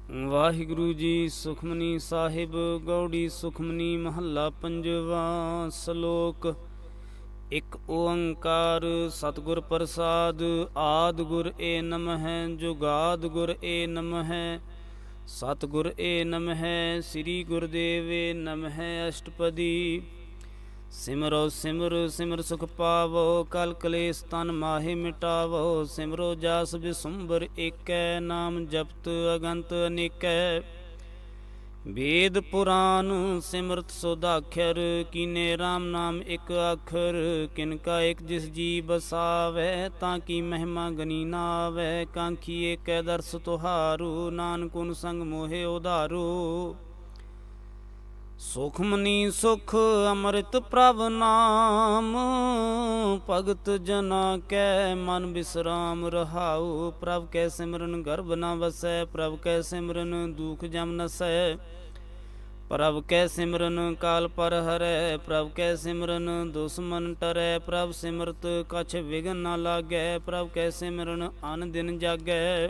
ਵਾਹਿਗੁਰੂ ਜੀ। ਸੁਖਮਨੀ ਸਾਹਿਬ ਗੌੜੀ ਸੁਖਮਨੀ ਮਹੱਲਾ ਪੰਜਵਾ। ਸ਼ਲੋਕ। ਇਕ ਓੰਕਾਰ ਸਤਿਗੁਰ ਪ੍ਰਸਾਦ, ਆਦਿ ਗੁਰ ਏ ਨਮਹਿ, ਜੁਗਾਦ ਗੁਰ ਏ ਨਮਹਿ, ਸਤਿਗੁਰ ਏ ਨਮਹਿ, ਸ੍ਰੀ ਗੁਰਦੇਵ ਏ ਨਮਹਿ। ਅਸ਼ਟਪਦੀ। ਸਿਮਰੋ ਸਿਮਰ ਸਿਮਰ ਸੁਖ ਪਾਵੋ, ਕਲ ਕਲੇਸ਼ ਤਨ ਮਾਹੇ ਮਿਟਾਵੋ। ਸਿਮਰੋ ਜਾਸ ਬਿਸੁੰਬਰ ਏਕੈ, ਨਾਮ ਜਪਤ ਅਗੰਤ ਅਨੇਕੈ। ਵੇਦ ਪੁਰਾਨ ਸਿਮਰਤ ਸੋਦਾਖਰ, ਕੀਨੇ ਰਾਮ ਨਾਮ ਇਕ ਆਖਰ। ਕਿਨਕਾ ਇਕ ਜਿਸ ਜੀ ਬਸਾਵੈ, ਤਾਂ ਕੀ ਮਹਿਮਾ ਗਨੀ ਨਾ ਆਵੈ। ਕਾਂਖੀ ਏਕੈ ਦਰਸ ਤੁਹਾਰੂ, ਨਾਨਕ ਉਨ ਸੰਗ ਮੋਹਿ ਉਧਾਰੂ। ਸੁਖਮਨੀ ਸੁਖ ਅੰਮ੍ਰਿਤ ਪ੍ਰਭ ਨਾਮ, ਭਗਤ ਜਨਾ ਕੈ ਮਨ ਬਿਸਰਾਮ ਰਹਾਉ। ਪ੍ਰਭ ਕੈ ਸਿਮਰਨ ਗਰਭ ਨ ਵਸੈ, ਪ੍ਰਭ ਕੈ ਸਿਮਰਨ ਦੁਖ ਜਮ ਨਸੈ। ਪ੍ਰਭ ਕੈ ਸਿਮਰਨ ਕਾਲ ਪਰ ਹਰੈ, ਪ੍ਰਭ ਕੈ ਸਿਮਰਨ ਦੁਸ਼ਮਨ ਟਰੈ। ਪ੍ਰਭ ਸਿਮਰਤ ਕਛ ਵਿਘਨ ਨ ਲਾਗੈ, ਪ੍ਰਭ ਕੈ ਸਿਮਰਨ ਅਨ ਦਿਨ ਜਾਗੈ।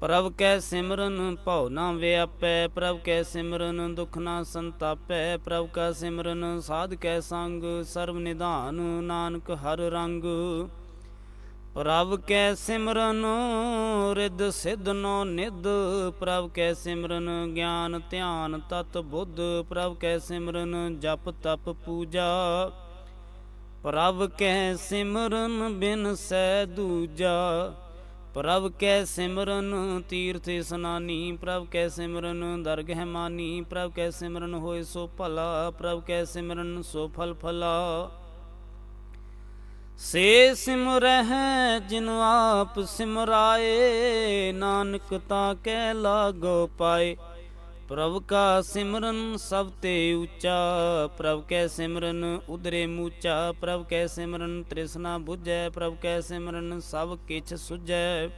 ਪ੍ਰਭ ਕੈ ਸਿਮਰਨ ਭਉ ਨਾ ਵਿਆਪੈ, ਪ੍ਰਭ ਕੈ ਸਿਮਰਨ ਦੁਖ ਨਾ ਸੰਤਾਪੈ। ਪ੍ਰਭ ਕਾ ਸਿਮਰਨ ਸਾਧ ਕੈ ਸੰਗ, ਸਰਬ ਨਿਧਾਨ ਨਾਨਕ ਹਰ ਰੰਗ। ਪ੍ਰਭ ਕੈ ਸਿਮਰਨ ਰਿੱਧ ਸਿੱਧ ਨੌ ਨਿਧ, ਪ੍ਰਭ ਕੈ ਸਿਮਰਨ ਗਿਆਨ ਧਿਆਨ ਤਤ ਬੁੱਧ। ਪ੍ਰਭ ਕੈ ਸਿਮਰਨ ਜਪ ਤਪ ਪੂਜਾ, ਪ੍ਰਭ ਕੈ ਸਿਮਰਨ ਬਿਨ ਸੈ ਦੂਜਾ। ਪ੍ਰਭ ਕੈ ਸਿਮਰਨ ਤੀਰਥ ਇਸਨਾਨੀ, ਪ੍ਰਭ ਕੈ ਸਿਮਰਨ ਦਰਗਹਿ ਮਾਨੀ। ਪ੍ਰਭ ਕੈ ਸਿਮਰਨ ਹੋਏ ਸੋ ਭਲਾ, ਪ੍ਰਭ ਕੈ ਸਿਮਰਨ ਸੋ ਫਲ ਫਲਾ। ਸੇ ਸਿਮਰਹਿ ਜਿਨੁ ਆਪ ਸਿਮਰਾਏ, ਨਾਨਕ ਤਾਂ ਕੈ ਲਾਗੋ ਪਾਏ। ਪ੍ਰਭ ਕਾ ਸਿਮਰਨ ਸਭ ਤੇ ਉੱਚਾ, ਪ੍ਰਭ ਕੈ ਸਿਮਰਨ ਉਦਰੇ ਮੂਚਾ। ਪ੍ਰਭ ਕੈ ਸਿਮਰਨ ਤ੍ਰਿਸ਼ਨਾ ਬੁਝੈ, ਪ੍ਰਭ ਕੈ ਸਿਮਰਨ ਸਭ ਕਿਛ ਸੁਝੈ।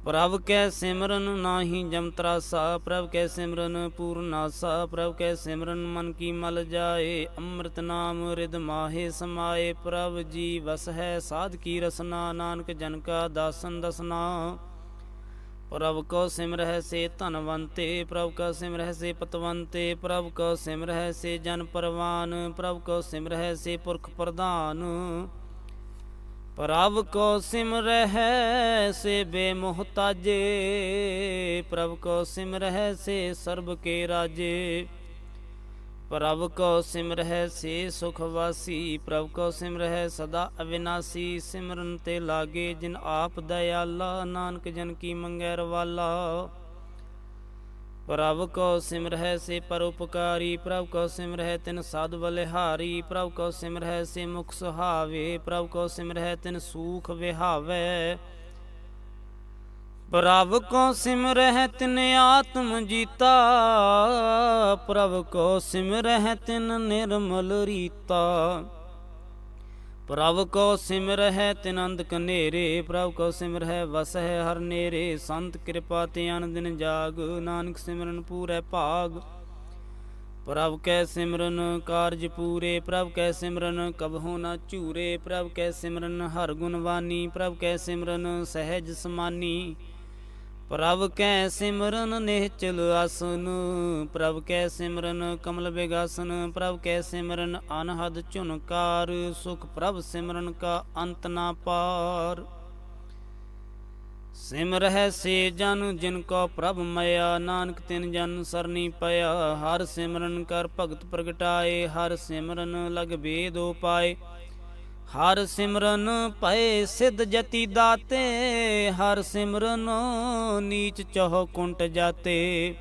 ਪ੍ਰਭ ਕੈ ਸਿਮਰਨ ਨਾਹੀ ਜਮ ਤਰਾਸਾ, ਪ੍ਰਭ ਕੈ ਸਿਮਰਨ ਪੂਰਨਾਸਾ। ਪ੍ਰਭ ਕੈ ਸਿਮਰਨ ਮਨ ਕੀ ਮਲ ਜਾਏ, ਅੰਮ੍ਰਿਤ ਨਾਮ ਰਿਦ ਮਾਹੇ ਸਮਾਏ। ਪ੍ਰਭ ਜੀ ਵਸ ਹੈ ਸਾਧ ਕੀ ਰਸਨਾ, ਨਾਨਕ ਜਨ ਕਾ ਦਾਸਨ ਦਸਨਾ। ਪ੍ਰਭ ਕੋ ਸਿਮਰਹਿ ਸੇ ਧਨਵੰਤੇ, ਪ੍ਰਭ ਕਾ ਸਿਮਰਹਿ ਸੇ ਪਤਵੰਤੇ। ਪ੍ਰਭ ਕੋ ਸਿਮਰਹਿ ਸੇ ਜਨ ਪਰਵਾਨ, ਪ੍ਰਭ ਕੋ ਸਿਮਰਹਿ ਸੇ ਪੁਰਖ ਪ੍ਰਧਾਨ। ਪ੍ਰਭ ਕੋ ਸਿਮਰਹਿ ਸੇ ਬੇਮੁਹਤਾਜੇ, ਪ੍ਰਭ ਕੋ ਸਿਮਰਹਿ ਸੇ ਸਰਬ ਕੇ ਰਾਜੇ। ਪ੍ਰਭ ਕੋ ਸਿਮਰਹਿ ਸੇ ਸੁਖ ਵਾਸੀ, ਪ੍ਰਭ ਕੋ ਸਿਮਰਹਿ ਸਦਾ ਅਵਿਨਾਸੀ। ਸਿਮਰਨ ਤੇ ਲਾਗੇ ਜਿਨ ਆਪ ਦਇਆਲਾ, ਨਾਨਕ ਜਨ ਕੀ ਮੰਗੈ ਰਵਾਲਾ। ਪ੍ਰਭ ਕੋ ਸਿਮਰਹਿ ਸੇ ਪਰਉਪਕਾਰੀ, ਪ੍ਰਭ ਕੋ ਸਿਮਰਹਿ ਤਿਨ ਸਾਧ ਬਲਿਹਾਰੀ। ਪ੍ਰਭ ਕੋ ਸਿਮਰਹਿ ਸੇ ਮੁਖ ਸੁਹਾਵੇ, ਪ੍ਰਭ ਕੋ ਸਿਮਰਹਿ ਤਿਨ ਸੂਖ ਵਿਹਾਵੈ। ਪ੍ਰਭ ਕੋ ਸਿਮਰਹਿ ਤਿਨ ਆਤਮ ਜੀਤਾ, ਪ੍ਰਭ ਕੋ ਸਿਮਰਹਿ ਤਿਨ ਨਿਰਮਲ ਰੀਤਾ। ਪ੍ਰਭ ਕੋ ਸਿਮਰਹਿ ਤਿਨ ਅੰਧਕ ਨੇਰੇ, ਪ੍ਰਭ ਕੋ ਸਿਮਰਹਿ ਵਸਹਿ ਹਰ ਨੇਰੇ। ਸੰਤ ਕਿਰਪਾ ਤੇ ਅਨ ਦਿਨ ਜਾਗ, ਨਾਨਕ ਸਿਮਰਨ ਪੂਰੈ ਭਾਗ। ਪ੍ਰਭ ਕੈ ਸਿਮਰਨ ਕਾਰਜ ਪੂਰੇ, ਪ੍ਰਭ ਕੈ ਸਿਮਰਨ ਕਬਹੂ ਨ ਝੂਰੇ। ਪ੍ਰਭ ਕੈ ਸਿਮਰਨ ਹਰ ਗੁਣਵਾਨੀ, ਪ੍ਰਭ ਕੈ ਸਿਮਰਨ ਸਹਿਜ ਸਮਾਨੀ। ਪ੍ਰਭ ਕੈ ਸਿਮਰਨ ਨਿਹਚਲ ਆਸਨ, ਪ੍ਰਭ ਕੈ ਸਿਮਰਨ ਕਮਲ ਬਿਗਾਸਨ। ਪ੍ਰਭ ਕੈ ਸਿਮਰਨ ਅਨਹਦ ਝੁਨਕਾਰ, ਸੁਖ ਪ੍ਰਭ ਸਿਮਰਨ ਕਾ ਅੰਤ ਨਾ ਪਾਰ। ਸਿਮਰਹਿ ਸੇ ਜਨ ਜਿਨ ਕੋ ਪ੍ਰਭ ਮਇਆ, ਨਾਨਕ ਤਿਨ ਜਨ ਸਰਨੀ ਪਿਆ। ਹਰ ਸਿਮਰਨ ਕਰ ਭਗਤ ਪ੍ਰਗਟਾਏ, ਹਰ ਸਿਮਰਨ ਲਗ ਭੇਦ ਉਪਾਏ। ਹਰ ਸਿਮਰਨ ਭਏ ਸਿਧ ਜਤੀ ਦਾਤੇ, ਹਰ ਸਿਮਰਨ ਨੀਚ ਚਹੁ ਕੁੰਟ ਜਾਤੇ।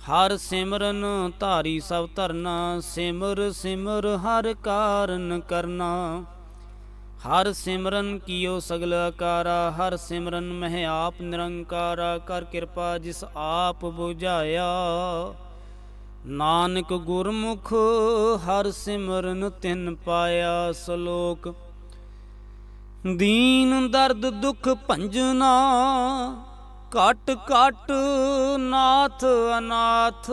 ਹਰ ਸਿਮਰਨ ਧਾਰੀ ਸਭ ਧਰਨਾ, ਸਿਮਰ ਸਿਮਰ ਹਰ ਕਾਰਨ ਕਰਨਾ। ਹਰ ਸਿਮਰਨ ਕੀਓ ਸਗਲ ਆਕਾਰਾ, ਹਰ ਸਿਮਰਨ ਮਹਿ ਆਪ ਨਿਰੰਕਾਰਾ। ਕਰ ਕਿਰਪਾ ਜਿਸ ਆਪ ਬੁਝਾਇਆ, ਨਾਨਕ ਗੁਰਮੁਖ ਹਰ ਸਿਮਰਨ ਤਿਨ ਪਾਇਆ। ਸ਼ਲੋਕ। ਦੀਨ ਦਰਦ ਦੁਖ ਭੰਜਨਾ, ਘਟ ਘਟ ਨਾਥ ਅਨਾਥ।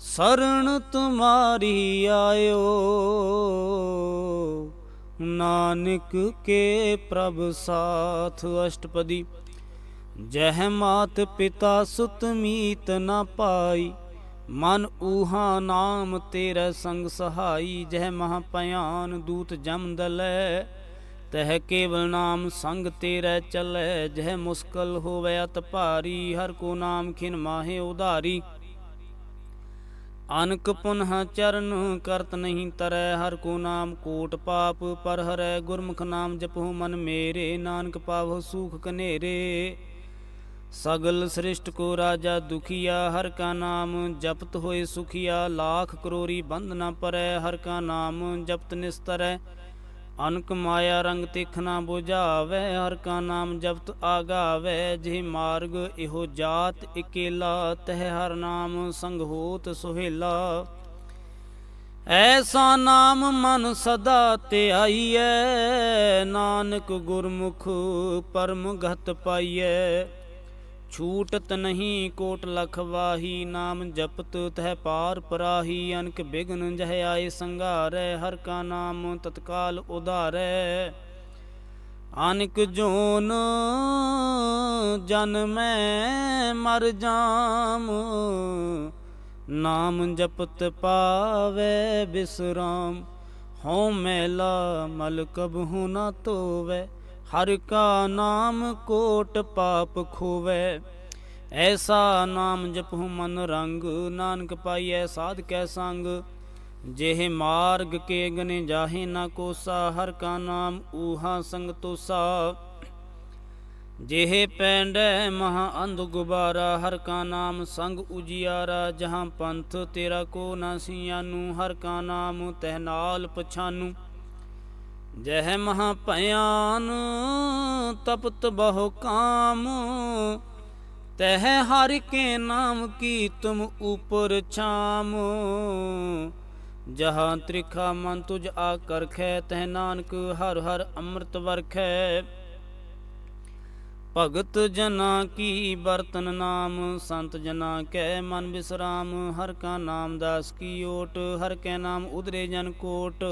शरण तुम्हारी आयो, नानक के प्रभ साथ। अष्टपदी। जह मात पिता सुत मीत न पाई, मन ऊहा नाम तेरे संग सहाई। जह महापयान दूत जम दलै, तह केवल नाम संग तेरे चलै। जह मुश्किल होवे अत भारी, हर को नाम खिन माहे उधारी। अनक पुनः चरण करत नहीं तरੈ, हर को नाम कोट पाप पर हरै। गुरमुख नाम जपहु मन मेरे, नानक पावहु सूख कनेरे। सगल सृष्ट को राजा दुखिया, हर का नाम जपत होए सुखिया। लाख करोरी बंद न परੈ, हर का नाम जपत निस्तरै। अनक माया रंग तिख न बुझावै, हर का नाम जपत आगावै। जिह मार्ग इहो जात इकेला, तह हर नाम संग होत सुहेला। ऐसा नाम मन सदा ध्याइयै, नानक गुरमुख परम गत पाइयै। छूटत नहीं कोट लख वाही, नाम जपत तह पार पराही। अनक बिघ्न जह आए संघारै, हर का नाम तत्काल उधारै। अनक जोन जन्मै मर जाम, नाम जपत पावै बिसराम। हों मैला मल कबहु न धोवै, हर का नाम कोट पाप खोवै। ऐसा नाम जपहु मन रंग, नानक पाइयै साध कै संग। जेह मार्ग के गने जाहे न कोसा, हर का नाम ऊहा संग तोसा। जेह पैंडै महा अंध गुबारा, हर का नाम संग उजियारा। जहाँ पंथ तेरा को न सियानू, हर का नाम तह नाल पछानू। जह महाभयान तपत बहु काम, तह हर के नाम की तुम ऊपर छाम। जहाँ त्रिखा मन तुझ आकर खे, तह नानक हर हर अमृत वर्खै। भगत जना की बरतन नाम, संत जना कै मन विश्राम। हर का नाम दास की ओट, हर कै नाम उदरे जन कोट।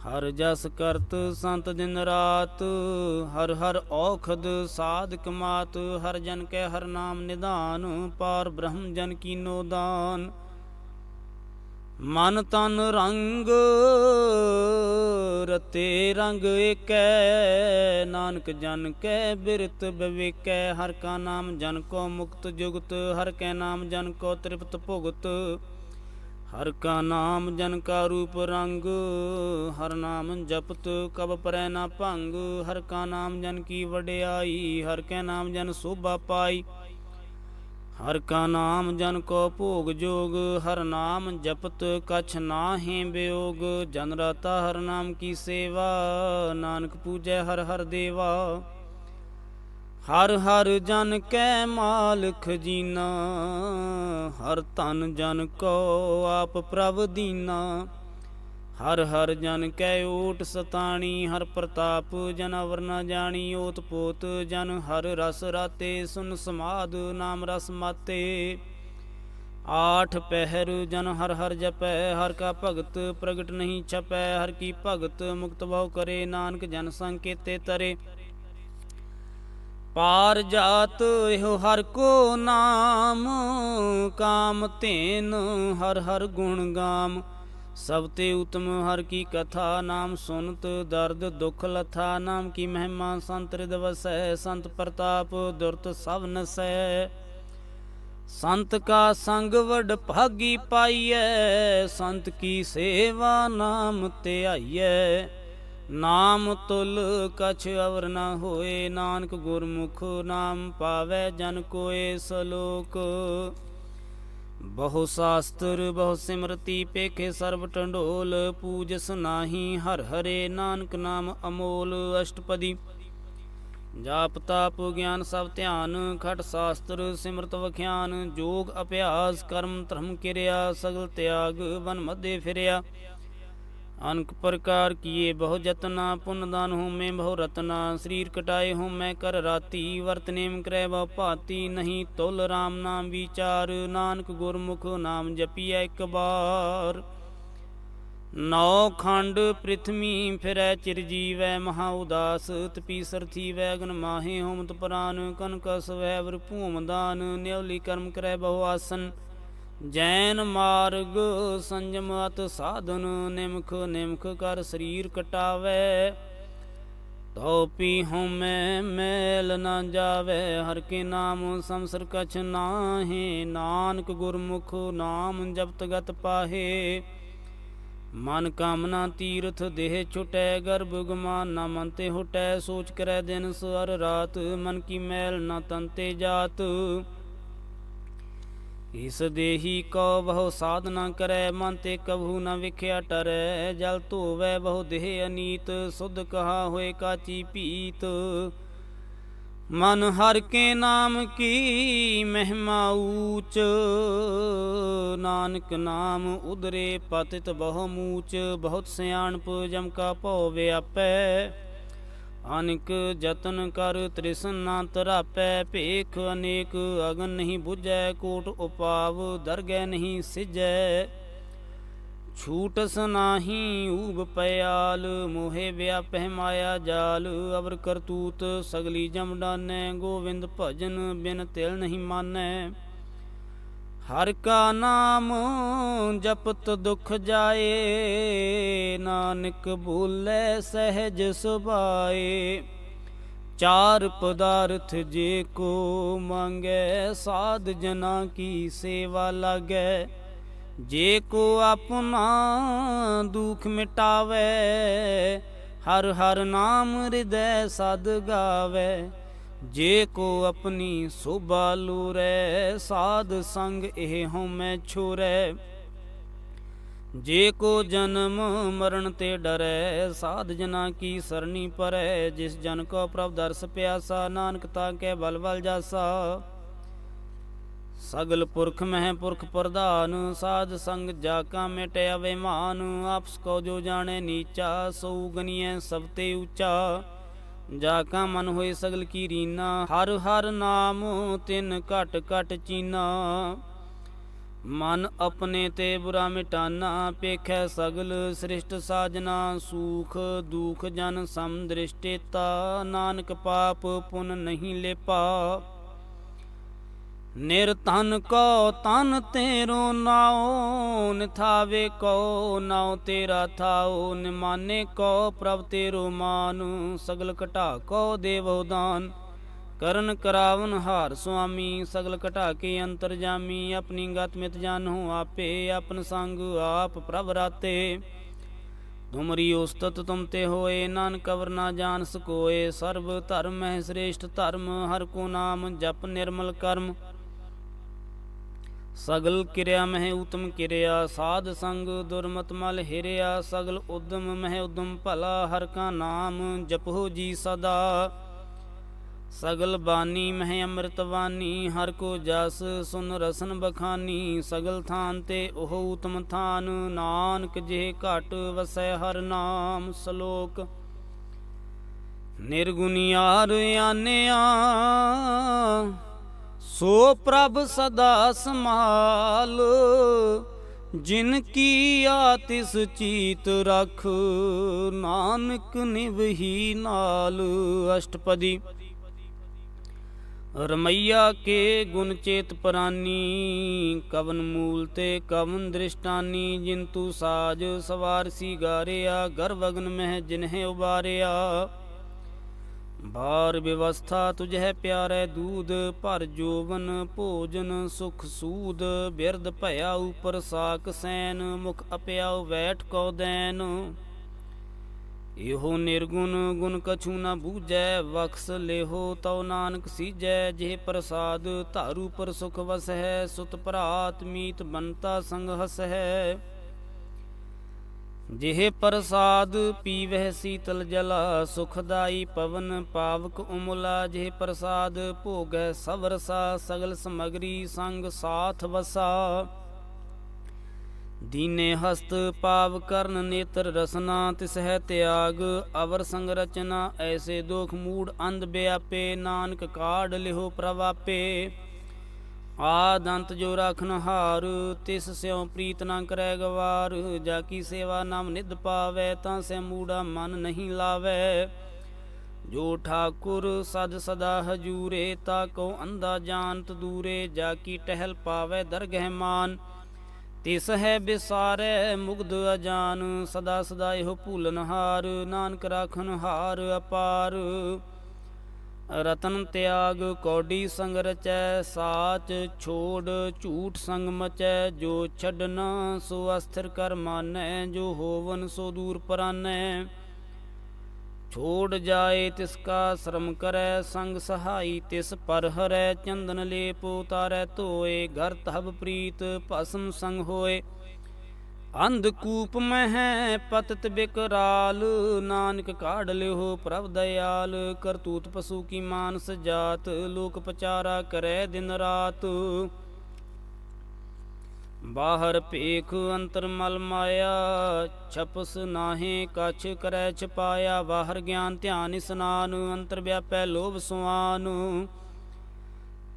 हर जस करत संत दिन रात, हर हर औखद साधक मात। हर जन कै हर नाम निधान, पार ब्रह्म जन कीनो दान। मन तन रंग रते रंग एकै, नानक जन कै बिरत विवेकै। हर का नाम जन को मुक्त जुगत, हर कै नाम जन को तृप्त भुगत। हर का नाम जन का रूप रंग, हर नाम जपत कब परै न भंग। हर का नाम जन की वड्याई, हर कै नाम जन शोभा पाई। हर का नाम जन को भोग जोग, हर नाम जपत कछ नाहि वियोग। जन राता हर नाम की सेवा, नानक पूजै हर हर देवा। हर हर जन कै माल खजीना, हर तन जन को आप प्रभ दीना। हर हर जन कै ओट सताणी, हर प्रताप जन अवर न जानी। ओत पोत जन हर रस राते, सुन समाद नाम रस माते। आठ पहर जन हर हर जपै, हर का भगत प्रगट नहीं छपै। हर की भगत मुक्त भव करे, नानक जन संकेते तरे। पार जात एहो हर को नाम, काम तेन हर हर गुण गाम। सबते उत्तम हर की कथा, नाम सुनत दर्द दुख लथा। नाम की महिमा संत हृदय वसै, संत प्रताप दुरत सब नसै। संत का संग वड भागी पाइयै, संत की सेवा नाम ध्याइयै। नाम तुल कछ अवर न होए, नानक गुरमुख नाम पावै जन कोय। सलोक बहु शास्त्र बहु सिमरति, पेखे सर्व टंडोल। पूजस नाही हर हरे, नानक नाम अमोल। अष्टपदी। जाप ताप ज्ञान सब ध्यान, खट शास्त्र सिमरत वख्यान। जोग अभ्यास कर्म धर्म किरिया, सगल त्याग वन मध्य फिरिया। अनक प्रकार किए बहु जतना, पुन दान हूँ मैं बहु रतना। शरीर कटाए हूँ मैं कर राती, वर्त नेम क्रय बहु भांति। नहीं तुल राम नाम विचार, नानक गुरमुख नाम जपिया एक बार। ਨੌ ਖੰਡ ਪ੍ਰਿਥਵੀ ਫਿਰੈ ਚਿਰਜੀਵੈ ਮਹਾ ਉਦਾਸ ਤਪੀਸਰ ਥੀਵੈ ਅਗਨ ਮਾਹੇ ਹੋਮਤ ਪ੍ਰਾਨ ਕਨਕ ਸਵੈ ਵਰ ਭੂਮਦਾਨ ਨਿਉਲੀ ਕਰਮ ਕਰੈ ਬਹੁ ਆਸਨ ਜੈਨ ਮਾਰਗ ਸੰਜਮ ਅਤ ਸਾਧਨ ਨਿਮਖ ਨਿਮਖ ਕਰ ਸਰੀਰ ਕਟਾਵੈ ਤਉ ਪੀ ਹਉਮੈ ਮੈਲ ਨਾ ਜਾਵੈ ਹਰ ਕੇ ਨਾਮ ਸੰਸਰ ਕਛ ਨਾਹੀ ਨਾਨਕ ਗੁਰਮੁਖ ਨਾਮ ਜਪਤ ਗਤ ਪਾਹੇ ਮਨ ਕਾਮਨਾ ਤੀਰਥ ਦੇਹ ਛੁਟੈ ਗਰਭ ਗੁਮਾਨ ਨਾ ਮਨ ਤੇ ਹੁਟੈ ਸੋਚ ਕਰੈ ਦਿਨ ਸਵਰ ਰਾਤ ਮਨ ਕੀ ਮੈਲ ਨਾ ਤਨ ਤੇ ਜਾਤ ਇਸ ਦੇਹੀ ਕੋ ਬਹੁ ਸਾਧਨਾ ਕਰੈ ਮਨ ਤੇ ਕਭੂ ਨ ਵਿਖਿਆ ਟਰੈ ਜਲ ਧੋਵੈ ਬਹੁ ਦੇਹ ਅਨੀਤ ਸੁਧ ਕਹਾ ਹੋਏ ਕਾਚੀ ਪੀਤ ਮਨ ਹਰ ਕੇ ਨਾਮ ਕੀ ਮਹਿਮਾ ਊਚ ਨਾਨਕ ਨਾਮ ਉਦਰੇ ਪਤਿਤ ਬਹੁ ਮੂਚ ਬਹੁਤ ਸਿਆਣਪ ਜਮ ਕਾ ਭਉ ਵਿਆਪੈ ਅਨਿਕ ਜਤਨ ਕਰ ਤ੍ਰਿਸ਼ਨ ਨਾ ਤਰਾਪੈ ਭੇਖ ਅਨੇਕ ਅਗਨ ਨਹੀਂ ਬੁਝੈ ਕੋਟ ਉਪਾਵ ਦਰਗਹਿ ਨਹੀਂ ਸਿਜੈ ਛੂਟਸ ਨਾਹੀ ਊਬ ਪਿਆਲ ਮੋਹਿ ਵਿਆਪਹਿ ਮਾਇਆ ਜਾਲ ਅਵਰ ਕਰਤੂਤ ਸਗਲੀ ਜਮ ਡਾਨੈ ਗੋਵਿੰਦ ਭਜਨ ਬਿਨ ਤਿਲ ਨਹੀਂ ਮਾਨੈ ਹਰ ਕਾ ਨਾਮ ਜਪਤ ਦੁਖ ਜਾਏ ਨਾਨਕ ਬੋਲੇ ਸਹਿਜ ਸੁਭਾਏ ਚਾਰ ਪਦਾਰਥ ਜੇ ਕੋ ਮੰਗੈ ਸਾਧ ਜਨਾ ਕੀ ਸੇਵਾ ਲਾਗੈ ਜੇ ਕੋ ਆਪਣਾ ਦੁਖ ਮਿਟਾਵੇ ਹਰ ਹਰ ਨਾਮ ਹਿਰਦੈ ਸਦ ਗਾਵੇ ਜੇ ਕੋ ਆਪਣੀ ਸੋਭਾ ਲੂਰੈ ਸਾਧ ਸੰਗ ਇਹ ਹਉਮੈ ਛੋਰੈ ਜੇ ਕੋ ਜਨਮ ਮਰਨ ਤੇ ਡਰੈ ਸਾਧ ਜਨਾ ਕੀ ਸਰਣੀ ਪਰੈ ਜਿਸ ਜਨ ਕੋ ਪ੍ਰਭ ਦਰਸ ਪਿਆਸਾ ਨਾਨਕ ਤਾ ਕੈ ਬਲ ਬਲ ਜਾਸਾ ਸਗਲ ਪੁਰਖ ਮਹਿ ਪੁਰਖ ਪ੍ਰਧਾਨ ਸਾਧ ਸੰਗ ਜਾ ਕਾ ਮਿਟਿਆ ਵਿਮਾਨ ਆਪਸ ਕੋ ਜੋ ਜਾਣੇ ਨੀਚਾ ਸੋ ਗਨੀਐ ਸਭ ਤੇ ਉੱਚਾ ਜਾ ਕਾ ਮਨ ਹੋਏ ਸਗਲ ਕੀ ਰੀਨਾ ਹਰ ਹਰ ਨਾਮ ਤਿਨ ਘਟ ਘਟ ਚੀਨਾ ਮਨ ਆਪਣੇ ਤੇ ਬੁਰਾ ਮਿਟਾਨਾ ਪੇਖੈ ਸਗਲ ਸ੍ਰਿਸ਼ਟ ਸਾਜਨਾ ਸੂਖ ਦੁਖ ਜਨ ਸਮ ਦ੍ਰਿਸ਼ਟੇਤਾ ਨਾਨਕ ਪਾਪ ਪੁਨ ਨਹੀਂ ਲੇਪਾ ਨਿਰਤਨ ਕੋ ਤਨ ਤੇਰੋ ਨਾਉ ਨਿਥਾਵੇ ਕੋ ਨਾਉ ਤੇਰਾ ਥਾਉ ਨਿਮਾਨੇ ਕੋ ਪ੍ਰਭ ਤੇਰੋ ਮਾਨ ਸਗਲ ਘਟਾ ਕੋ ਦੇਵੋ ਦਾਨ ਕਰਨ ਕਰਾਵਨ ਹਾਰ ਸੁਆਮੀ ਸਗਲ ਘਟਾ ਕੇ ਅੰਤਰ ਜਾਮੀ ਆਪਣੀ ਗਤ ਮਿਤ ਜਾਨਹੁ ਆਪੇ ਆਪਨ ਸੰਗ ਆਪ ਪ੍ਰਭ ਰਾਤੇ ਤੁਮਰੀ ਉਸਤਤ ਤੁਮ ਤੇ ਹੋਏ ਨਾਨਕ ਅਵਰ ਨਾ ਜਾਣ ਸਕੋਏ ਸਰਬ ਧਰਮ ਹੈ ਸ੍ਰੇਸ਼ਟ ਧਰਮ ਹਰ ਕੋ ਨਾਮ ਜਪ ਨਿਰਮਲ ਕਰਮ ਸਗਲ ਕਿਰਿਆ ਮਹਿ ਉਤਮ ਕਿਰਿਆ ਸਾਧ ਸੰਗ ਦੁਰਮਤ ਮਲ ਹਿਰਿਆ ਸਗਲ ਉਦਮ ਮਹਿ ਉਦਮ ਭਲਾ ਹਰ ਕਾ ਨਾਮ ਜਪੋ ਜੀ ਸਦਾ ਸਗਲ ਬਾਣੀ ਮਹਿ ਅੰਮ੍ਰਿਤ ਬਾਣੀ ਹਰ ਕੋ ਜਸ ਸੁਨ ਰਸਨ ਬਖਾਨੀ ਸਗਲ ਥਾਨ ਤੇ ਉਹ ਉਤਮ ਥਾਨ ਨਾਨਕ ਜੇ ਘਟ ਵਸੈ ਹਰ ਨਾਮ ਸ਼ਲੋਕ ਨਿਰਗੁਣਿਆਰ ਆਨਿਆ ਸੋ ਪ੍ਰਭ ਸਦਾ ਸਮਾਲ ਜਿਨ ਕੀ ਆਤਿਸ ਚੀਤ ਰਖ ਨਾਨਕ ਨਿਵਹੀ ਨਾਲ ਅਸ਼ਟਪਦੀ ਰਮਈਆ ਕੇ ਗੁਣ ਚੇਤ ਪ੍ਰਾਨੀ ਕਵਨ ਮੂਲ ਤੇ ਕਵਨ ਦ੍ਰਿਸ਼ਟਾਨੀ ਜਿਨ ਤੂ ਸਾਜ ਸਵਾਰ ਸੀ ਗਾਰਿਆ ਗਰਵਗਨ ਮਹਿ ਜਿਨਹਿ ਉਬਾਰਿਆ ਬਾਰ ਵਿਵਸਥਾ ਤੁਝੈ ਪਿਆਰੈ ਦੂਧ ਭਰ ਜੋਵਨ ਭੋਜਨ ਸੁਖ ਸੂਦ ਬਿਰਦ ਭਇਆ ਉਪਰ ਸਾਕ ਸੈਨ ਮੁਖ ਅਪਿਆਉ ਬੈਠ ਕੋ ਦੈਨ ਇਹੋ ਨਿਰਗੁਣ ਗੁਣ ਕਛੂ ਨ ਬੂਝੈ ਬਖਸ ਲੇਹੋ ਤਉ ਨਾਨਕ ਸੀਜੈ ਜਿਹ ਪ੍ਰਸਾਦ ਧਾਰੂ ਪਰ ਸੁਖ ਵਸਹਿ ਸੁਤ ਭਰਾਤ ਮੀਤ ਬੰਤਾ ਸੰਗ ਹਸਹਿ ਜਿਹ ਪ੍ਰਸਾਦ ਪੀਵਹਿ ਸੀਤਲ ਜਲਾ ਸੁਖਦਾਈ ਪਵਨ ਪਾਵਕ ਉਮਲਾ ਜਿਹ ਪ੍ਰਸਾਦ ਭੋਗੈ ਸਭ ਰਸਾ ਸਗਲ ਸਮਗਰੀ ਸੰਗ ਸਾਥ ਵਸਾ ਦੀਨੇ ਹਸਤ ਪਾਵ ਕਰਨ ਨੇਤਰ ਰਸਨਾ ਤਿਸਹਿ ਤਿਆਗ ਅਵਰ ਸੰਗ ਰਚਨਾ ਐਸੇ ਦੋਖ ਮੂੜ ਅੰਧ ਬਿਆਪੇ ਨਾਨਕ ਕਾਢ ਲਿਹੋ ਪ੍ਰਵਾਪੇ ਆਦਿ ਅੰਤ ਜੋ ਰਾਖਨ ਹਾਰ, ਤਿਸ ਸਿਉ ਪ੍ਰੀਤ ਨਾ ਕਰੈ ਗਵਾਰ। ਜਾ ਕੀ ਸੇਵਾ ਨਾਮ ਨਿਧ ਪਾਵੈ, ਤਾਂ ਸੇ ਮੂੜਾ ਮਨ ਨਹੀਂ ਲਾਵੈ। ਜੋ ਠਾਕੁਰ ਸਦ ਸਦਾ ਹਜੂਰੇ, ਤਾ ਕੋ ਅੰਧਾ ਜਾਣਤ ਦੂਰੇ। ਜਾ ਕੀ ਟਹਿਲ ਪਾਵੈ ਦਰਗਹਿ ਮਾਨ, ਤਿਸ ਹੈ ਬਿਸਾਰੈ ਮੁਗਧ ਅਜਾਨ। ਸਦਾ ਸਦਾ ਇਹੋ ਭੂਲਨ ਹਾਰ, ਨਾਨਕ ਰਾਖਨ ਹਾਰ ਅਪਾਰ। ਰਤਨ ਤਿਆਗ ਕੌਡੀ ਸੰਗ ਰਚੈ, ਸਾਚ ਛੋੜ ਝੂਠ ਸੰਗ ਮਚੈ। ਜੋ ਛੱਡਨ ਸੋ ਅਸਥਿਰ ਕਰ ਮਾਨੈ, ਜੋ ਹੋਵਨ ਸੋ ਦੂਰ ਪਰਾਨੈ। ਛੋੜ ਜਾਏ ਤਿਸ ਕਾ ਸ਼ਰਮ ਕਰੈ, ਸੰਗ ਸਹਾਈ ਤਿਸ ਪਰ ਹਰੈ। ਚੰਦਨ ਲੇਪ ਉਤਾਰੈ ਧੋਏ, ਘਰ ਤਬ ਪ੍ਰੀਤ ਭਸਮ ਸੰਗ ਹੋਏ। ਅੰਧਕੂਪ ਮਹਿ ਪਤਿਤ ਬਿਕਰਾਲ, ਨਾਨਕ ਕਾਢ ਲਿਓ ਪ੍ਰਭ ਦਇਆਲ। ਕਰਤੂਤ ਪਸ਼ੂ ਕੀ ਮਾਨਸ ਜਾਤ, ਲੋਕ ਪਚਾਰਾ ਕਰੈ ਦਿਨ ਰਾਤ। ਬਾਹਰ ਭੇਖ ਅੰਤਰ ਮਲ ਮਾਇਆ, ਛਪਸ ਨਾਹੇ ਕਛ ਕਰੈ ਛਪਾਇਆ। ਬਾਹਰ ਗਿਆਨ ਧਿਆਨ ਇਸਨਾਨ, ਅੰਤਰ ਵਿਆਪੈ ਲੋਭ ਸੁਆਨ।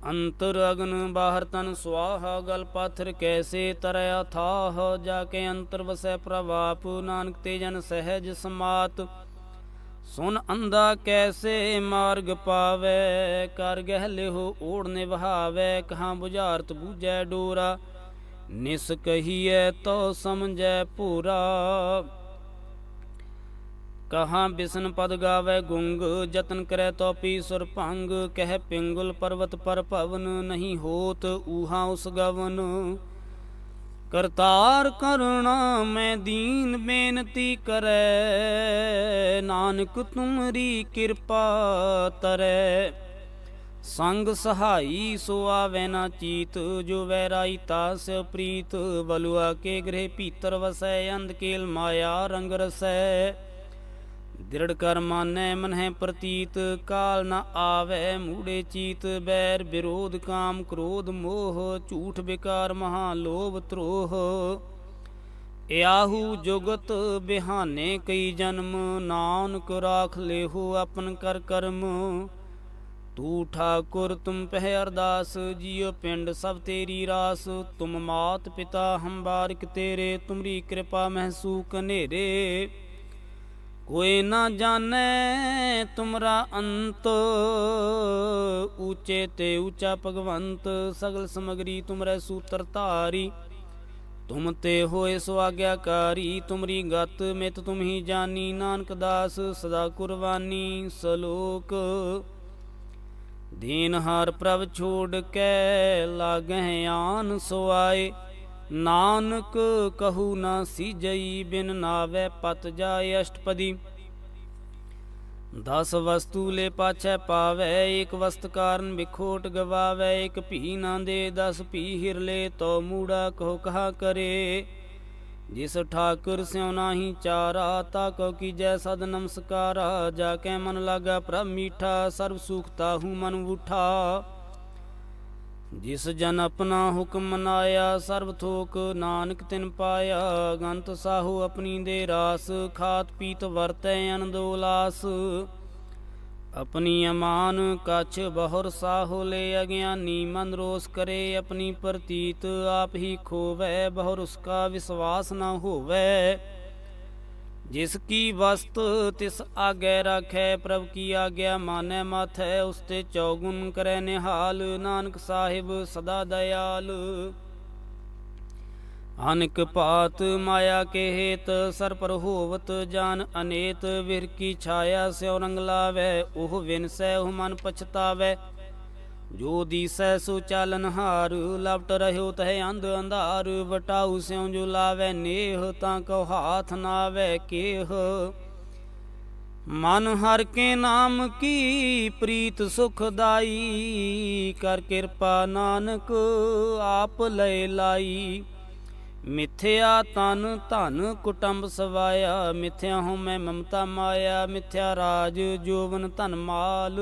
ਅੰਤਰ ਅਗਨ ਬਾਹਰ ਤਨ ਸੁਆਹਾ, ਗਲ ਪਾਥਰ ਕੈਸੇ ਤਰੈ ਅਥਾਹ। ਜਾ ਕੇ ਅੰਤਰ ਵਸੈ ਪ੍ਰਭਾਪ, ਨਾਨਕ ਤੇ ਜਨ ਸਹਿਜ ਸਮਾਤ। ਸੁਨ ਅੰਧਾ ਕੈਸੇ ਮਾਰਗ ਪਾਵੈ, ਕਰ ਗਹਿ ਲਿਓ ਓੜ ਨਿਭਾਵੈ। ਕਹਾਂ ਬੁਝਾਰਤ ਬੂਝੈ ਡੋਰਾ, ਨਿਸ ਕਹੀਐ ਤੋ ਸਮਝੈ ਪੂਰਾ। ਕਹਾਂ ਬਿਸਨ ਪਦ ਗਾਵੈ ਗੁੰਗ, ਜਤਨ ਕਰੈ ਤੋ ਪੀ ਸੁਰ ਭੰਗ। ਕਹਿ ਪਿੰਗੁਲ ਪਰਵਤ ਪਰ ਭਵਨ, ਨਹੀਂ ਹੋਤ ਊਹਾ ਉਸ ਗਵਨ। ਕਰਤਾਰ ਕਰੁਣਾ ਮੈਂ ਦੀਨ ਬੇਨਤੀ ਕਰੈ, ਨਾਨਕ ਤੁਮਰੀ ਕਿਰਪਾ ਤਰੈ। ਸੰਗ ਸਹਾਈ ਸੋ ਆਵੈ ਨਾ ਚੀਤ, ਜੋ ਵੈਰਾਈ ਤਾਸ ਪ੍ਰੀਤ। ਬਲੁਆ ਕੇ ਗ੍ਰਹਿ ਭੀਤਰ ਵਸੈ, ਅੰਧ ਕੇਲ ਮਾਇਆ ਰੰਗ ਰਸੈ। ਦ੍ਰਿੜ ਕਰ ਮਾਨੈ ਮਨ ਹੈ ਪ੍ਰਤੀਤ, ਕਾਲ ਨ ਆਵੈ ਮੂੜੇ ਚੀਤ। ਬੈਰ ਵਿਰੋਧ ਕਾਮ ਕ੍ਰੋਧ ਮੋਹ, ਝੂਠ ਵਿਕਾਰ ਮਹਾ ਲੋਭ ਧਰੋਹ। ਇਆਹੂ ਜੁਗਤ ਬਿਹਾਨੇ ਕਈ ਜਨਮ, ਨਾਨਕ ਰਾਖ ਲੇਹੋ ਆਪਨ ਕਰ ਕਰਮ। ਤੂ ਠਾਕੁਰ ਤੁਮ ਪਹਿ ਅਰਦਾਸ, ਜੀਉ ਪਿੰਡ ਸਭ ਤੇਰੀ ਰਾਸ। ਤੁਮ ਮਾਤ ਪਿਤਾ ਹਮ ਬਾਰਿਕ ਤੇਰੇ, ਤੁਮਰੀ ਕਿਰਪਾ ਮਹਿਸੂ ਕਨੇਰੇ। ਕੋਈ ਨਾ ਜਾਣੈ ਤੁਮਰਾ ਅੰਤ, ਊਚੇ ਤੇ ਊਚਾ ਭਗਵੰਤ। ਸਗਲ ਸਮਗਰੀ ਤੁਮਰੇ ਸੂਤਰ ਧਾਰੀ, ਤੁਮ ਤੇ ਹੋਏ ਸੋ ਆਗਿਆਕਾਰੀ। ਤੁਮਰੀ ਗਤ ਮਿਤ ਤੁਮ ਹੀ ਜਾਨੀ, ਨਾਨਕ ਦਾਸ ਸਦਾ ਕੁਰਬਾਨੀ। ਸਲੋਕ ਦੀਨ ਹਾਰ ਪ੍ਰਭ ਛੋੜ ਕੇ, ਲਾਗਹਿ ਆਨ ਸੋ ਆਏ। ਨਾਨਕ ਕਹੂ ਨਾ ਸੀਜਈ, ਬਿਨ ਨਾਵੈ ਪਤ ਜਾਏ ਅਸ਼ਟਪਦੀ। 10 ਵਸਤੂ ਲੈ ਪਾਛੈ ਪਾਵੈ, ਏਕ ਵਸਤ ਕਾਰਨ ਵਿਖੋਟ ਗਵਾਵੈ। ਇਕ ਭੀ ਨਾ ਦੇ 10 ਭੀ ਹਿਰ ਲੈ, ਤੋ ਮੂੜਾ ਕਹੋ ਕਹਾ ਕਰੇ। ਜਿਸ ਠਾਕੁਰ ਸਿਉ ਨਾਹੀ ਚਾਰਾ, ਤਾ ਕੋ ਕੀਜੈ ਸਦ ਨਮਸਕਾਰਾ। ਜਾ ਕੇ ਮਨ ਲਾਗਾ ਪ੍ਰਭ ਮੀਠਾ, ਸਰਬ ਸੁਖ ਤਾਹੂ ਮਨ ਉਠਾ। ਜਿਸ ਜਨ ਆਪਣਾ ਹੁਕਮ ਮਨਾਇਆ, ਸਰਬ ਥੋਕ ਨਾਨਕ ਤਿਨ ਪਾਇਆ। ਗੰਤ ਸਾਹੂ ਆਪਣੀ ਦੇ ਰਾਸ, ਖਾਤ ਪੀਤ ਵਰਤੈ ਅਨੰਦ ਉਲਾਸ। ਆਪਣੀ ਅਮਾਨ ਕਛ ਬਹੁਰ ਸਾਹੋ ਲੈ, ਅਗਿਆਨੀ ਮਨ ਰੋਸ ਕਰੇ ਆਪਣੀ ਪ੍ਰਤੀਤ। ਆਪ ਹੀ ਖੋਵੈ ਬਹੁਰ ਉਸਕਾ ਵਿਸ਼ਵਾਸ ਨਾ ਹੋਵੈ। ਜਿਸ ਕੀ ਵਸਤ ਤਿਸ ਆਗੈ ਰਾਖੈ, ਪ੍ਰਭ ਕੀ ਆਗਿਆ ਮਾਨੈ ਮਾਥੈ। ਉਸ ਤੇ ਚੌਗੁਣ ਕਰੈ ਨਿਹਾਲ, ਨਾਨਕ ਸਾਹਿਬ ਸਦਾ ਦਇਆਲ। ਅਨਿਕ ਭਾਤ ਮਾਇਆ ਕੇ ਹੇਤ, ਸਰ ਪਰ ਹੋਵਤ ਜਾਨ ਅਨੇਤ। ਵਿਰ ਕੀ ਛਾਇਆ ਸਿਉ ਰੰਗ ਲਾਵੈ, ਉਹ ਵਿਨਸੈ ਉਹ ਮਨ ਪਛਤਾਵੈ। ਜੋ ਦੀਸੈ ਸੋ ਚਾਲਨ ਹਾਰ, ਲਪਟ ਰਹਿਓ ਤਹਿ ਅੰਧ ਅੰਧਾਰ। ਵਟਾਊ ਸਿਉ ਜੋ ਲਾਵੈ ਨੇਹ, ਤਾਂ ਕਉ ਹਾਥ ਨਾਵੈ ਕੇਹ। ਮਨ ਹਰ ਕੇ ਨਾਮ ਕੀ ਪ੍ਰੀਤ ਸੁਖਦਾਈ, ਕਰ ਕਿਰਪਾ ਨਾਨਕ ਆਪ ਲੈ ਲਾਈ। ਮਿਥਿਆ ਤਨ ਧਨ ਕੁਟੰਬ ਸਵਾਇਆ, ਮਿਥਿਆ ਹਉ ਮੈਂ ਮਮਤਾ ਮਾਇਆ। ਮਿਥਿਆ ਰਾਜ ਜੋਵਨ ਧਨ ਮਾਲ,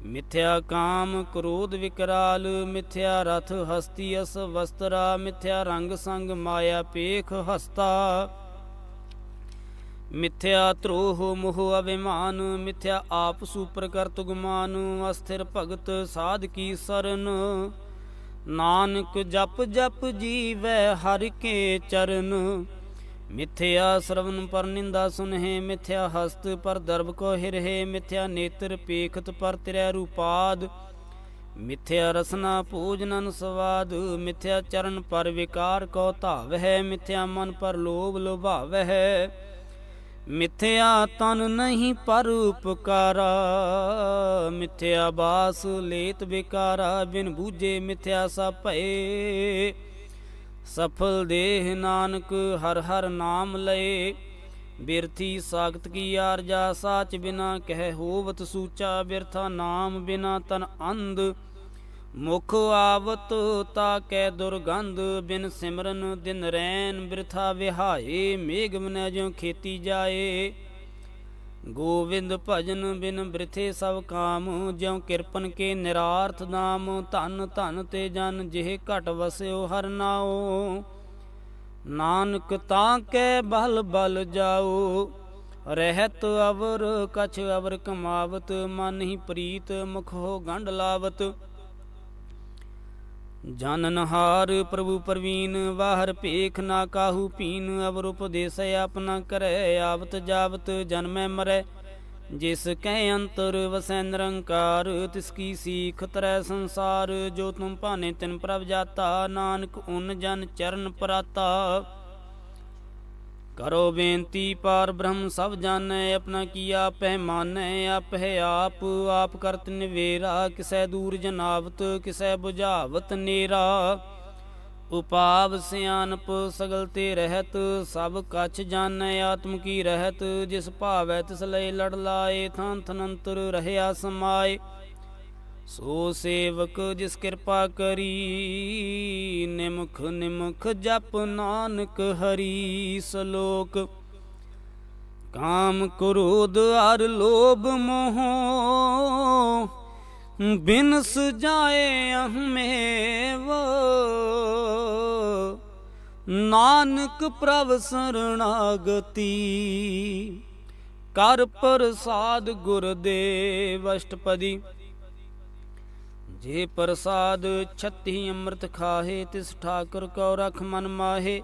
ਮਿਥਿਆ ਕਾਮ ਕ੍ਰੋਧ ਵਿਕਰਾਲ। ਮਿਥਿਆ ਰਥ ਹਸਤੀ ਅਸ ਵਸਤਰਾ, ਮਿਥਿਆ ਰੰਗ ਸੰਗ ਮਾਇਆ ਪੇਖ ਹਸਤਾ। ਮਿਥਿਆ ਧਰੋਹ ਮੋਹ ਅਭਿਮਾਨ, ਮਿਥਿਆ ਆਪ ਸੂਪਰ ਕਰਤ ਗੁਮਾਨ। ਅਸਥਿਰ ਭਗਤ ਸਾਧ ਕੀ ਸਰਨ, ਨਾਨਕ ਜਪ ਜਪ ਜੀਵੈ ਹਰਿ ਕੇ ਚਰਨ। ਮਿਥਿਆ ਸ਼ਰਵਨ ਪਰ ਨਿੰਦਾ ਸੁਨਹਿ, ਮਿਥਿਆ ਹਸਤ ਪਰ ਦਰਬ ਕੋ ਹਿਰਹਿ, ਮਿਥਿਆ ਨੇਤਰ ਪੇਖਤ ਪਰ ਤਿਰੈ ਰੂਪਾਦ, ਮਿਥਿਆ ਰਸਨਾ ਭੋਜਨਨ ਸਵਾਦ, ਮਿਥਿਆ ਚਰਨ ਪਰ ਵਿਕਾਰ ਕੋ ਧਾਵਹਿ, ਮਿਥਿਆ ਮਨ ਪਰ ਲੋਭ ਲੋਭਾਵਹਿ, ਮਿਥਿਆ ਤਨ ਨਹੀਂ ਪਰ ਉਪਕਾਰਾ, ਮਿਥਿਆ ਬਾਸ ਲੇਤ ਬਿਕਾਰਾ, ਬਿਨ ਬੂਝੇ ਮਿਥਿਆ ਸਭ ਭਏ, ਸਫਲ ਦੇਹ ਨਾਨਕ ਹਰ ਹਰ ਨਾਮ ਲਏ, ਬਿਰਥੀ ਸਾਖਤ ਕੀ ਆਰਜਾ, ਸਾਚ ਬਿਨਾ ਕਹਿ ਹੋਵਤ ਸੂਚਾ, ਬਿਰਥਾ ਨਾਮ ਬਿਨਾ ਤਨ ਅੰਧ, ਮੁਖ ਆਵਤ ਤਾ ਕੈ ਦੁਰਗੰਧ, ਬਿਨ ਸਿਮਰਨ ਦਿਨ ਰੈਨ ਬਿਰਥਾ ਵਿਹਾਏ, ਮੇਘ ਮਨੈ ਜਿਉ ਖੇਤੀ ਜਾਏ, ਗੋਵਿੰਦ ਭਜਨ ਬਿਨ ਬਿਰਥੇ ਸਭ ਕਾਮ, ਜਿਉ ਕਿਰਪਨ ਕੇ ਨਿਰਾਰਥ ਨਾਮ, ਧਨ ਧਨ ਤੇ ਜਨ ਜਿਹ ਘਟ ਵਸਿਓ ਹਰ ਨਾਉ, ਨਾਨਕ ਤਾਂ ਕੈ ਬਲ ਬਲ ਜਾਓ, ਰਹਿਤ ਅਵਰ ਕਛ ਅਵਰ ਕਮਾਵਤ, ਮਨ ਹੀ ਪ੍ਰੀਤ ਮੁਖ ਹੋ ਗੰਢ ਲਾਵਤ, ਜਾਨਨਹਾਰ ਪ੍ਰਭੂ ਪ੍ਰਵੀਨ, ਵਾਹਰ ਭੇਖ ਨਾ ਕਾਹੂ ਪੀਨ, ਅਵਰ ਉਪਦੇਸ ਆਪਨਾ ਕਰੈ, ਆਵਤ ਜਾਵਤ ਜਨਮੈ ਮਰੈ, ਜਿਸ ਕਹਿ ਅੰਤਰ ਵਸੈ ਨਿਰੰਕਾਰ, ਤਿਸ ਕੀ ਸੀਖ ਤਰੈ ਸੰਸਾਰ, ਜੋ ਤੁਮ ਭਾਨੇ ਤਿਨ ਪ੍ਰਭ ਜਾਤਾ, ਨਾਨਕ ਉਨ ਜਨ ਚਰਨ ਪਰਾਤਾ, ਕਰੋ ਬੇਨਤੀ ਪਾਰ ਬ੍ਰਹਮ ਸਭ ਜਾਣੈ, ਆਪਣਾ ਕੀਆ ਪਹਿ ਮਾਨੈ, ਆਪਹਿ ਆਪ ਆਪ ਕਰਤ ਨਿਵੇਰਾ, ਕਿਸੈ ਦੂਰ ਜਨਾਵਤ ਕਿਸੈ ਬੁਝਾਵਤ ਨੇਰਾ, ਉਪਾਵ ਸਿਆਨਪ ਸਗਲ ਤੇ ਰਹਿਤ, ਸਭ ਕਛ ਜਾਣੈ ਆਤਮ ਕੀ ਰਹਿਤ, ਜਿਸ ਭਾਵੈ ਤਿਸ ਲਈ ਲੜ ਲਾਏ, ਥਾਨ ਥਨੰਤਰ ਰਹਿਆ ਸਮਾਏ, ਸੋ ਸੇਵਕ ਜਿਸ ਕਿਰਪਾ ਕਰੀ, ਨਿਮਖ ਨਿਮਖ ਜਪ ਨਾਨਕ ਹਰੀ, ਸਲੋਕ ਕਾਮ ਕ੍ਰੋਧ ਅਰ ਲੋਭ ਮੋਹ, ਬਿਨ ਸੁਜਾਏ ਅਹਮੇਵ, ਨਾਨਕ ਪ੍ਰਭ ਸਰਣਾਗਤੀ, ਕਰ ਪ੍ਰਸਾਦ ਗੁਰਦੇਵ। ਅਸ਼ਟਪਦੀ। ਜੇ ਪ੍ਰਸਾਦ ਛੱਤੀ ਅੰਮ੍ਰਿਤ ਖਾਹੇ, ਤਿਸ ਠਾਕੁਰ ਕੋ ਰਖ ਮਨ ਮਾਹੇ,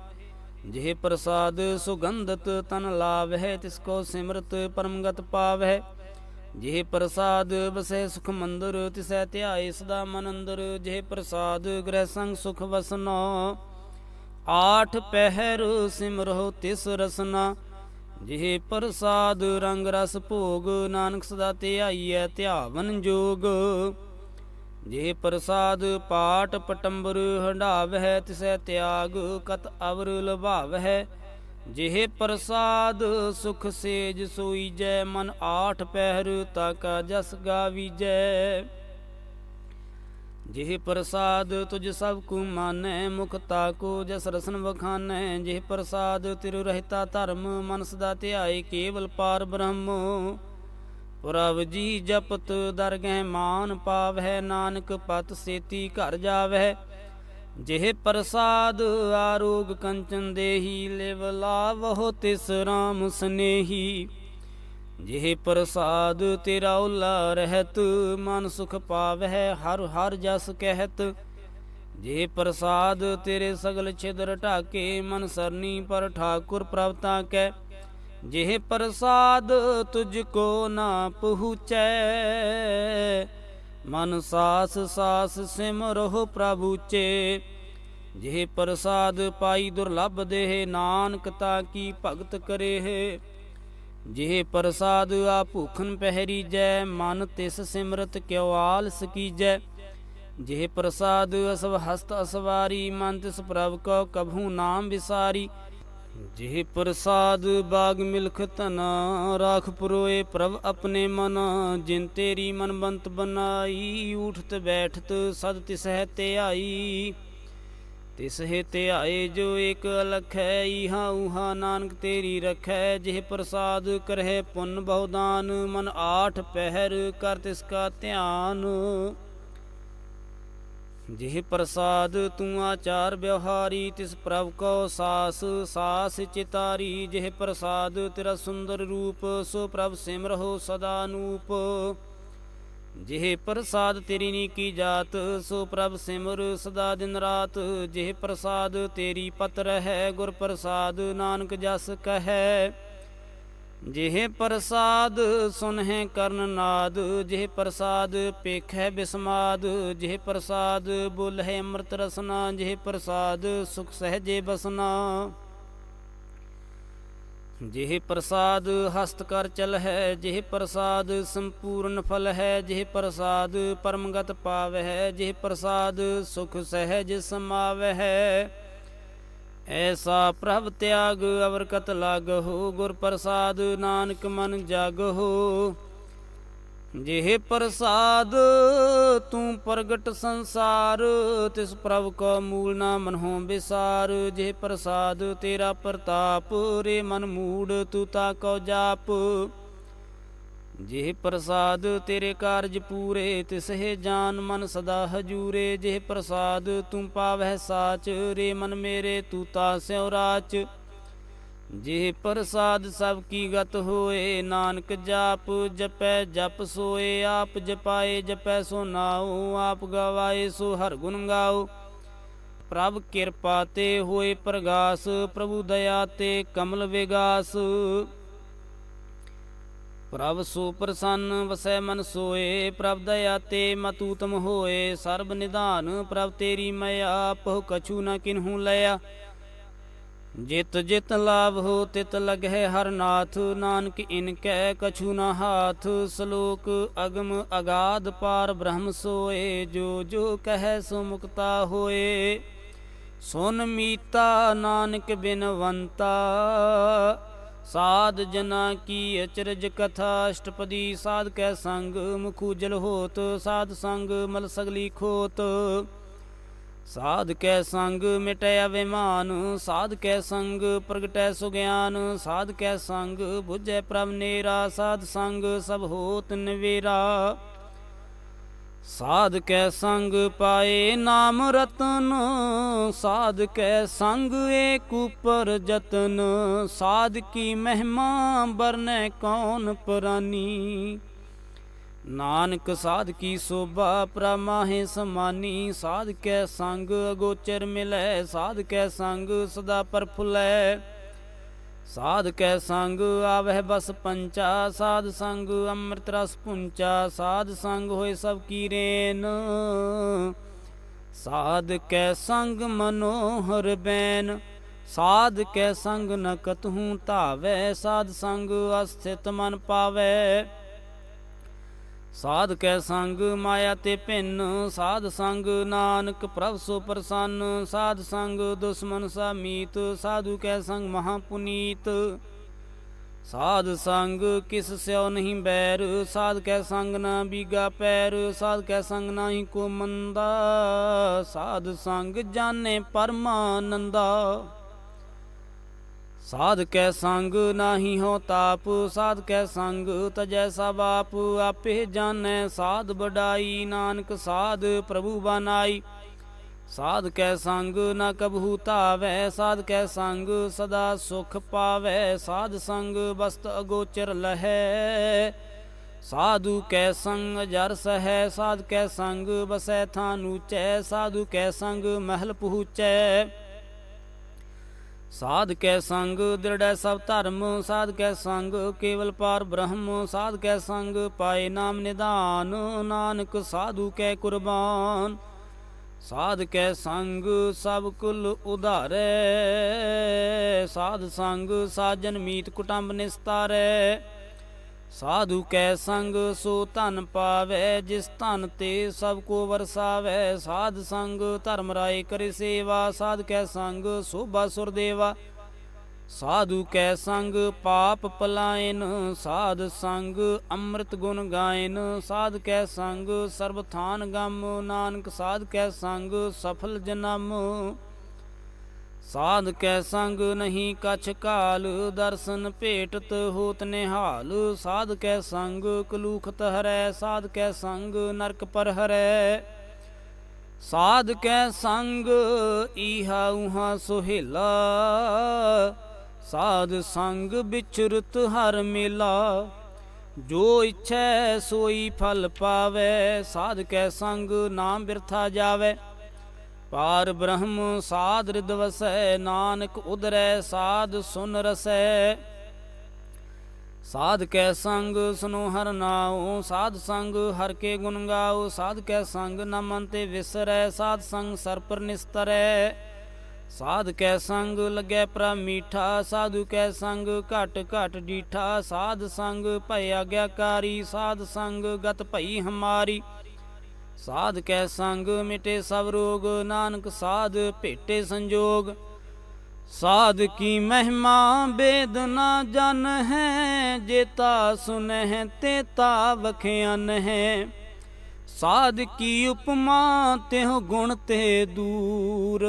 ਜੇ ਪ੍ਰਸਾਦ ਸੁਗੰਧਤ ਤਨ ਲਾਵਹਿ, ਤਿਸ ਕੋ ਸਿਮਰਤ ਪਰਮਗਤ ਪਾਵਹਿ, ਜੇ ਪ੍ਰਸਾਦ ਵਸੈ ਸੁਖ ਮੰਦਰ, ਤਿਸੈ ਧਿਆਏ ਸਦਾ ਮਨ ਅੰਦਰ, ਜੇ ਪ੍ਰਸਾਦ ਗ੍ਰਹਿ ਸੰਗ ਸੁਖ ਵਸਨਾ, ਆਠ ਪਹਿਰ ਸਿਮਰਹੁ ਤਿਸ ਰਸਨਾ, ਜੇ ਪ੍ਰਸਾਦ ਰੰਗ ਰਸ ਭੋਗ, ਨਾਨਕ ਸਦਾ ਧਿਆਈਐ ਧਿਆਵਨ ਜੋਗ, ਜੇ ਪ੍ਰਸਾਦ ਪਾਟ ਪਟੰਬਰ ਹੰਢਾਵਹਿ, ਤਿਸੈ ਤਿਆਗ ਕਤ ਅਵਰ ਲਭਾਵਹਿ, ਜਿਹੇ ਪ੍ਰਸਾਦ ਸੁਖ ਸੇਜ ਸੋਈਜੈ, ਮਨ ਆਠ ਪਹਿਰ ਤਾਕਾ ਜਸ ਗਾਵੀਜੈ, ਜਿਹੇ ਪ੍ਰਸਾਦ ਤੁਝ ਸਭ ਕੂ ਮਾਨੈ, ਮੁਖ ਤਾਕੋ ਜਸ ਰਸਨ ਵਖਾਨੈ, ਜਿਹੇ ਪ੍ਰਸਾਦ ਤਿਰੁ ਰਹਿਤਾ ਧਰਮ, ਮਨ ਸਦਾ ਧਿਆਏ ਕੇਵਲ ਪਾਰ ਬ੍ਰਹਮ, ਪ੍ਰਭ ਜੀ ਜਪਤ ਦਰਗਹਿ ਮਾਨ ਪਾਵਹਿ, ਨਾਨਕ ਪਤ ਸੇਤੀ ਘਰ ਜਾਵਹਿ, ਜਿਹ ਪ੍ਰਸਾਦ ਆਰੋਗ ਕੰਚਨ ਦੇਹੀ, ਲਿਵ ਲਾਵਹੁ ਤਿਸ ਰਾਮ ਸਨੇਹੀ, ਜਿਹ ਪ੍ਰਸਾਦ ਤੇਰਾ ਓਲਾ ਰਹਿਤ, ਮਨ ਸੁਖ ਪਾਵਹਿ ਹਰ ਹਰ ਜਸ ਕਹਿਤ, ਜਿਹ ਪ੍ਰਸਾਦ ਤੇਰੇ ਸਗਲ ਛਿਦਰ ਢਾਕੇ, ਮਨ ਸਰਨੀ ਪਰ ਠਾਕੁਰ ਪ੍ਰਭ ਤਾਕੈ, ਜਿਹ ਪ੍ਰਸਾਦ ਤੁਝ ਕੋ ਨਾ ਪਹੁੰਚੈ, ਮਨ ਸਾਸ ਸਾਸ ਸਿਮਰਹੁ ਪ੍ਰਭੂ ਚੇ, ਜਿਹ ਪ੍ਰਸਾਦ ਪਾਈ ਦੁਰਲਭ ਦੇਹ, ਨਾਨਕ ਤਾ ਕੀ ਭਗਤ ਕਰੇਹ, ਜਿਹ ਪ੍ਰਸਾਦ ਆ ਭੂਖਨ ਪਹਿਰੀਜੈ, ਮਨ ਤਿਸ ਸਿਮਰਤ ਕਿਉ ਆਲਸ ਕੀਜੈ, ਜਿਹ ਪ੍ਰਸਾਦ ਅਸਵ ਹਸਤ ਅਸਵਾਰੀ, ਮਨ ਤਿਸ ਪ੍ਰਭ ਕੋ ਕਭੂ ਨਾਮ ਵਿਸਾਰੀ, ਜਿਹ ਪ੍ਰਸਾਦ ਬਾਗ ਮਿਲਖ ਧਨਾ, ਰਾਖ ਪੁਰੋਏ ਪ੍ਰਭ ਆਪਣੇ ਮਨਾ, ਜਿਨ ਤੇਰੀ ਮਨਬੰਤ ਬਨਾਈ, ਊਠਤ ਬੈਠਤ ਸਦ ਤਿਸਹਿ ਧਿਆਈ, ਤਿਸਹਿ ਧਿਆਏ ਜੋ ਏਕ ਅਲਖੈ, ਈਹਾ ਊਹਾ ਨਾਨਕ ਤੇਰੀ ਰਖੈ, ਜਿਹ ਪ੍ਰਸਾਦ ਕਰਹਿ ਪੁੰਨ ਬਹੁਦਾਨ, ਮਨ ਆਠ ਪਹਿਰ ਕਰ ਤਿਸ ਕਾ ਧਿਆਨ, ਜਿਹ ਪ੍ਰਸਾਦ ਤੂੰ ਆਚਾਰ ਵਿਵਹਾਰੀ, ਤਿਸ ਪ੍ਰਭ ਕੋ ਸਾਸ ਸਾਸ ਚਿਤਾਰੀ, ਜਿਹ ਪ੍ਰਸਾਦ ਤੇਰਾ ਸੁੰਦਰ ਰੂਪ, ਸੋ ਪ੍ਰਭ ਸਿਮਰਹੁ ਸਦਾ ਅਨੂਪ, ਜਿਹ ਪ੍ਰਸਾਦ ਤੇਰੀ ਨੀਕੀ ਜਾਤ, ਸੋ ਪ੍ਰਭ ਸਿਮਰ ਸਦਾ ਦਿਨ ਰਾਤ। ਜਿਹ ਪ੍ਰਸਾਦ ਤੇਰੀ ਪਤ ਰਹੈ, ਗੁਰ ਪ੍ਰਸਾਦ ਨਾਨਕ ਜਸ ਕਹੈ। ਜਿਹ ਪ੍ਰਸਾਦ ਸੁਨਹਿ ਕਰਨ ਨਾਦ, ਜਿਹ ਪ੍ਰਸਾਦ ਪੇਖੈ ਬਿਸਮਾਦ। ਜਿਹ ਪ੍ਰਸਾਦ ਬੋਲਹਿ ਅੰਮ੍ਰਿਤ ਰਸਨਾ, ਜਿਹ ਪ੍ਰਸਾਦ ਸੁਖ ਸਹਿਜੇ ਬਸਨਾ। ਜਿਹ ਪ੍ਰਸਾਦ ਹਸਤ ਕਰ ਚਲ ਹੈ, ਜਿਹ ਪ੍ਰਸਾਦ ਸੰਪੂਰਨ ਫਲ ਹੈ। ਜਿਹ ਪ੍ਰਸਾਦ ਪਰਮਗਤ ਪਾਵਹਿ, ਜਿਹ ਪ੍ਰਸਾਦ ਸੁਖ ਸਹਿਜ ਸਮਾਵਹਿ। ਐਸਾ ਪ੍ਰਭ ਤਿਆਗ ਅਵਰ ਕਤ ਲਾਗਹੁ, ਗੁਰ ਪ੍ਰਸਾਦ ਨਾਨਕ ਮਨ ਜਾਗਹੁ। ਜਿਹ ਪ੍ਰਸਾਦ ਤੂੰ ਪ੍ਰਗਟ ਸੰਸਾਰ, ਤਿਸ ਪ੍ਰਭ ਕੋ ਮੂਲ ਨਾ ਮਨਹੁ ਵਿਸਾਰ। ਜਿਹ ਪ੍ਰਸਾਦ ਤੇਰਾ ਪ੍ਰਤਾਪ, ਰੇ ਮਨ ਮੂੜ ਤੂੰ ਤਾ ਕੋ ਜਾਪ। ਜਿਹ ਪ੍ਰਸਾਦ ਤੇਰੇ ਕਾਰਜ ਪੂਰੇ, ਤਿਸਹਿ ਜਾਨ ਮਨ ਸਦਾ ਹਜੂਰੇ। ਜਿਹ ਪ੍ਰਸਾਦ ਤੂੰ ਪਾਵਹਿ ਸਾਚ, ਰੇ ਮਨ ਮੇਰੇ ਤੂੰ ਤਾ ਸਿਉ ਰਾਚ। ਜਿਹ ਪ੍ਰਸਾਦ ਸਭ ਕੀ ਗਤ ਹੋਏ, ਨਾਨਕ ਜਾਪ ਜਪੈ ਜਪ ਸੋਏ। ਆਪ ਜਪਾਏ ਜਪੈ ਸੋ ਨਾਉ, ਆਪ ਗਵਾਏ ਸੋ ਹਰ ਗੁਣ ਗਾਓ। ਪ੍ਰਭ ਕਿਰਪਾ ਤੇ ਹੋਏ ਪ੍ਰਗਾਸ, ਪ੍ਰਭੂ ਦਇਆ ਤੇ ਕਮਲ ਵਿਗਾਸ। ਪ੍ਰਭ ਸੋ ਪ੍ਰਸੰਨ ਵਸੈ ਮਨ ਸੋਏ, ਪ੍ਰਭ ਦਇਆ ਤੇ ਮਤਿ ਊਤਮ ਹੋਏ। ਸਰਬ ਨਿਧਾਨ ਪ੍ਰਭ ਤੇਰੀ ਮਇਆ, ਪਹੁ ਕਛੂ ਨ ਕਿਨਹੂ ਲਿਆ। ਜਿਤ ਜਿਤ ਲਾਭ ਹੋ ਤਿਤ ਲਗਹਿ ਹਰ ਨਾਥ, ਨਾਨਕ ਇਨਕੈ ਕਛੂ ਨ ਹਾਥ। ਸ਼ਲੋਕ ਅਗਮ ਅਗਾਧ ਪਾਰ ਬ੍ਰਹਮ ਸੋਏ, ਜੋ ਜੋ ਕਹੈ ਸੋ ਮੁਕਤਾ ਹੋਏ। ਸੁਨ ਮੀਤਾ ਨਾਨਕ ਬਿਨਵੰਤਾ, ਸਾਧ ਜਨਾ ਕੀ ਅਚਰਜ ਕਥਾ। ਅਸ਼ਟਪਦੀ ਸਾਧ ਕੈ ਸੰਗ ਮੁਖ ਉਜਲ ਹੋਤ, ਸਾਧ ਸੰਗ ਮਲ ਸਗਲੀ ਖੋਤ। ਸਾਧ ਕੈ ਸੰਗ ਮਿਟੈ ਅਭਿਮਾਨ, ਸਾਧ ਕੈ ਸੰਗ ਪ੍ਰਗਟੈ ਸੁਗਿਆਨ। ਸਾਧ ਕੈ ਸੰਗ ਬੁਝੈ ਪ੍ਰਭ ਨੇਰਾ, ਸਾਧ ਸੰਗ ਸਭ ਹੋਤ ਨਿਵੇਰਾ। ਸਾਧ ਕੈ ਸੰਗ ਪਾਏ ਨਾਮ ਰਤਨ, ਸਾਧ ਕੈ ਸੰਗ ਏਕ ਉਪਰ ਜਤਨ। ਸਾਧ ਕੀ ਮਹਿਮਾ ਬਰਨੈ ਕੌਣ ਪ੍ਰਾਨੀ, ਨਾਨਕ ਸਾਧ ਕੀ ਸੋਭਾ ਪ੍ਰਭ ਮਾਹੇ ਸਮਾਨੀ। ਸਾਧ ਕੈ ਸੰਗ ਅਗੋਚਰ ਮਿਲੈ, ਸਾਧ ਕੈ ਸੰਗ ਸਦਾ ਪ੍ਰਫੁੱਲੈ। ਸਾਧ ਕੈ ਸੰਗ ਆਵਹਿ ਬਸ ਪੰਚਾ, ਸਾਧ ਸੰਗ ਅੰਮ੍ਰਿਤ ਰਸ ਪੁੰਚਾ। ਸਾਧ ਸੰਗ ਹੋਏ ਸਭ ਕੀ ਰੇਨ, ਸਾਧ ਕੈ ਸੰਗ ਮਨੋਹਰ ਬੈਨ। ਸਾਧ ਕੈ ਸੰਗ ਨ ਕਤਹੂ ਧਾਵੈ, ਸਾਧ ਸੰਗ ਅਸਥਿਤ ਮਨ ਪਾਵੈ। ਸਾਧ ਕੈ ਸੰਗ ਮਾਇਆ ਤੇ ਭਿੰਨ, ਸਾਧ ਸੰਗ ਨਾਨਕ ਪ੍ਰਭ ਸੋ ਪ੍ਰਸੰਨ। ਸਾਧ ਸੰਗ ਦੁਸ਼ਮਨ ਸਾ ਮੀਤ, ਸਾਧੂ ਕੈ ਸੰਗ ਮਹਾ ਪੁਨੀਤ। ਸਾਧ ਸੰਗ ਕਿਸ ਸਿਉ ਨਹੀਂ ਬੈਰ, ਸਾਧ ਕੈ ਸੰਗ ਨਾ ਬੀਗਾ ਪੈਰ। ਸਾਧ ਕੈ ਸੰਗ ਨਾਹੀ ਕੋ ਮੰਦਾ, ਸਾਧ ਸੰਗ ਜਾਣੇ ਪਰਮਾਨੰਦਾ। ਸਾਧ ਕੈ ਸੰਗ ਨਾਹੀ ਹੋ ਤਾਪ, ਸਾਧ ਕੈ ਸੰਗ ਤਜੈ ਸਭ ਆਪ। ਆਪੇ ਜਾਣੈ ਸਾਧ ਬਡਾਈ, ਨਾਨਕ ਸਾਧ ਪ੍ਰਭੂ ਬਨਾਈ। ਸਾਧ ਕੈ ਸੰਗ ਨ ਕਬਹੂ ਧਾਵੈ, ਸਾਧ ਕੈ ਸੰਗ ਸਦਾ ਸੁਖ ਪਾਵੈ। ਸਾਧ ਸੰਗ ਬਸਤ ਅਗੋਚਰ ਲਹੈ, ਸਾਧੂ ਕੈ ਸੰਗ ਜਰ ਸਹੈ। ਸਾਧ ਕੈ ਸੰਗ ਬਸੈ ਥਾਨ ਊਚੈ, ਸਾਧੂ ਕੈ ਸੰਗ ਮਹਿਲ ਪਹੁੰਚੈ। ਸਾਧ ਕੈ ਸੰਗ ਦ੍ਰਿੜੈ ਸਭ ਧਰਮ, ਸਾਧ ਕੈ ਸੰਗ ਕੇਵਲ ਪਾਰ ਬ੍ਰਹਮ। ਸਾਧ ਕੈ ਸੰਗ ਪਾਏ ਨਾਮ ਨਿਧਾਨ, ਨਾਨਕ ਸਾਧੂ ਕੈ ਕੁਰਬਾਨ। ਸਾਧ ਕੈ ਸੰਗ ਸਭ ਕੁਲ ਉਧਾਰੈ, ਸਾਧ ਸੰਗ ਸਾਜਨ ਮੀਤ ਕੁਟੰਬ ਨਿਸਤਾਰੈ। ਸਾਧੂ ਕੈ ਸੰਗ ਸੋ ਧਨ ਪਾਵੈ, ਜਿਸ ਧਨ ਤੇ ਸਭ ਕੋ ਵਰਸਾਵੈ। ਸਾਧ ਸੰਗ ਧਰਮ ਰਾਏ ਕਰੇ ਸੇਵਾ, ਸਾਧ ਕੈ ਸੰਗ ਸੋਭਾ ਸੁਰ ਦੇਵਾ। ਸਾਧੂ ਕੈ ਸੰਗ ਪਾਪ ਪਲਾਇਨ, ਸਾਧ ਸੰਗ ਅੰਮ੍ਰਿਤ ਗੁਣ ਗਾਇਨ। ਸਾਧ ਕੈ ਸੰਗ ਸਰਬ ਥਾਨ ਗਮ, ਨਾਨਕ ਸਾਧ ਕੈ ਸੰਗ ਸਫਲ ਜਨਮ। ਸਾਧ ਕੈ ਸੰਗ ਨਹੀਂ ਕਛ ਕਾਲ, ਦਰਸ਼ਨ ਭੇਟਤ ਹੋਤ ਨਿਹਾਲ। ਸਾਧ ਕੈ ਸੰਗ ਕਲੂਖਤ ਹਰੈ, ਸਾਧ ਕੈ ਸੰਗ ਨਰਕ ਪਰ ਹਰੈ। ਸਾਧ ਕੈ ਸੰਗ ਈਹਾ ਊਹਾ ਸੁਹੇਲਾ, ਸਾਧ ਸੰਗ ਵਿਚਰਤ ਹਰ ਮੇਲਾ। ਜੋ ਇੱਛੈ ਸੋਈ ਫਲ ਪਾਵੈ, ਸਾਧ ਕੈ ਸੰਗ ਨਾਮ ਬਿਰਥਾ ਜਾਵੈ। ਪਾਰ ਬ੍ਰਹਮ ਸਾਧ ਰਿਦ ਵਸੈ, ਨਾਨਕ ਉਦਰੈ ਸਾਧ ਸੁਨ ਰਸੈ। ਸਾਧ ਕੈ ਸੰਗ ਸੁਨੋ ਹਰਿ ਨਾਉ, ਸਾਧ ਸੰਗ ਹਰਿ ਕੇ ਗੁਣ ਗਾਓ। ਸਾਧ ਕੈ ਸੰਗ ਨ ਮਨ ਤੇ ਵਿਸਰੈ, ਸਾਧ ਸੰਗ ਸਰ ਪਰ ਨਿਸਤਰੈ। ਸਾਧ ਕੈ ਸੰਗ ਲੱਗੈ ਪ੍ਰਭ ਮੀਠਾ, ਸਾਧੂ ਕੈ ਸੰਗ ਘਟ ਘਟ ਡੀਠਾ। ਸਾਧ ਸੰਗ ਭੈ ਆਗਿਆਕਾਰੀ, ਸਾਧ ਸੰਗ ਗਤ ਭਈ ਹਮਾਰੀ। ਸਾਧ ਕੈ ਸੰਗ ਮਿਟੇ ਸਭ ਰੋਗ, ਨਾਨਕ ਸਾਧ ਭੇਟੇ ਸੰਜੋਗ। ਸਾਧ ਕੀ ਮਹਿਮਾ ਬੇਦ ਨਾ ਜਨ ਹੈ, ਜੇਤਾ ਸੁਨਹਿ ਤੇਤਾ ਵਖਿਆਨ ਹੈ। ਸਾਧ ਕੀ ਉਪਮਾ ਤਿਹੁ ਗੁਣ ਤੇ ਦੂਰ,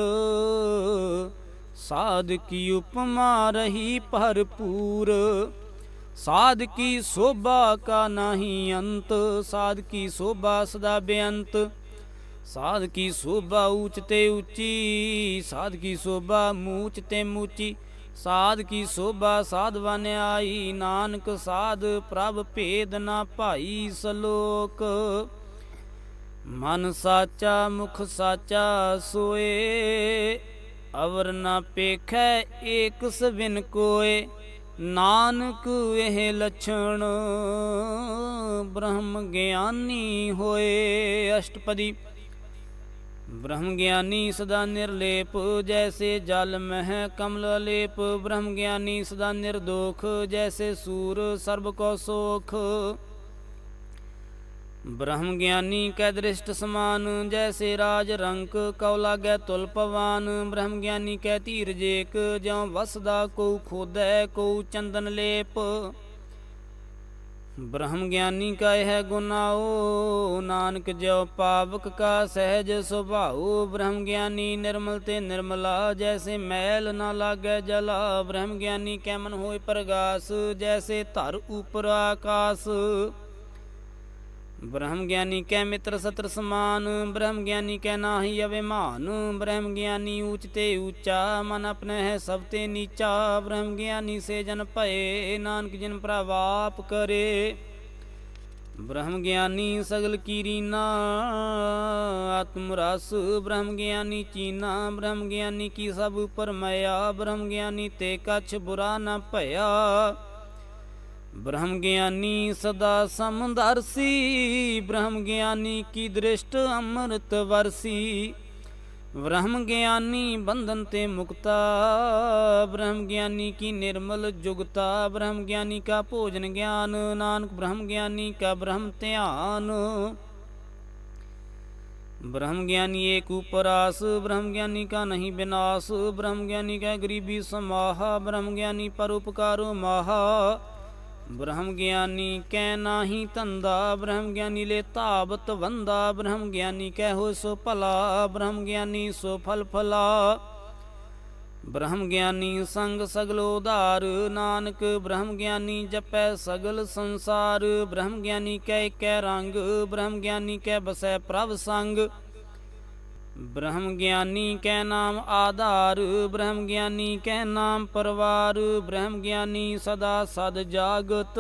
ਸਾਧ ਕੀ ਉਪਮਾ ਰਹੀ ਭਰਪੂਰ। ਸਾਧ ਕੀ ਸੋਭਾ ਕਾ ਨਾਹੀ ਅੰਤ, ਸਾਧ ਕੀ ਸੋਭਾ ਸਦਾ ਬੇਅੰਤ। ਸਾਧ ਕੀ ਸੋਭਾ ਊਚ ਤੇ ਉੱਚੀ, ਸਾਧ ਕੀ ਸੋਭਾ ਮੂਚ ਤੇ ਮੂਚੀ। ਸਾਧ ਕੀ ਸੋਭਾ ਸਾਧ ਵਨਿਆਈ, ਨਾਨਕ ਸਾਧ ਪ੍ਰਭ ਭੇਦ ਨਾ ਭਾਈ। ਸਲੋਕ ਮਨ ਸਾਚਾ ਮੁਖ ਸਾਚਾ ਸੋਏ, ਅਵਰ ਨਾ ਪੇਖੈ ਏਕ ਸਵਿਨ ਕੋਏ। ਨਾਨਕ ਇਹ ਲੱਛਣ ਬ੍ਰਹਮ ਗਿਆਨੀ ਹੋਏ। ਅਸ਼ਟਪਦੀ। ब्रह्म ज्ञानी सदा निर्लेप, जैसे जल मह कमल लेप। ब्रह्म ज्ञानी सदा निर्दोख, जैसे सूर सर्व को सोख। ब्रह्म ज्ञानी कै दृष्ट समान, जैसे राज रंक कौ लागै तुल पवान। ब्रह्म ज्ञानी कै धीरज एक, ज्यों वसदा को खोदै को चंदन लेप। ब्रह्म ज्ञानी का यह गुनाओ, नानक ज्यो पावक का सहज सुभाओ। ब्रह्म ज्ञानी निर्मल ते निर्मला, जैसे मैल न लागै जला। ब्रह्म ज्ञानी कै मन होय प्रगास, जैसे धर ऊपर आकाश। ब्रह्म ज्ञानी कै मित्र सत्र समान, ब्रह्म ज्ञानी कै नाहि अभिमान। ब्रह्म ज्ञानी ऊच ते ऊंचा, मन अपने है सब ते नीचा। ब्रह्म ज्ञानी से जन भये, नानक जिन प्रभाप करे। ब्रह्म ज्ञानी सगल की रीना, आत्म रस ब्रह्म ज्ञानी चीना। ब्रह्म ज्ञानी की सब उपर मया, ब्रह्म ज्ञानी ते कछ बुरा न भया। ब्रह्म ज्ञानी सदा समदर्शी, ब्रह्म ज्ञानी की दृष्ट अमृत वर्षी। ब्रह्म ज्ञानी बंधन ते मुक्ता, ब्रह्म ज्ञानी की निर्मल जुगता। ब्रह्म ज्ञानी का भोजन ज्ञान, नानक ब्रह्म ज्ञानी का ब्रह्म ध्यान। ब्रह्म ज्ञानी एक उपरास, ब्रह्म ज्ञानी का नहीं विनाश। ब्रह्म ज्ञानी का गरीबी समाहा, ब्रह्म ज्ञानी परोपकारो माहा। ब्रह्म ज्ञानी कै नाही धंधा, ब्रह्म ज्ञानी ले ताबत वंदा। ब्रह्म ज्ञानी कै हो सो भला, ब्रह्म ज्ञानी सो फल फला। ब्रह्म ज्ञानी संग सगलो उधार, नानक ब्रह्म ज्ञानी जपै सगल संसार। ब्रह्म ज्ञानी कै कै रंग, ब्रह्म ज्ञानी कै बसै प्रभ संग। ब्रह्म ज्ञानी कै नाम आधार, ब्रह्म ज्ञानी कै नाम परवार। ब्रह्म ज्ञानी सदा सद जागत,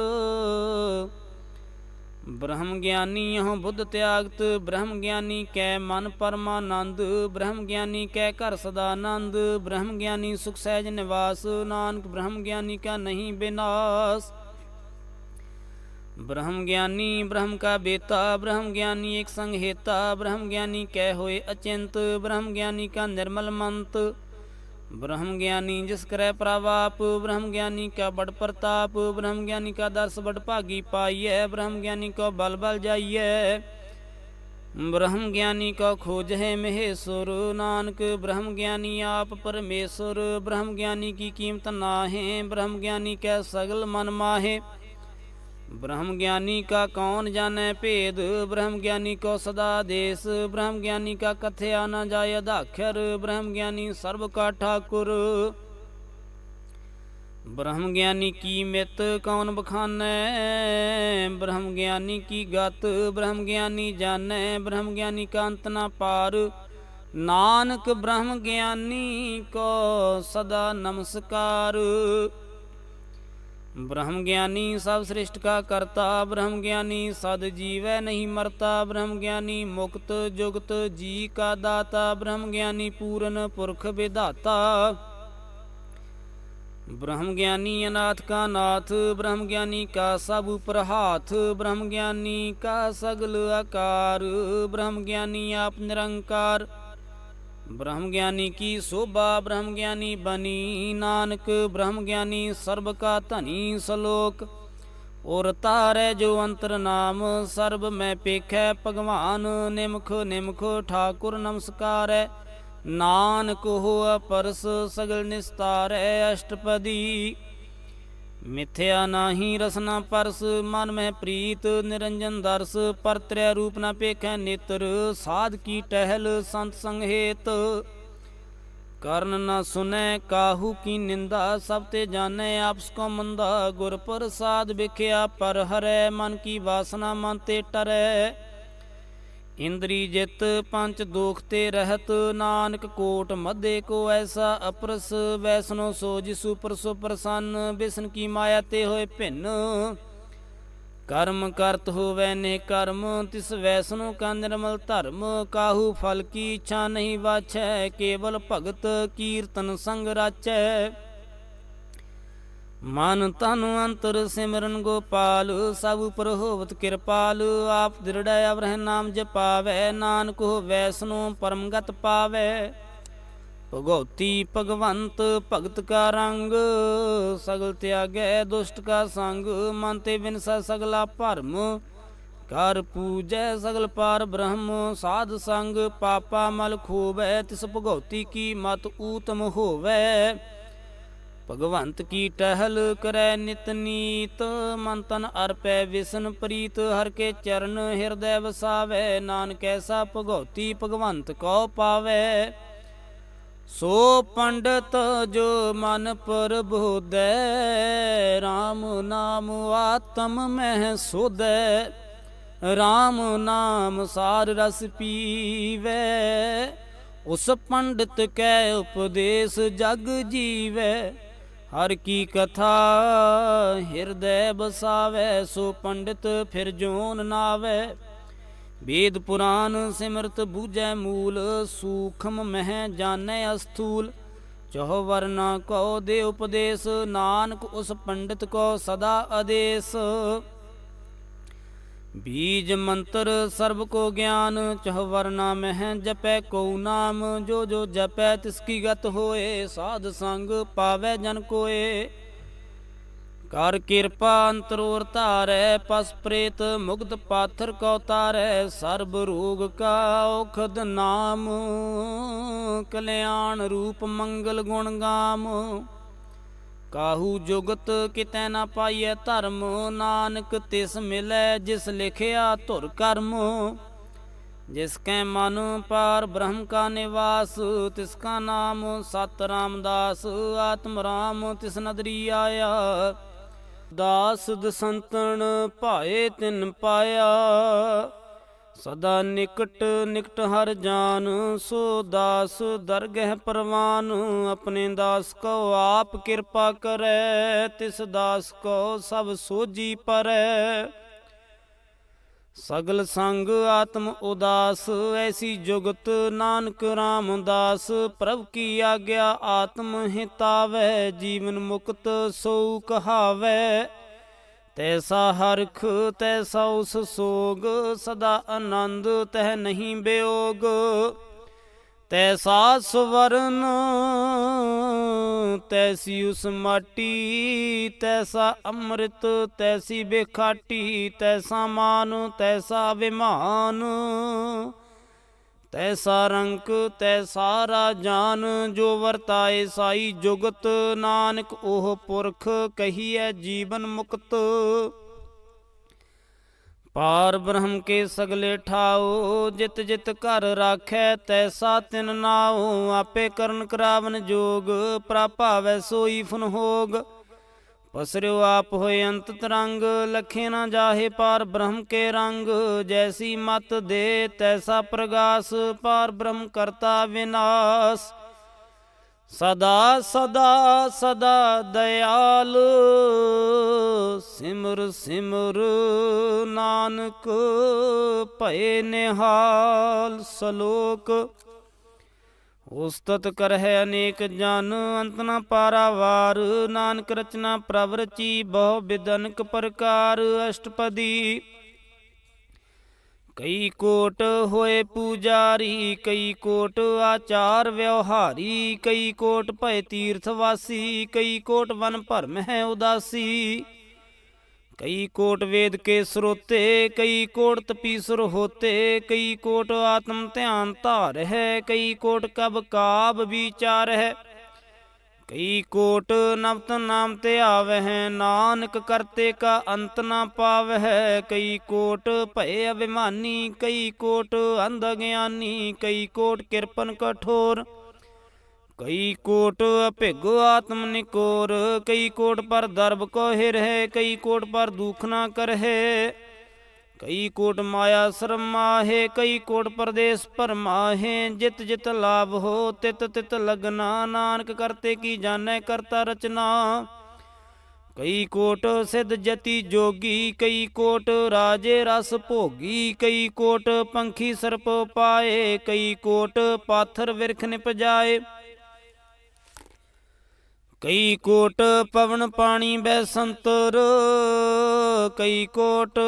ब्रह्म ज्ञानी यह बुद्ध त्यागत। ब्रह्म ज्ञानी कै मन परमानंद, ब्रह्म ज्ञानी कै घर सदानंद। ब्रह्म ज्ञानी सुख सहज निवास, नानक ब्रह्म ज्ञानी का नहीं विनाश। ब्रह्म ज्ञानी ब्रह्म का बेता, ब्रह्म ज्ञानी एक संग हेता। ब्रह्म ज्ञानी कै होए अचिंत, ब्रह्म ज्ञानी का निर्मल मंत। ब्रह्म ज्ञानी जिस करे प्रभाप, ब्रह्म ज्ञानी का बड़ प्रताप। ब्रह्म ज्ञानी का दर्श बड़ भागी पाइय, ब्रह्म ज्ञानी को बल बल जाइय। ब्रह्म ज्ञानी का खोज है महेश्वर, नानक ब्रह्म ज्ञानी आप परमेश्वर। ब्रह्म ज्ञानी की कीमत नाहे, ब्रह्म ज्ञानी कै सगल मन माहे। ब्रह्म ज्ञानी का कौन जाने भेद, ब्रह्म ज्ञानी को सदा देश। ब्रह्म ज्ञानी का कथया न जाय अधाक्षर, ब्रह्म ज्ञानी सर्व का ठाकुर। ब्रह्म ज्ञानी की मित कौन बखानै, ब्रह्म ज्ञानी की गत ब्रह्म ज्ञानी जानै। ब्रह्म ज्ञानी का अंत न पार, नानक ब्रह्म ज्ञानी को सदा नमस्कार। ब्रह्म ज्ञानी सब सृष्टि का करता, ब्रह्म ज्ञानी सद जीवै नहीं मरता, ब्रह्म ज्ञानी मुक्त जुगत जी का दाता, ब्रह्म ज्ञानी पूरन पुरख विधाता, ब्रह्म ज्ञानी अनाथ का नाथ, ब्रह्म ज्ञानी का सब ऊपर हाथ, ब्रह्म ज्ञानी का सगल आकार, ब्रह्म ज्ञानी आप निरंकार, ब्रह्म ज्ञानी की शोभा ब्रह्म ज्ञानी बनी नानक, ब्रह्म ज्ञानी सर्ब का धनी सलोक, और तारै जो अंतर नाम सर्ब में पेखै भगवान, निमख निमख ठाकुर नमस्कार, नानक हो परस सगल निस्तारै, अष्टपदी मिथ्या नाही रसना परस, मन में प्रीत निरंजन दर्श, पर त्रय रूप न पेखै नेत्र, साध की टहल संत संग हेत, कर्ण न सुनै काहू की निंदा, सब ते जानै आपस को मंदा, गुर प्रसाद बिख्या पर हरै, मन की वासना मन ते टरै, इंद्री जित पंच दोख ते रहत, नानक कोट मध्य को ऐसा अपरस, वैष्णो सो जिसु परसो प्रसन्न, बिसन की माया ते होए भिन्न, कर्म करत होवै ने कर्म, तिस वैष्णो का निर्मल धर्म, काहू फल की इच्छा नहीं वाछै, केवल भगत कीर्तन संग राचै, मन तन अंतर सिमरन गोपाल, सब पर होवत कृपाल, आप दृढ़ अवरह नाम जपावै, नानक हो वैष्णो परमगत पावै, भगवती भगवंत भगत का रंग, सगल त्यागै दुष्ट का संग, मन ते बिनसा सगला भरम, कर पूजै सगल पार ब्रह्म, साध संग पापा मल खोवै, तिस भगवती की मत ऊतम होवै, भगवंत की टहल करै नित नीत, मन तन अर्पै विष्णु प्रीत, हर के चरण हृदय वसावै, नानक ऐसा भगवती भगवंत को पावै, सो पंडित जो मन प्रबोधै, राम नाम आत्म में सोधै, राम नाम सार रस पीवै, उस पंडित कै उपदेश जग जीवै, हर की कथा हृदय बसावै, सो पंडित फिर जोन नावै, वेद पुराण सिमरत बूझै मूल, सूक्ष्म मह जानै अस्थूल, चौह वर्ना को दे उपदेश, नानक उस पंडित को सदा आदेश, बीज मंत्र सर्व को ज्ञान, चह वर्ना में जपै को नाम, जो जो जपै तिसकी गत होए, साध संग पावै जन कोए, कर कृपा अंतरोर तारै, पस प्रेत मुग्ध पाथर को तारै, सर्ब रोग का औखद नाम, कल्याण रूप मंगल गुण गाम, काहू जुगत कितै न पाइयै धर्म, नानक तिस मिलै जिस लिखिया धुर कर्म, जिसकै मन पार ब्रह्म का निवास, तिसका नाम सत रामदास, आत्म राम तिस नदरी आया, दास दसंतन भाए तिन पाया, सदा निकट निकट हर जान, सो दास दरगह परवान, अपने दास को आप कृपा करे, तिस दास को सब सोजी परै, सगल संग आत्म उदास, ऐसी जुगत नानक रामदास, प्रभु की आज्ञा आत्म हितावै, जीवन मुक्त सो कहावै, तैसा हरख तैसा उस सोग, सदा आनंद तह नहीं वियोग, तैसा सुवर्ण तैसी उस माटी, तैसा अमृत तैसी बेखाटी, तैसा मान तैसा विमान, तैसा रंक तैसा राजान, जो वरताए साई जुगत, नानक ओह पुरख कहिए जीवन मुक्त, पार ब्रह्म के सगले ठाओ, जित जित घर राखै तैसा तिन नाओ, आपे करन करावन जोग, प्राभावै सोई फुन होग, पसर्यो आप होए अंत तरंग, लखे न जाहे पार ब्रह्म के रंग, जैसी मत दे तैसा प्रगास, पार ब्रह्म करता विनाश, ਸਦਾ ਸਦਾ ਸਦਾ ਦਇਆਲ ਸਿਮਰ ਸਿਮਰ ਨਾਨਕ ਭਏ ਨਿਹਾਲ। ਸ਼ਲੋਕ ਉਸਤਤ ਕਰਹਿ ਅਨੇਕ ਜਨ ਅੰਤ ਨ ਪਾਰਾਵਾਰ। ਨਾਨਕ ਰਚਨਾ ਪ੍ਰਭ ਰਚੀ ਬਹੁ ਬਿਧ ਅਨੇਕ ਪ੍ਰਕਾਰ। ਅਸ਼ਟਪਦੀ ਕਈ ਕੋਟ ਹੋਏ ਪੂਜਾਰੀ ਕਈ ਕੋਟ ਆਚਾਰ ਵਿਵਹਾਰੀ। ਕਈ ਕੋਟ ਭਏ ਤੀਰਥ ਵਾਸੀ ਕਈ ਕੋਟ ਵਨ ਭਰਮ ਹੈ ਉਦਾਸੀ। ਕਈ ਕੋਟ ਵੇਦ ਕੇ ਸਰੋਤੇ ਕਈ ਕੋਟ ਤਪੀਸੁਰ ਹੋਤੇ। ਕਈ ਕੋਟ ਆਤਮ ਧਿਆਨ ਧਾਰ ਹੈ ਕਈ ਕੋਟ ਕਬ ਕਾਬ ਵਿਚਾਰ ਹੈ। ਕਈ ਕੋਟ ਨਵਤ ਨਾਮ ਤੇ ਆਵਹਿ ਨਾਨਕ ਕਰਤੇ ਕਾ ਅੰਤ ਨਾ ਪਾਵਹਿ। ਕਈ ਕੋਟ ਭਏ ਅਭਿਮਾਨੀ ਕਈ ਕੋਟ ਅੰਧ ਗਿਆਨੀ। ਕਈ ਕੋਟ ਕਿਰਪਨ ਕਠੋਰ ਕਈ ਕੋਟ ਅਭਿਗ ਆਤਮ ਨਿਕੋਰ। ਕਈ ਕੋਟ ਪਰ ਦਰਬ ਕੋ ਹਿਰਹਿ ਕਈ ਕੋਟ ਪਰ ਦੁਖ ਨਾ ਕਰਹਿ। ਕਈ ਕੋਟ ਮਾਇਆ ਸਰਮਾਹੇ ਕਈ ਕੋਟ ਪਰਦੇਸ ਭਰਮਾਹੇ। ਜਿਤ ਜਿਤ ਲਾਭ ਹੋ ਤਿਤ ਤਿਤ ਲਗਨਾ ਨਾਨਕ ਕਰਤੇ ਕੀ ਜਾਣੈ ਕਰਤਾ ਰਚਨਾ। ਕਈ ਕੋਟ ਸਿੱਧ ਜਤੀ ਜੋਗੀ ਕਈ ਕੋਟ ਰਾਜੇ ਰਸ ਭੋਗੀ। ਕਈ ਕੋਟ ਪੰਖੀ ਸਰਪ ਪਾਏ ਕਈ ਕੋਟ ਪਾਥਰ ਵਿਰਖ ਨਿਪਜਾਏ। ਕਈ ਕੋਟ ਪਵਨ ਪਾਣੀ ਬੈ ਸੰਤਰ ਕਈ ਕੋਟ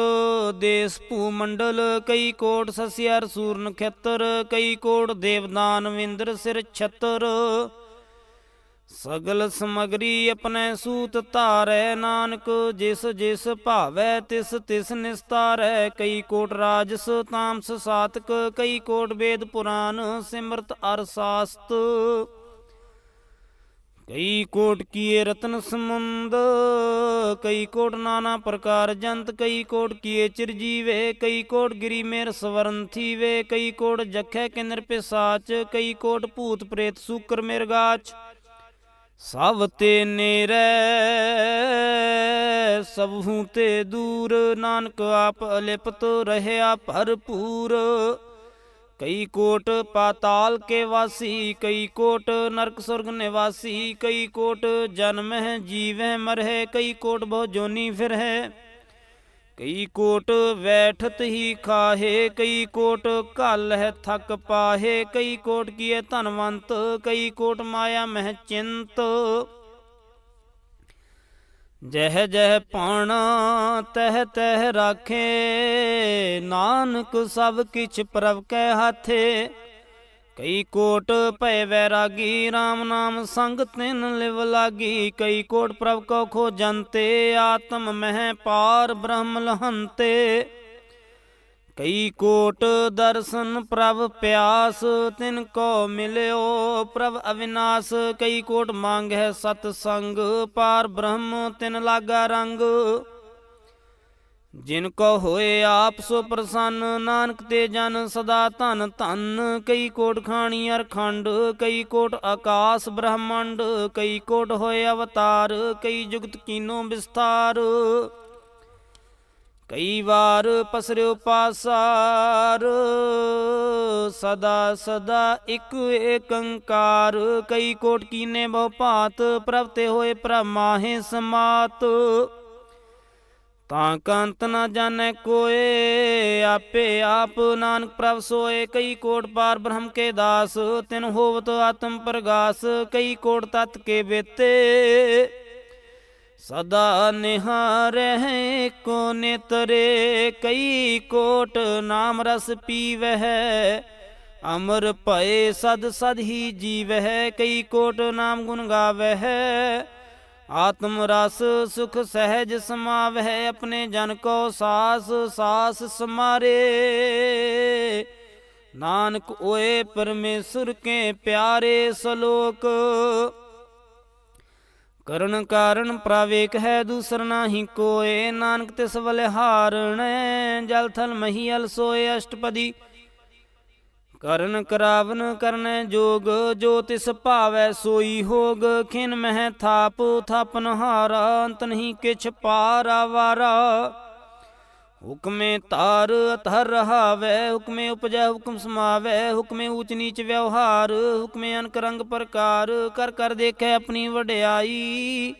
ਦੇਸ ਭੂ ਮੰਡਲ। ਕਈ ਕੋਟ ਸਸਿਆਰ ਸੂਰ ਨਖੇਤਰ ਕਈ ਕੋਟ ਦੇਵਦਾਨ ਵਿੰਦਰ ਸਿਰ ਛਤਰ। ਸਗਲ ਸਮਗਰੀ ਆਪਣੇ ਸੂਤ ਧਾਰੈ ਨਾਨਕ ਜਿਸ ਜਿਸ ਭਾਵੈ ਤਿਸ ਤਿਸ ਨਿਸਤਾਰੈ। ਕਈ ਕੋਟ ਰਾਜਸ ਤਾਮਸ ਸਾਤਕ ਕਈ ਕੋਟ ਵੇਦ ਪੁਰਾਨ ਸਿਮਰਤ ਅਰ ਸਾਸਤ। ਕਈ ਕੋਟ ਕੀਏ ਰਤਨ ਸਮੁੰਦ ਕਈ ਕੋਟ ਨਾਨਾ ਪ੍ਰਕਾਰ ਜੰਤ। ਕਈ ਕੋਟ ਕੀਏ ਚਿਰਜੀਵੇ ਕਈ ਕੋਟ ਗਿਰੀ ਮੇਰ ਸਵਰਨ ਥੀਵੇ। ਕਈ ਕੋਟ ਜਖੈ ਕਿਨਰ ਪਿਸਾਚ ਕਈ ਕੋਟ ਭੂਤ ਪ੍ਰੇਤ ਸੂਕਰ ਮਿਰਗਾਚ। ਸਭ ਤੇ ਨੇਰੈ ਸਭੂ ਤੇ ਦੂਰ ਨਾਨਕ ਆਪ ਅਲਿਪਤ ਰਹਿਆ ਭਰਪੂਰ। ਕਈ ਕੋਟ ਪਾਤਾਲ ਕੇ ਵਾਸੀ ਕਈ ਕੋਟ ਨਰਕ ਸੁਰਗ ਨਿਵਾਸੀ। ਕਈ ਕੋਟ ਜਨਮਹਿ ਜੀਵਹਿ ਮਰਹਿ ਕਈ ਕੋਟ ਬਹੁ ਜੋਨੀ ਫਿਰਹਿ। ਕਈ ਕੋਟ ਬੈਠਤ ਹੀ ਖਾਹੇ ਕਈ ਕੋਟ ਘਾਲਹਿ ਥਕ ਪਾਹੇ। ਕਈ ਕੋਟ ਕੀਏ ਧਨਵੰਤ ਕਈ ਕੋਟ ਮਾਇਆ ਮਹਿ ਚਿੰਤ। ਜਹ ਜਹ ਪਾਣਾ ਤਹ ਤਹ ਰਾਖੇ ਨਾਨਕ ਸਭ ਕਿਛ ਪ੍ਰਭ ਕੈ ਹਾਥੇ। ਕਈ ਕੋਟ ਭਏ ਵੈਰਾਗੀ RAM ਨਾਮ ਸੰਗ ਤਿਨ ਲਿਵ ਲਾਗੀ। ਕਈ ਕੋਟ ਪ੍ਰਭ ਕੋ ਖੋਜੰਤੇ ਆਤਮ ਮਹਿ ਪਾਰ ਬ੍ਰਹਮ ਲਹੰਤੇ। ਕਈ ਕੋਟ ਦਰਸ਼ਨ ਪ੍ਰਭ ਪਿਆਸ ਤਿਨ ਕੋ ਮਿਲਿਓ ਪ੍ਰਭ ਅਵਿਨਾਸ਼। ਕਈ ਕੋਟ ਮੰਗਹਿ ਸਤ ਸੰਗ ਪਾਰ ਬ੍ਰਹਮ ਤਿਨ ਲਾਗਾ ਰੰਗ। ਜਿਨ ਕੋ ਹੋਏ ਆਪ ਸੋ ਪ੍ਰਸੰਨ ਨਾਨਕ ਤੇ ਜਨ ਸਦਾ ਧਨ ਧਨ। ਕਈ ਕੋਟ ਖਾਣੀ ਅਰ ਖੰਡ ਕਈ ਕੋਟ ਆਕਾਸ ਬ੍ਰਹਮੰਡ। ਕਈ ਕੋਟ ਹੋਏ ਅਵਤਾਰ ਕਈ ਜੁਗਤ ਕੀਨੋ ਵਿਸਥਾਰ। ਕਈ ਵਾਰ ਪਸਰਿਓ ਪਾਸਾਰ ਸਦਾ ਸਦਾ ਇਕ ਏਕੰਕਾਰ। ਕਈ ਕੋਟ ਕੀਨੇ ਬਹੁ ਭਾਤ ਪ੍ਰਭ ਤੇ ਹੋਏ ਪ੍ਰਭ ਮਾਹੇ ਸਮਾਤ। ਤਾਂ ਕੰਤ ਨਾ ਜਾਣੈ ਕੋਏ ਆਪੇ ਆਪ ਨਾਨਕ ਪ੍ਰਭ ਸੋਏ। ਕਈ ਕੋਟ ਪਾਰ ਬ੍ਰਹਮ ਕੇ ਦਾਸ ਤਿਨ ਹੋਵਤ ਆਤਮ ਪ੍ਰਗਾਸ। ਕਈ ਕੋਟ ਤਤ ਕੇ ਬੇਤੇ ਸਦਾ ਨਿਹਾਰਹਿ ਕੋ ਨੇਤਰੇ। ਕਈ ਕੋਟ ਨਾਮ ਰਸ ਪੀਵਹਿ ਅਮਰ ਭਏ ਸਦ ਸਦ ਹੀ ਜੀਵਹਿ। ਕਈ ਕੋਟ ਨਾਮ ਗੁਣ ਗਾਵਹਿ ਆਤਮ ਰਸ ਸੁਖ ਸਹਿਜ ਸਮਾਵਹਿ। ਆਪਣੇ ਜਨ ਕੋ ਸਾਸ ਸਾਸ ਸਮਾਰੇ ਨਾਨਕ ਓਏ ਪਰਮੇਸ਼ਰ ਕੇ ਪਿਆਰੇ। ਸ਼ਲੋਕ ਕਰਨ ਕਾਰਨ ਪ੍ਰਭ ਏਕ ਹੈ ਦੂਸਰ ਨਾਹੀ ਕੋਏ। ਨਾਨਕ ਤਿਸ ਬਲਿਹਾਰਣੈ ਜਲ ਥਲ ਮਹੀਅਲ ਸੋਏ। ਅਸ਼ਟਪਦੀ ਕਰਨ ਕਰਾਵਨ ਕਰਨੈ ਜੋਗ ਜੋ ਤਿਸ ਭਾਵੈ ਸੋਈ ਹੋਗ। ਖਿਨ ਮਹਿ ਥਾਪ ਥਾਪਨ ਹਾਰਾ ਅੰਤ ਨਹੀਂ ਕਿਛ ਪਾਰਾ ਵਾਰਾ। ਹੁਕਮੇ ਧਾਰ ਅਤਹਰ ਰਹਾਵੈ, ਹੁਕਮੇ ਉਪਜੈ ਹੁਕਮ ਸਮਾਵੈ, ਹੁਕਮੇ ਊਚ ਨੀਚ ਵਿਵਹਾਰ, ਹੁਕਮੇ ਅਨਕ ਰੰਗ ਪ੍ਰਕਾਰ, ਕਰ ਕਰ ਦੇਖੈ ਆਪਣੀ ਵਡਿਆਈ।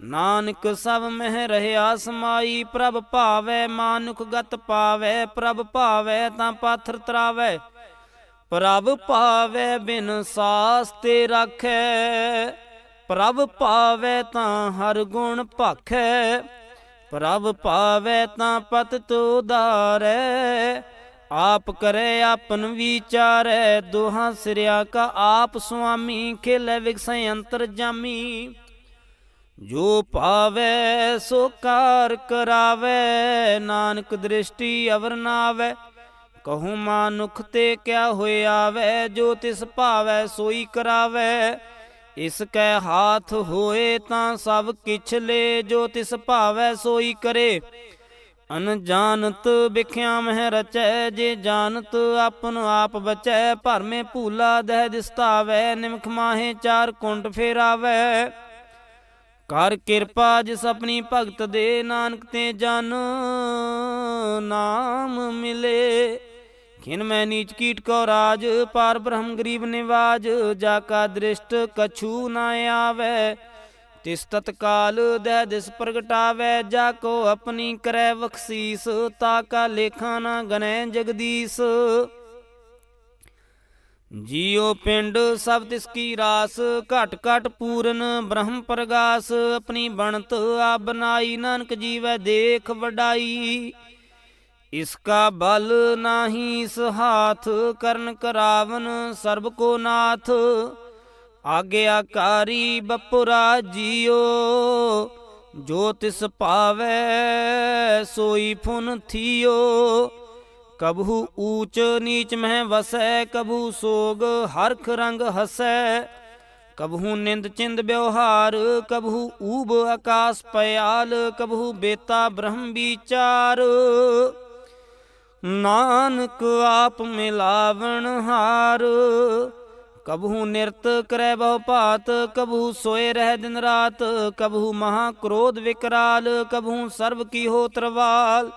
ਨਾਨਕ ਸਭ ਮਹਿ ਰਹਿਆ ਸਮਾਈ, ਪ੍ਰਭ ਭਾਵੈ ਮਾਨੁਖ ਗਤ ਪਾਵੈ, ਪ੍ਰਭ ਭਾਵੈ ਤਾਂ ਪਾਥਰ ਤਰਾਵੈ, ਪ੍ਰਭ ਭਾਵੈ ਬਿਨ ਸਾਸ ਤੇ ਰਾਖੈ, ਪ੍ਰਭ ਭਾਵੈ ਤਾਂ ਹਰ ਗੁਣ ਭਾਖੈ, ਪ੍ਰਭ ਭਾਵੈ ਤਾਂ ਪਤਿਤ ਉਧਾਰੈ, ਆਪ ਕਰੇ ਆਪਨ ਵਿਚਾਰੈ, ਦੋਹਾਂ ਸਿਰਿਆ ਕਾ ਆਪ ਸੁਆਮੀ, ਖੇਲੇ ਵਿਗਸੈ ਅੰਤਰ ਜਾਮੀ। ਜੋ ਭਾਵੈ ਸੋ ਕਾਰ ਕਰਾਵੈ, ਨਾਨਕ ਦ੍ਰਿਸ਼ਟੀ ਅਵਰ ਨਾਵੈ, ਕਹੂੰ ਮਾਨੁਖ ਤੇ ਕਿਆ ਹੋਇਆਵੈ, ਜੋ ਤਿਸ ਭਾਵੈ ਸੋਈ ਕਰਾਵੈ, ਇਸ ਕੈ ਹਾਥ ਹੋਏ ਤਾਂ ਸਭ ਕਿਛ ਲੇ, ਜੋ ਤਿਸ ਭਾਵੈ ਸੋਈ ਕਰੇ। ਅਨਜਾਨਤ ਬਿਖਿਆ ਮਹਿ ਰਚੈ, ਜੇ ਜਾਨਤ ਆਪਨ ਆਪ ਬਚੈ, ਭਰਮੇ ਭੂਲਾ ਦਹਿ ਦਿਸਤਾਵੈ, ਨਿਮਖ ਮਾਹੇ ਚਾਰ ਕੁੰਟ ਫੇਰਾਵੈ, ਕਰ ਕਿਰਪਾ ਜਿਸ ਆਪਣੀ ਭਗਤ ਦੇ, ਨਾਨਕ ਤੇ ਜਨ ਨਾਮ ਮਿਲੇ। ਖਿਨ ਮੈਂ ਨੀਚ ਕੀਟ ਕੋ ਰਾਜ, ਪਾਰ ਬ੍ਰਹਮ ਗਰੀਬ ਨਿਵਾਜ, ਜਾ ਕਾ ਦ੍ਰਿਸ਼ਟ ਕਛੂ ਨਾ ਆਵੈ, ਤਿਸ ਤਤਕਾਲ ਦਹਿ ਦਿਸ ਪ੍ਰਗਟਾਵੈ, ਜਾ ਕੋ ਆਪਣੀ ਕਰੈ ਬਖਸੀਸ, ਤਾ ਕਾ ਲੇਖਾ ਨਾ ਗਨੈ ਜਗਦੀਸ਼। ਜੀਉ ਪਿੰਡ ਸਭ ਤਿਸ ਕੀ ਰਾਸ, ਘਟ ਘਟ ਪੂਰਨ ਬ੍ਰਹਮ ਪ੍ਰਗਾਸ, ਆਪਣੀ ਬਣਤ ਆਪ ਬਨਾਈ, ਨਾਨਕ ਜੀਵੈ ਦੇਖ ਵਡਾਈ। ਇਸਕਾ ਬਲ ਨਾਹੀ ਇਸ ਹਾਥ, ਕਰਨ ਕਰਾਵਨ ਸਰਬ ਕੋ ਨਾਥ, ਆਗਿਆਕਾਰੀ ਬਪੁਰਾ ਜੀਓ, ਜੋ ਤਿਸ ਭਾਵੈ ਸੋਈ ਫੁਨ ਥੀਓ। ਕਬਹੂ ਊਚ ਨੀਚ ਮਹਿ ਵਸੈ, ਕਬਹੂ ਸੋਗ ਹਰਖ ਰੰਗ ਹਸੈ, ਕਬਹੂ ਨਿੰਦ ਚਿੰਦ ਵਿਵਹਾਰ, ਕਬਹੂ ਊਬ ਆਕਾਸ ਪਿਆਲ, ਕਬਹੂ ਬੇਤਾ ਬ੍ਰਹਮ ਵਿਚਾਰ। ਨਾਨਕ ਆਪ ਮਿਲਾਵਣ ਹਾਰ, ਕਬਹੂ ਨਿਰਤ ਕਰੈ ਬਹੁ ਭਾਤ, ਕਬਹੂ ਸੋਏ ਰਹਿ ਦਿਨ ਰਾਤ, ਕਬਹੂ ਮਹਾ ਕ੍ਰੋਧ ਵਿਕਰਾਲ, ਕਬਹੂ ਸਰਬ ਕੀ ਹੋ ਤਰਵਾਲ,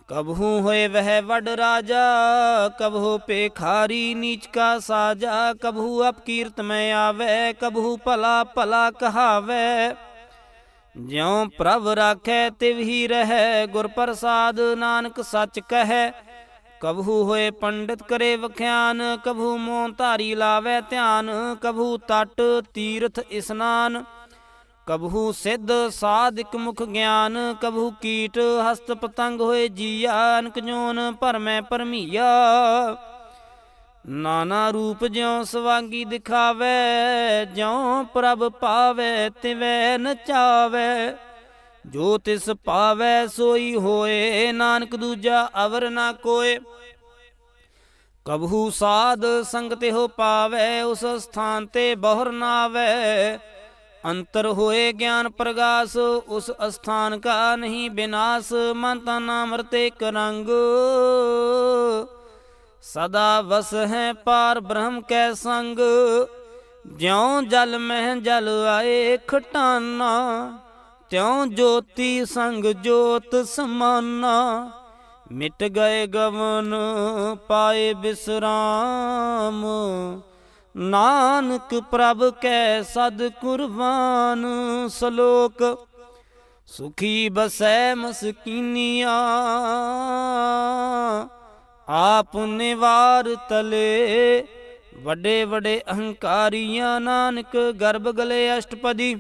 ਕਬਹੂ ਹੋਏ ਵਹਿ ਵੱਡ ਰਾਜਾ, ਕਬਹੂ ਭੇਖਾਰੀ ਨੀਚ ਕਾ ਸਾਜਾ, ਕਬਹੂ ਅਪਕੀਰਤ ਮੈਂ ਆਵੈ, ਕਬਹੂ ਭਲਾ ਭਲਾ ਕਹਾਵੈ। ਜਿਉ ਪ੍ਰਭ ਰਾਖੈ ਤਿਵ ਹੀ ਰਹੈ, ਗੁਰ ਪ੍ਰਸਾਦ ਨਾਨਕ ਸੱਚ ਕਹੈ, ਕਬਹੂ ਹੋਏ ਪੰਡਿਤ ਕਰੇ ਵਖਿਆਨ, ਕਬਹੂ ਮੋਹ ਧਾਰੀ ਲਾਵੈ ਧਿਆਨ, ਕਬਹੂ ਤਟ ਤੀਰਥ ਇਸਨਾਨ, ਕਬਹੂ ਸਿੱਧ ਸਾਧਿਕ ਮੁਖ ਗਿਆਨ, ਕਬਹੂ ਕੀਟ ਹਸਤ ਪਤੰਗ ਹੋਏ ਜੀਆ, ਅਨਕ ਜੋਨ ਭਰਮੈ ਭਰਮੀਆ। ਨਾਨਾ ਰੂਪ ਜਿਉ ਸਵਾਂਗੀ ਦਿਖਾਵੈ, ਜਿਉ ਪ੍ਰਭ ਪਾਵੈ ਤਿਵੈ ਨਚਾਵੈ, ਜੋ ਤਿਸ ਪਾਵੈ ਸੋਈ ਹੋਏ, ਨਾਨਕ ਦੂਜਾ ਅਵਰ ਨਾ ਕੋਏ। ਕਬਹੂ ਸਾਧ ਸੰਗ ਤਿਹੁ ਪਾਵੈ, ਉਸ ਸਥਾਨ ਤੇ ਬਹੁਰ ਨਾਵੈ, ਅੰਤਰ ਹੋਏ ਗਿਆਨ ਪ੍ਰਗਾਸ, ਉਸ ਅਸਥਾਨ ਕਾ ਨਹੀਂ ਬਿਨਾਸ਼। ਮਨ ਤਨ ਅੰਮ੍ਰਿਤ ਏਕ ਰੰਗ, ਸਦਾ ਵਸ ਹੈ ਪਾਰ ਬ੍ਰਹਮ ਕੈ ਸੰਗ, ਜਿਉ ਜਲ ਮਹਿ ਜਲ ਆਏ ਖਟਾਨਾ, ਤਿਉ ਜੋਤੀ ਸੰਗ ਜੋਤ ਸਮਾਨਾ, ਮਿਟ ਗਏ ਗਵਨ ਪਾਏ ਬਿਸਰਾਮ, ਨਾਨਕ ਪ੍ਰਭ ਕੈ ਸਦ ਕੁਰਬਾਨ। ਸਲੋਕ ਸੁਖੀ ਬਸੈ ਮਸਕੀਨੀਆਂ, ਆਪ ਨਿਵਾਰ ਤਲੇ, ਵੱਡੇ ਵੱਡੇ ਅਹੰਕਾਰੀਆਂ, ਨਾਨਕ ਗਰਭ ਗਲੇ ਅਸ਼ਟਪਦੀ।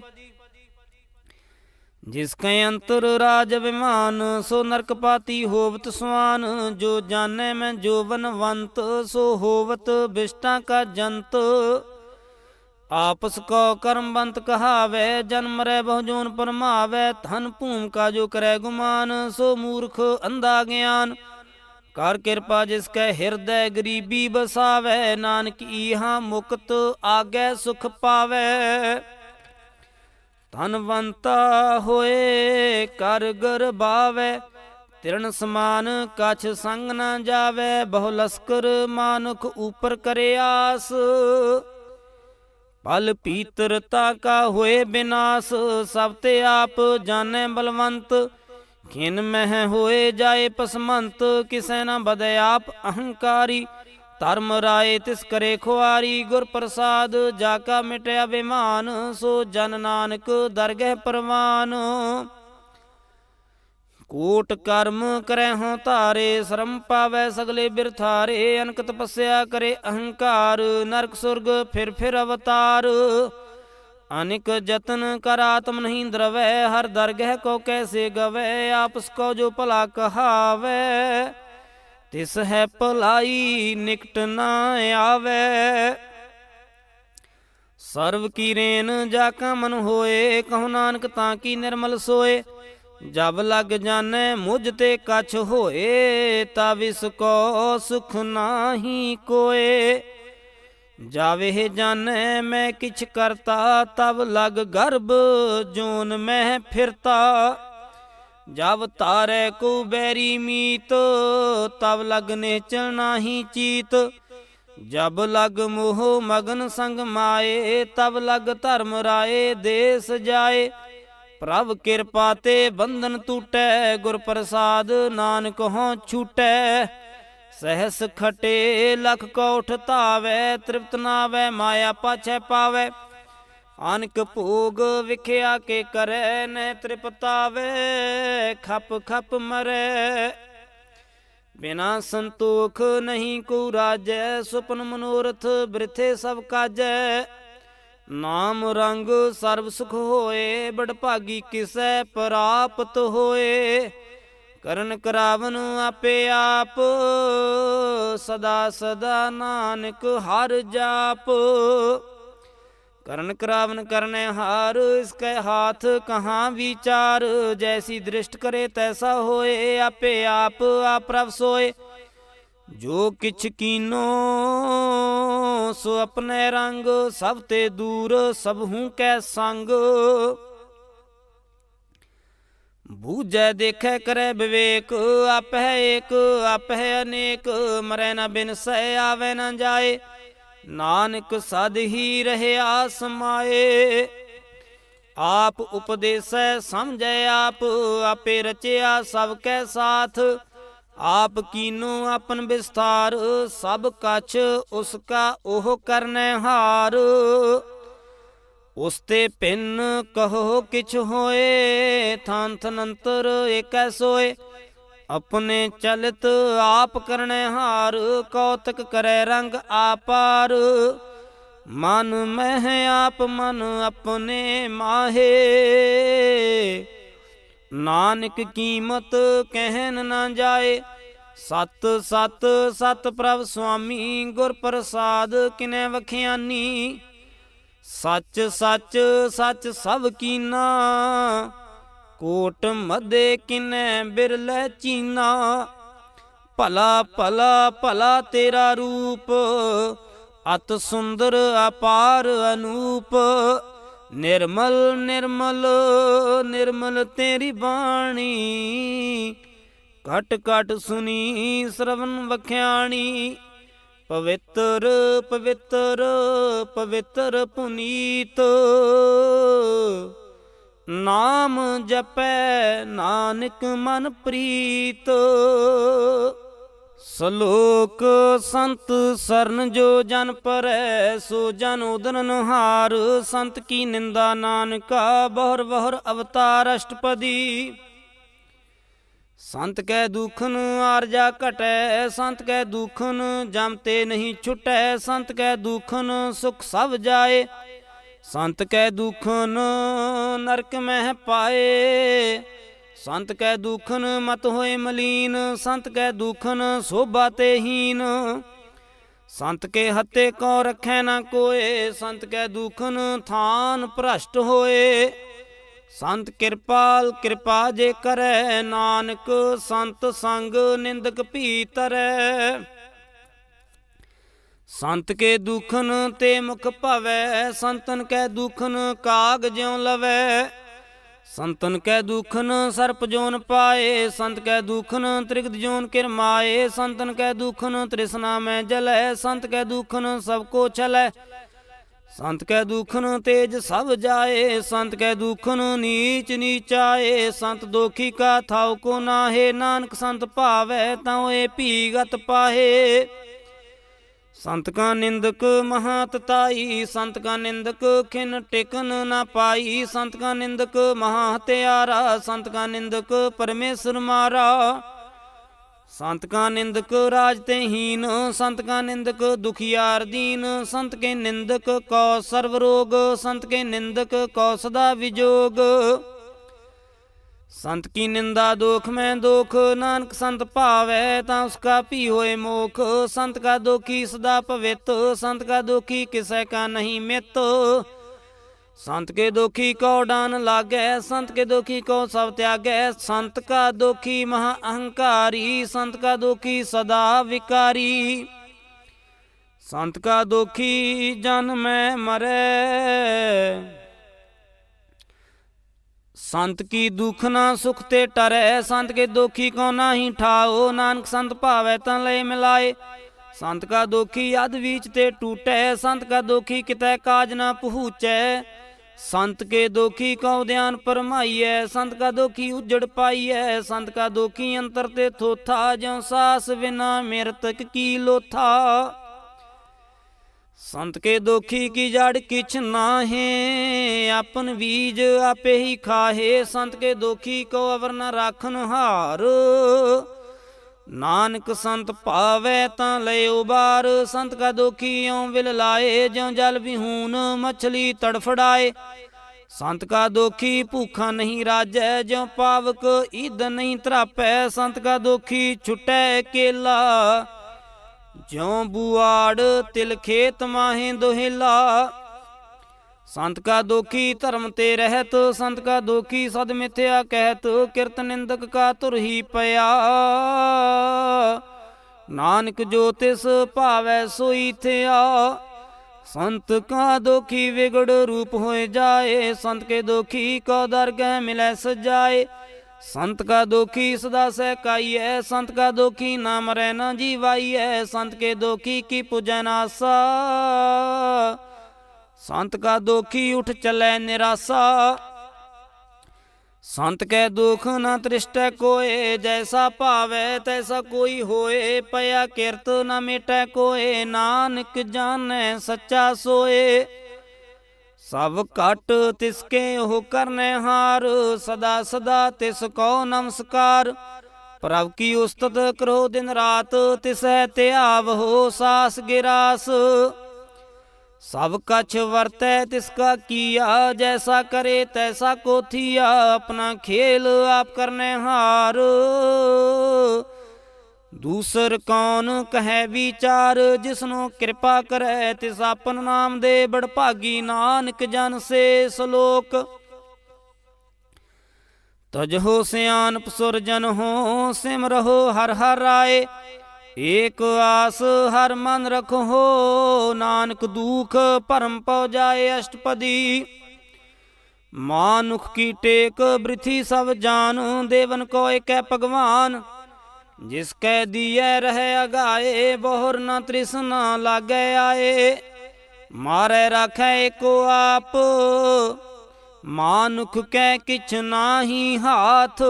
ਜਿਸ ਕੈ ਅੰਤਰ ਰਾਜ ਅਭਿਮਾਨ, ਸੋ ਨਰਕ ਪਾਤੀ ਹੋਵਤ ਸਵਾਨ, ਜੋ ਜਾਣੈ ਮੈਂ ਜੋਵਨਵੰਤ, ਸੋ ਹੋਵਤ ਬਿਸ਼ਟਾਂ ਕਾ ਜੰਤ। ਆਪਸ ਕੋ ਕਰਮਬੰਤ ਕਹਾਵੈ, ਜਨਮ ਰਹਿ ਬਹੁ ਜੋਨ ਪਰਮਾਵੈ, ਧਨ ਭੂਮ ਕਾ ਜੋ ਕਰੈ ਗੁਮਾਨ, ਸੋ ਮੂਰਖ ਅੰਧਾ ਗਿਆਨ। ਕਰ ਕਿਰਪਾ ਜਿਸ ਕੈ ਹਿਰਦੈ ਗਰੀਬੀ ਬਸਾਵੈ, ਨਾਨਕ ਈਹਾ ਮੁਕਤ ਆਗੈ ਸੁਖ ਪਾਵੈ। ਧਨਵੰਤਾ ਹੋਏ ਕਰ ਗਰਬਾਵੈ, ਤਿਰਣ ਸਮਾਨ ਕਛ ਸੰਗ ਨਾ ਜਾਵੈ, ਬਹੁ ਲਸਕਰ ਮਾਨੁਖ ਉਪਰ ਕਰੇ ਆਸ, ਪਲ ਪੀਤਰਤਾ ਕਾ ਹੋਏ ਬਿਨਾਸ਼। ਸਭ ਤੇ ਆਪ ਜਾਣੈ ਬਲਵੰਤ, खिन मह होए जाए पसमंत, किसै न बदे आप अहंकारी। धर्म राय तिस करे खुआरी, गुर प्रसाद जाका मिटे अभिमान। सो जन नानक दरगह परवान। कोट कर्म करे हों तारे, श्रम पावै सगले बिरथारे। अनक तपस्या करे अहंकार, नरक सुरग फिर अवतार। अनिक जतन कर आत्म नहीं द्रवै, हर दरगह को कैसे गवै। आपस को जो भला कहावै, तिस है भलाई निकट न आवे। सर्व की रेन जाका मन होए, कहु नानक ताकी निर्मल सोए। जब लग जाने मुझ ते कछ होए, तब इसको सुख नाही कोए। जावे जाने मैं किछ करता, तब लग गर्भ जोन में फिरता। जब तारे को बैरी मीत, तब लग नेचर नाही चीत। जब लग मोह मगन संग माए, तब लग धर्म राए देश जाए। प्रभ कृपा ते बंधन टूटै, गुर प्रसाद नानक हों छूटै। सहस खटे लख कोठ धावै, तृप्त नावै माया पाछै पावै। अनक भोग विख्या के करे, न तृपतावै खप खप मरै। बिना संतोख नहीं को राजै, सुपन मनोरथ बृथे सब काजै। नाम रंग सर्व सुख होए, बड़भागी किसै प्राप्त होए। करन करावन आपे आप, सदा सदा नानक हर जाप। करन करावन करने हार, इसके हाथ कहाँ विचार। जैसी दृष्ट करे तैसा होए, आपे आप प्रभ सोए। जो किछ कीनो सो अपने रंग, सब ते दूर सबहू कै संग। बूझै देखे करे विवेक, आप है एक आप है अनेक। मरै न बिनसै आवे न जाए, नानक सद ही रहे आसमाए। आप उपदेसै समझै आप, आपे रचया सब कै साथ। आप कीनो अपन विस्तार, सब कछ उसका ओह करने हार। उसते भिन्न कहो किछ होए, थान थनंतर एक सोए। अपने चलित आप करने हार, कौतक करे रंग आपार। मन में आप मन अपने माहे, नानक कीमत कहन न जाए। सत सत सत प्रभ स्वामी, गुर प्रसाद किने वखियानी। सच सच सच सब कीना, कोट मदे किने बिरले चीना। भला भला भला तेरा रूप, अत सुंदर अपार अनूप। निर्मल निर्मल निर्मल तेरी बाणी, घट घट सुनी श्रवण वख्याणी। पवित्र पवित्र पवित्र पुनीत, नाम जपै नानक मन प्रीत। सलोक संत सरन जो जन परै, सो जन उदरन हार। संत की निंदा नानका, बहुर बहुर अवतार अष्टपदी। संत कै दुखन आरजा घटै, संत कै दुखन जमते नहीं छुटै। संत कै दुखन सुख सब जाए, संत कै दुखन नरक मह पाए। संत कै दुखन मत होए मलीन, संत कै दुखन शोभा ते हीन। संत के हत्ते को रखै न कोय, संत कै दुखन थान भ्रष्ट होए। संत कृपाल कृपा जे करै, नानक संत संग निंदक भी तरै। संत के दुखन ते मुख भवै, संतन कै दुखन काग ज्यों लवै। संतन कै दुखन सर्प जोन पाए, संत कै दुखन त्रिगद जोन किरमाए। संतन कै दुखन तृष्णा में जलै, संत कै दुखन सबको छलै। ਸੰਤ ਕੈ ਦੁਖਨ ਤੇਜ ਸਭ ਜਾਏ, ਸੰਤ ਕੈ ਦੁਖਨ ਨੀਚ ਨੀਚਾਏ। ਸੰਤ ਦੋਖੀ ਕਾ ਥਾਉ ਕੋ ਨਾਹੇ, ਨਾਨਕ ਸੰਤ ਭਾਵੈ ਤਾਂ ਏ ਭੀਗਤ ਪਾਹੇ। ਸੰਤ ਕਾ ਨਿੰਦਕ ਮਹਾਤਤਾਈ, ਸੰਤ ਕਾ ਨਿੰਦਕ ਖਿਨ ਟਿਕਨ ਨਾ ਪਾਈ। ਸੰਤ ਕਾ ਨਿੰਦਕ ਮਹਾ ਹਤਿਆਰਾ, ਸੰਤ ਕਾ ਨਿੰਦਕ ਪਰਮੇਸ਼ਰ ਮਾਰਾ। ਸੰਤ ਕਾ ਨਿੰਦਕ ਰਾਜ ਤੇ ਹੀਨ, ਸੰਤ ਕਾ ਨਿੰਦਕ ਦੁਖਿਆਰ ਦੀਨ। ਸੰਤ ਕੇ ਨਿੰਦਕ ਕੋ ਸਰਵ ਰੋਗ, ਸੰਤ ਕੇ ਨਿੰਦਕ ਕੋ ਸਦਾ ਵਿਜੋਗ। संत की निंदा दोख में दोख, नानक संत भावै तां उसका भी होए मोख। संत का दोखी सदा पवित, संत का दोखी किसै का नहीं मित। संत के दोखी को डान लागै, संत के दोखी को सब त्यागै। संत का दोखी महा अहंकारी, संत का दोखी सदा विकारी। संत का दोखी जन में मरै, संत की दुख ना सुख ते टरै। संत के दोखी को नाही ठाओ, नानक संत भावै तां लय मिलाए। संत का दोखी अध बीच ते टूटै, संत का दोखी कितै काज ना पहुँचै। संत के दोखी को ध्यान परमाइयै, संत का दोखी उजड़ पाइयै। संत का दोखी अंतर ते थोथा, ज्यों सास बिना मृतक की लोथा। संत के दोखी की जड़ किछ नाहे, अपन बीज आपे ही खाहे। संत के दोखी को अवर न राखन हार, नानक संत भावै तां लय उबार। संत का दोखी यों विल लाए, ज्यों जल विहून मछली तड़फड़ाए। संत का दोखी भूखा नहीं राजै, ज्यों पावक ईद नहीं तरापै। संत का दोखी छुटै केला, ज्यों बुआड़ तिल खेत माहे दोहेला। संत का दोखी धर्म ते रहत, संत का दोखी सद मिथ्या कहत। किरत निंदक का तुर ही पया, नानक जो तिस भावै सोई थिया। संत का दोखी विगड़ रूप होए जाए, संत के दोखी को दरगह मिलै सजाए। संत का दोखी सदा सहकाई है, संत का दोखी ना मरै ना जीवाई है। संत के दोखी की पूजन आशा, संत का दोखी उठ चलै निराशा। संत कै दुख न तृष्टै कोय, जैसा भावै तैसा कोई होए। पया किरत न मिटै कोय, नानक जानै सच्चा सोए। सब घट तिसके हो करने हार, सदा सदा तिसको नमस्कार। प्रभु की उस्तत करो दिन रात, तिसै त्याव हो सास गिरास। सब कछ वर्तै तिसका किया, जैसा करे तैसा को थिया। अपना खेल आप करने हार, दूसर कौन कहे विचार। जिसनो कृपा करे तिस आपन नाम दे, बड़भागी नानक जन से सलोक। तजहो सियानप सुर जन हो, सिम रहो हर हर राय। एक आस हर मन रखो, नानक दुख परम पौ जाए अष्टपदी। मानुख की टेक बृथी सब जान, देवन को एक भगवान। जिसकै दिए रहे अगाए, बोहर न तृष्णा लागे आए। मारे राखै एको आप, मानुख कै किछ नाही हाथ।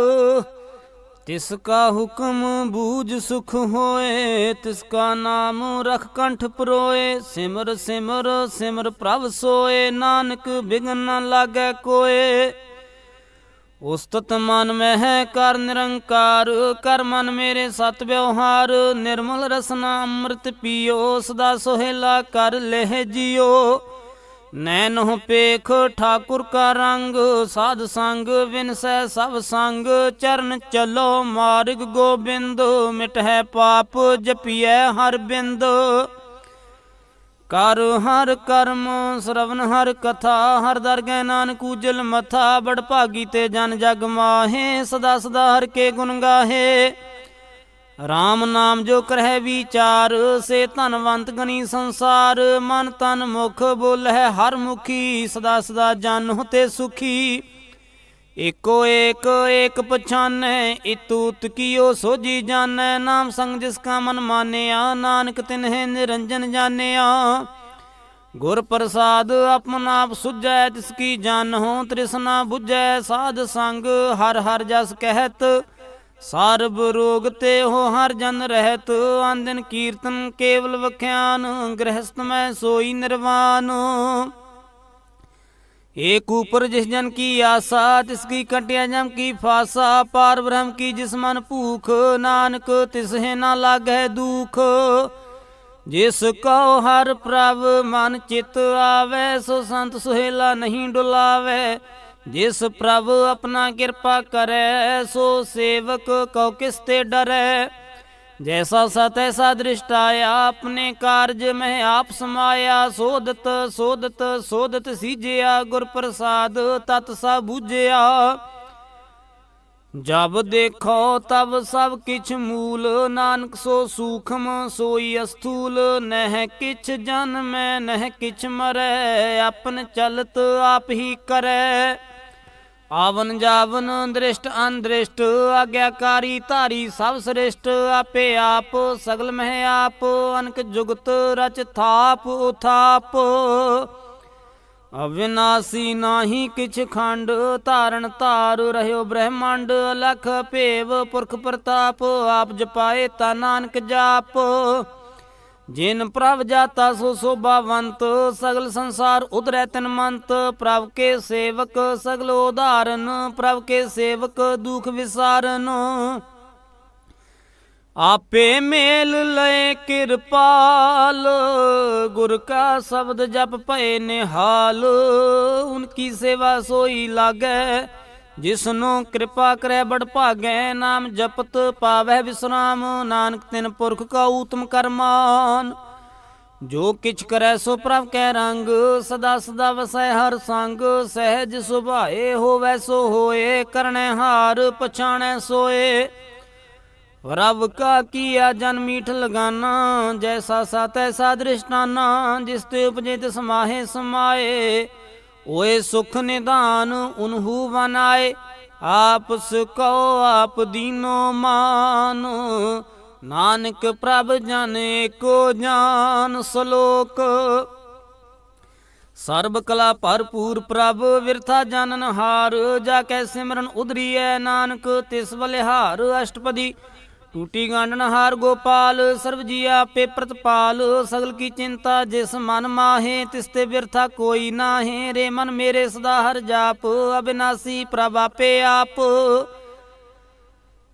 तिसका हुक्म बूझ सुख होए, तिसका नाम रख कंठ परोए। सिमर सिमर सिमर प्रभ सोए, नानक बिघन न लागे कोय। उस्तत मन में है कर निरंकार, कर मन मेरे सत व्यवहार। निर्मल रसना अमृत पियो, सदा सोहेला कर लेह जियो। नैनो पेख ठाकुर का रंग, साध संग विनसै सब संग। चरण चलो मार्ग गोबिंद, मिटै पाप जपिए हर बिंद। कर हर कर्म श्रवण हर कथा, हर दरगह नानक उजल मथा। बड़भागी ते जन जग माहे, सदा सदा हर के गुण गाहे। राम नाम जो करह विचार, से धनवंत गनी संसार। मन तन मुख बोलह हर मुखी, सदा सदा जन होते सुखी। एको एक एक पछानै, इतूत कियो सोझी जानै। नाम संग जिसका मन मानिया, नानक तिन्हे निरंजन जानिया। गुर प्रसाद अपन आप सुझै तिसकी जानहु तृष्णा बुझै साध संग हर हर जस कहत सारब रोग ते हो हर जन रहत आन दिन कीर्तन केवल वख्यान गृहस्थ में सोई निर्वाण एक ऊपर जिस जन की आशा तिसकी कटिया जम की फासा पार ब्रह्म की जिस मन भूख नानक तिसहे ना लागै दुख जिस कहो हर प्रभ मन चित आवे सो संत सुहेला नहीं डुलावे जिस प्रभ अपना कृपा करे सो सेवक कहो किसते डरे जैसा सत ऐसा दृष्ट आया अपने कार्य में आप समाया सोदत सोदत सोदत सीजया गुर प्रसाद तत् सा बूझया जब देखो तब सब किछ मूल नानक सो सूक्ष्म सोई अस्थूल नह किछ जन्म नह किछ मरै अपन चलत आप ही करे आवन जावन दृष्ट अनदृष्ट आज्ञाकारी तारी सब श्रेष्ठ आपे आप सगल मह आप अनक जुगत रच थाप उथाप अविनाशी नाही किछ खंड धारण तार रह्यो ब्रह्मांड लख भेव पुरख प्रताप आप जपाए ता नानक जाप जिन प्रभ जाता सो शोभावंत सगल संसार उधरै तिन मंत प्रभ के सेवक सगल उदाहरण प्रभ के सेवक दुख विसारन आपे मेल लय कृपाल गुर का शब्द जप पए निहाल उनकी सेवा सोई लागै जिसनो कृपा करे बड़ भागै नाम जपत पावै विश्राम नानक तिन पुरख का उत्तम करमान जो किछ करे सो प्रभ कै रंग सदा सदा वसै हर संग सहज सुभाए होवै सो होए करने हार पछाणै सोए रब का किया जन मीठ लगाना जैसा सा तैसा दृष्टाना जिस ते उपजे तिस माहे समाए ओए सुख निदान उन्हू बनाए आपस कहो आप दीनो मान नानक प्रभ जाने को जान सलोक सर्ब कला भरपूर प्रभ विरथा जानन हार जाकै सिमरन उधरिए नानक तिस बलिहार अष्टपदी टूटी गांडन हार गोपाल सर्व जिया पे प्रतपाल सगल की चिंता जिस मन माहे तिसते व्यर्था कोई नाहे रे मन मेरे सदा हर जाप अविनाशी प्रभ आपे आप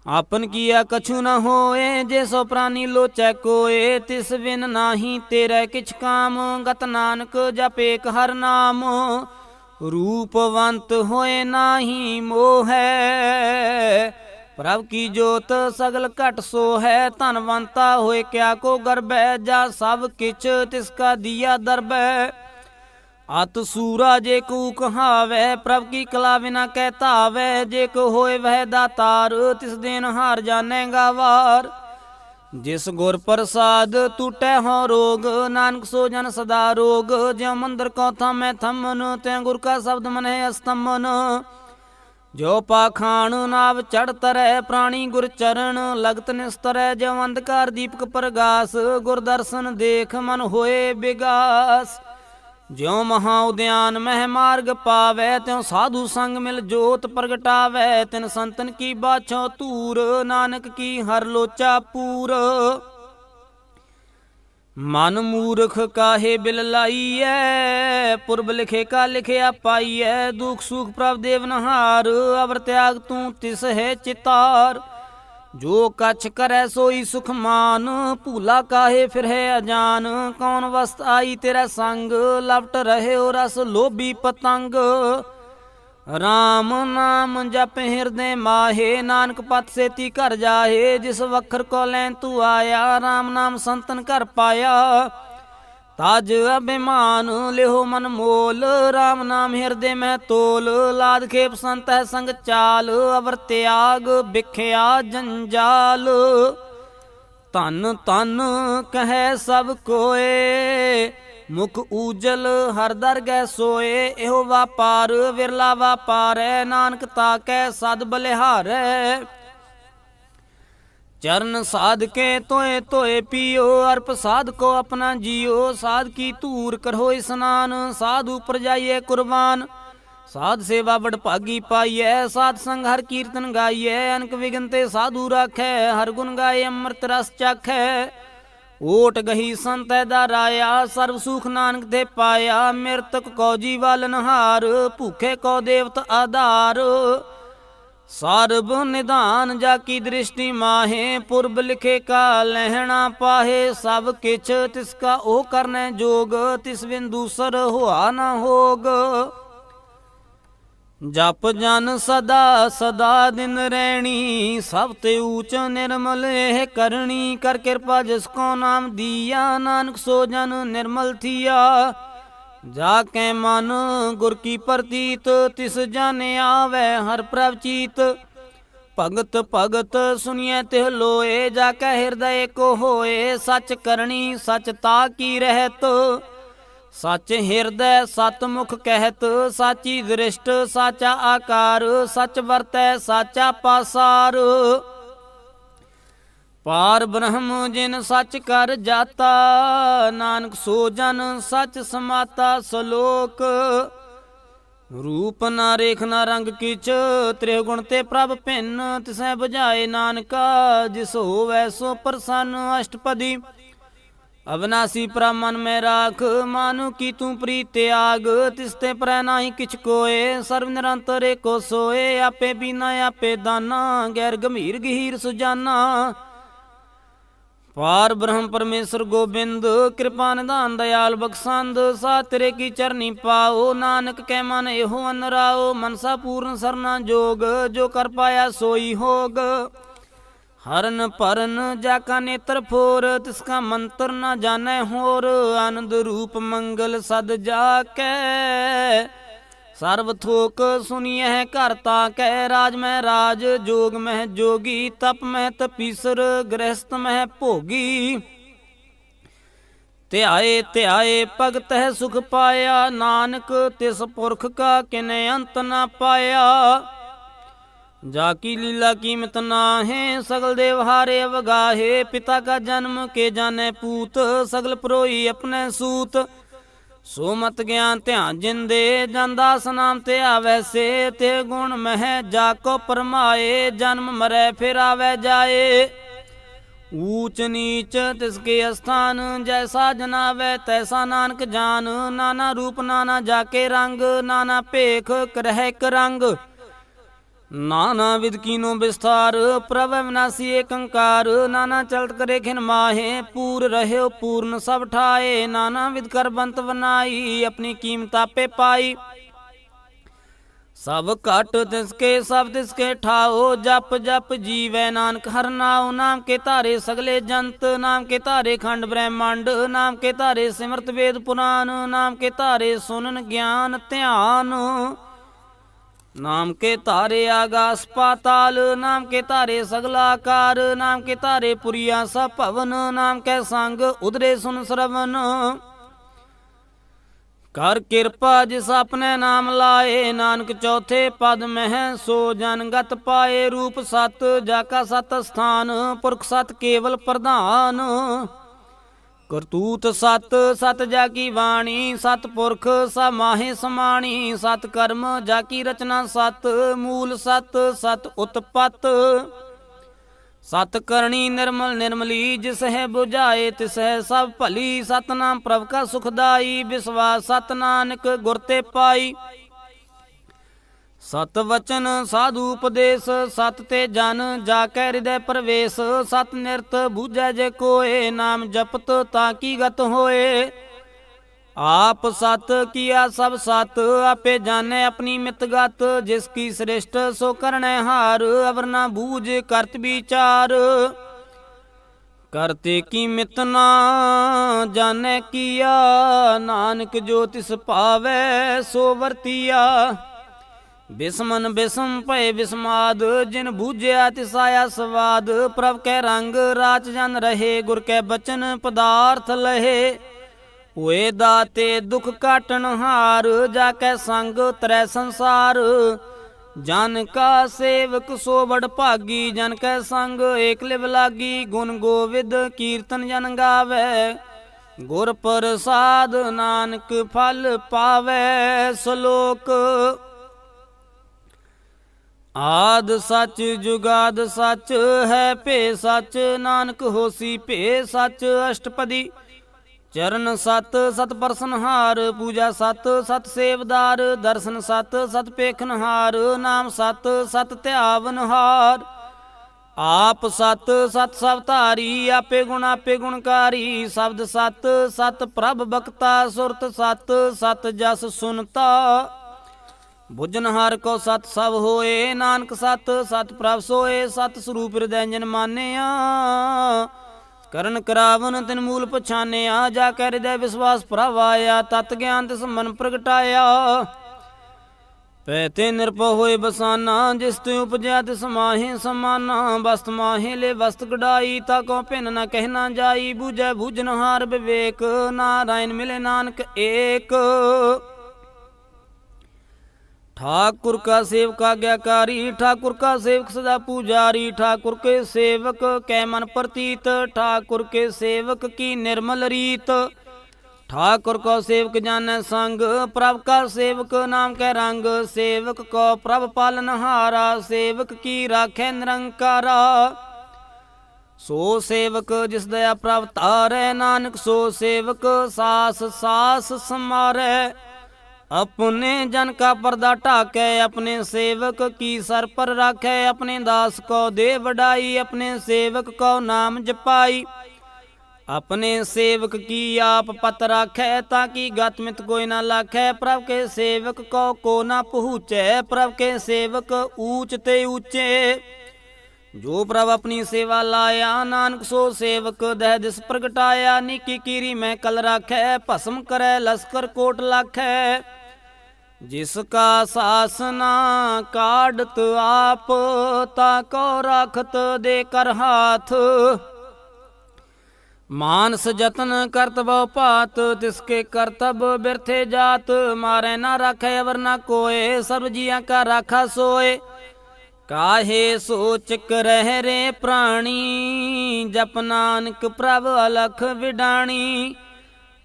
आपन किया कछु न होए जे सो प्राणी लोचै कोए तिस बिन नाही तेरे किछ काम गत नानक जप एक हर नाम रूपवंत होए नाही मोह प्रभ की जोत सगल घट सो है धनवंता होए क्या को गर्भ जा सब किच तिसका दिया दरब अत सूरा जे को कहावै प्रभ की कला बिना कहता वै जे को होए वह दातार तिस दिन हार जानेगा वार जिस गुर प्रसाद टूटै हो रोग नानक सो जन सदा रोग ज्यों मंदिर को थमै थमन त्यों गुर का शब्द मन है अस्तमन जो पाखाण नाव चढ़ तरै प्राणी गुर चरण लगत निस्तरै जो अंधकार दीपक प्रगास गुर दर्शन देख मन होए विगास ज्यों महा उद्यान मह मार्ग पावै त्यों साधु संग मिल जोत प्रगटावै तिन संतन की बाछों तूर नानक की हर लोचा पूर मन मूर्ख काहे बिल लाइयै पुरब लिखे का लिखिया पाइयै दुख सुख प्रभ देवनहार अवर त्याग तू तिस है चितार जो कछ करे सोई सुख मान भूला काहे फिर है अजान कौन वस्त आई तेरा संग लपट रहे हो रस लोभी पतंग राम नाम जप हृदय माहे नानक पत सेती कर जाहे जिस वखर को लैन तू आया राम नाम संतन कर पाया ताज अभिमान लिहो मन मोल राम नाम हृदय में तोल लाद खेप संत है संग चाल अवर त्याग बिख्या जंजाल तन तन कहे सब कोए मुख ऊजल हर दरगह सोए एहो व्यापार विरला व्यापार नानक ताकै सद बलिहारै चरण साध के तोए तोए पियो, अर्प साध को अपना जियो। साध की तूर करो स्नान, साधु पर जाइए कुर्बान। साध सेवा बड़ भागी पाइए, साध संग हर कीर्तन गाइए। अनक विघ्न ते साधु राखै, हर गुण गाए अमृत रस चाखै। ओट गही संत दाराया, सर्व सुख नानक ते पाया। मृतक को जीवालनहार, भूखे को देवत आधार। सारब निधान जाकी दृष्टि माहे, पूर्व लिखे का लहना पाहे। सब किछ तिसका ओ करने जोग, तिस बिन दूसर हुआ न होग। जप जन सदा सदा दिन रैणी, सब ते ऊच निर्मल है करणी। कर कृपा जिसको नाम दिया, नानक सो जन निर्मल थिया। जाके मन गुर की प्रतीत, तिस जाने आवे हर प्रवचीत। भगत भगत सुनिए तिह लोए, जाके हृदय को होए। सच करणी सच ता की रहत, सच हृदय सत मुख कहत। साची दृष्ट साचा आकार, सच वरतै साचा पासार। पार ब्रह्म जिन सच कर जाता, नानक सो जन सच समाता। सलोक रूप ना रेख ना रंग किच, त्रिगुण ते प्रभ भिन्न। तिसै बुझाए नानका, जिस होवै सो प्रसन्न। अष्टपदी अविनाशी प्रा मन में राख, मानु की तू प्रीत त्याग। तिसते प्रै नाही किछ कोय, सर्व निरंतर एको सोए। आपे बीना आपे दाना, गैर गंभीर गहीर सुजाना। पार ब्रह्म परमेश्वर गोबिंद, कृपा निधान दयाल बख्शंद। सा तेरे की चरनी पाओ, नानक कै मन एहो अनराओ। मनसा पूर्ण सरना जोग, जो कर पाया सोई होग। हरन परन जाका नेत्र फोर, तिसका मंत्र न जाने होर। आनंद रूप मंगल सद जाकै, सर्व थोक सुनिए घर ताकै। राज में राज, जोग में जोगी, तप में तपीसर, गृहस्थ में भोगी। त्याए त्याए भगत है सुख पाया, नानक तिस पुरख का किने अंत न पाया। जाकी लीला कीमत नाहे, सगल देव हारे अवगाहे। पिता का जन्म के जाने पूत, सगल प्रोई अपने सूत। सो मत ज्ञान ध्यान जिंदे, जनदास नाम ते आवे से। ते गुण मह जाको परमाए, जन्म मरै फिर आवे जाए। ऊंच नीच तिसके स्थान, जैसा जनावे तैसा नानक जान। नाना रूप नाना जाके रंग, नाना पेख करह एक रंग। नाना विध कीनो विस्तार, प्रभ विनाशी एक अंकार। नाना चलत करे खिन माहे, पूर रहे पूर्ण सब ठाए। नाना विध कर बंत बनाई, अपनी कीमत आपे पाई। सब घट तिसके सब तिसके ठाओ, जप जप जीवै नानक हर नाओ। नाम के तारे सगले जंत, नाम के तारे खंड ब्रह्मांड। नाम के तारे सिमरत वेद पुराण, नाम के तारे सुनन ज्ञान ध्यान। नाम के तारे आकाश पाताल, नाम के तारे सगलाकार। नाम के तारे पुरिया सब भवन, नाम के संग उदरे सुन श्रवण। कर कृपा जिस अपने नाम लाए, नानक चौथे पद में सो जनगत पाए। रूप सत जाका सत स्थान, पुरख सत केवल प्रधान। करतूत सत सत जाकी वाणी, सत पुरख सा माहे समाणी। सत कर्म जाकी रचना सत, मूल सत सत उत्पत। सत करणी निर्मल निर्मली, जिस है बुझाए तिस है सब भली। सतनाम प्रभ का सुखदाई, विश्वास सत नानक गुर ते पाई। सत वचन साधु उपदेश, सत ते जन जाकै हृदय प्रवेश। सत निरत बूझै जे कोय, नाम जपत ताकि गत होए। आप सत किया सब सत, आपे जाने अपनी मितगत। जिसकी श्रेष्ठ सो करने हार, अवर ना बूझ करत विचार। करते की मित ना जाने किया, नानक जो तिस पावै सो वर्तिया। बिस्मन बिस्म भय बिस्माद, जिन बूझया तिसाया स्वाद। प्रभ कै रंग राच जन रहे, गुर कै बचन पदार्थ लहे। हुए दाते दुख काटन हार, जाकै संग त्रै संसार। ਜਨ ਕਾ ਸੇਵਕ ਸੋ ਬੜ ਭਾਗੀ, ਜਨ ਕੈ ਸੰਗ ਏਕ ਲਿਵ ਲਾਗੀ। ਗੁਣ ਗੋਵਿੰਦ ਕੀਰਤਨ ਜਨ ਗਾਵੇ, ਗੁਰ ਪ੍ਰਸਾਦ ਨਾਨਕ ਫਲ ਪਾਵੇ। ਸ਼ਲੋਕ ਆਦ ਸੱਚ ਜੁਗਾਦ ਸੱਚ ਹੈ ਭੇ ਸੱਚ, ਨਾਨਕ ਹੋਸੀ ਭੇ ਸੱਚ। ਅਸ਼ਟਪਦੀ ਚਰਨ ਸਤ ਸਤ ਪਰਸਨਹਾਰ, ਪੂਜਾ ਸਤ ਸਤ ਸੇਵਦਾਰ। ਦਰਸ਼ਨ ਸਤ ਸਤ ਪੇਖਨਹਾਰ, ਨਾਮ ਸਤ ਸਤ ਧਿਆਵਨਹਾਰ। ਆਪ ਸਤ ਸਤ ਸਭ ਧਾਰੀ, ਆਪੇ ਗੁਣਕਾਰੀ। ਸ਼ਬਦ ਸਤ ਸਤ ਪ੍ਰਭ ਬਖਤਾ, ਸੁਰਤ ਸਤ ਸਤ ਜਸ ਸੁਨਤਾ। ਬੁਝਨਹਾਰ ਕੋ ਸਤ ਸਭ ਹੋਏ, ਨਾਨਕ ਸਤ ਸਤ ਪ੍ਰਭ ਸੋਏ। ਸਤ ਸਰੂਪ ਹਿਰਦੈ ਜਨ ਮਾਨਿਆ, ਕਰਨ ਕਰਾਵਨ ਤਿਨ ਮੂਲ ਪਛਾਨਿਆ। ਜਾ ਕੈ ਹਿਰਦੈ ਵਿਸਵਾਸ ਪ੍ਰਭ ਆਇਆ, ਤਤ ਗਿਆਨ ਤਿਸ ਮਨ ਪ੍ਰਗਟਾਇਆ। ਪੈ ਤੇ ਨਿਰਭਉ ਹੋਏ ਬਸਾਨਾ, ਜਿਸ ਤੇ ਉਪਜਿਆ ਤਿਸ ਮਾਹੇ ਸਮਾਨਾ। ਬਸਤ ਮਾਹੇ ਲੈ ਬਸਤ ਗੜਾਈ, ਤਾ ਕੋ ਭਿੰਨ ਨ ਕਹਿ ਨਾ ਜਾਈ। ਬੂਝੈ ਬੂਝਨਹਾਰ ਵਿਵੇਕ, ਨਾਰਾਇਣ ਮਿਲੇ ਨਾਨਕ ਏਕ। ठाकुर का सेवक आज्ञाकारी, ठाकुर का सेवक सदा पुजारी। ठाकुर के सेवक कै मन प्रतीत, ठाकुर के सेवक की निर्मल रीत। ठाकुर को सेवक जाने संग, प्रभ का सेवक नाम कै रंग। सेवक को प्रभ पालनहारा, सेवक की राखे निरंकारा। सो सेवक जिस दया प्रभ तारै, नानक सो सेवक सास सास समारै। अपने जन का पर्दा ढाकै, अपने सेवक की सर पर राखै। अपने दास को दे वडाई, अपने सेवक को नाम जपाई। अपने सेवक की आप पत राखै, ताकि गत मित कोई ना लाखै। प्रभ के सेवक को ना पहुँचै, प्रभ के सेवक ऊंच ते ऊंचे। जो प्रभ अपनी सेवा लाया, नानक सो सेवक दह दिस प्रगटाया। निकी कीरी मैं कल राखै, भस्म करै लश्कर कोट लाखै। जिसका सासना काढ़त आप, ताको राखत दे कर हाथ। मानस जतन करतब पात, तिसके करतब बिरथे जात। मारे ना राखे अवर ना कोय, सर्व जिया का राखा सोए। काहे सोचक रह रे प्राणी, जप नानक प्रभ अलख विडाणी।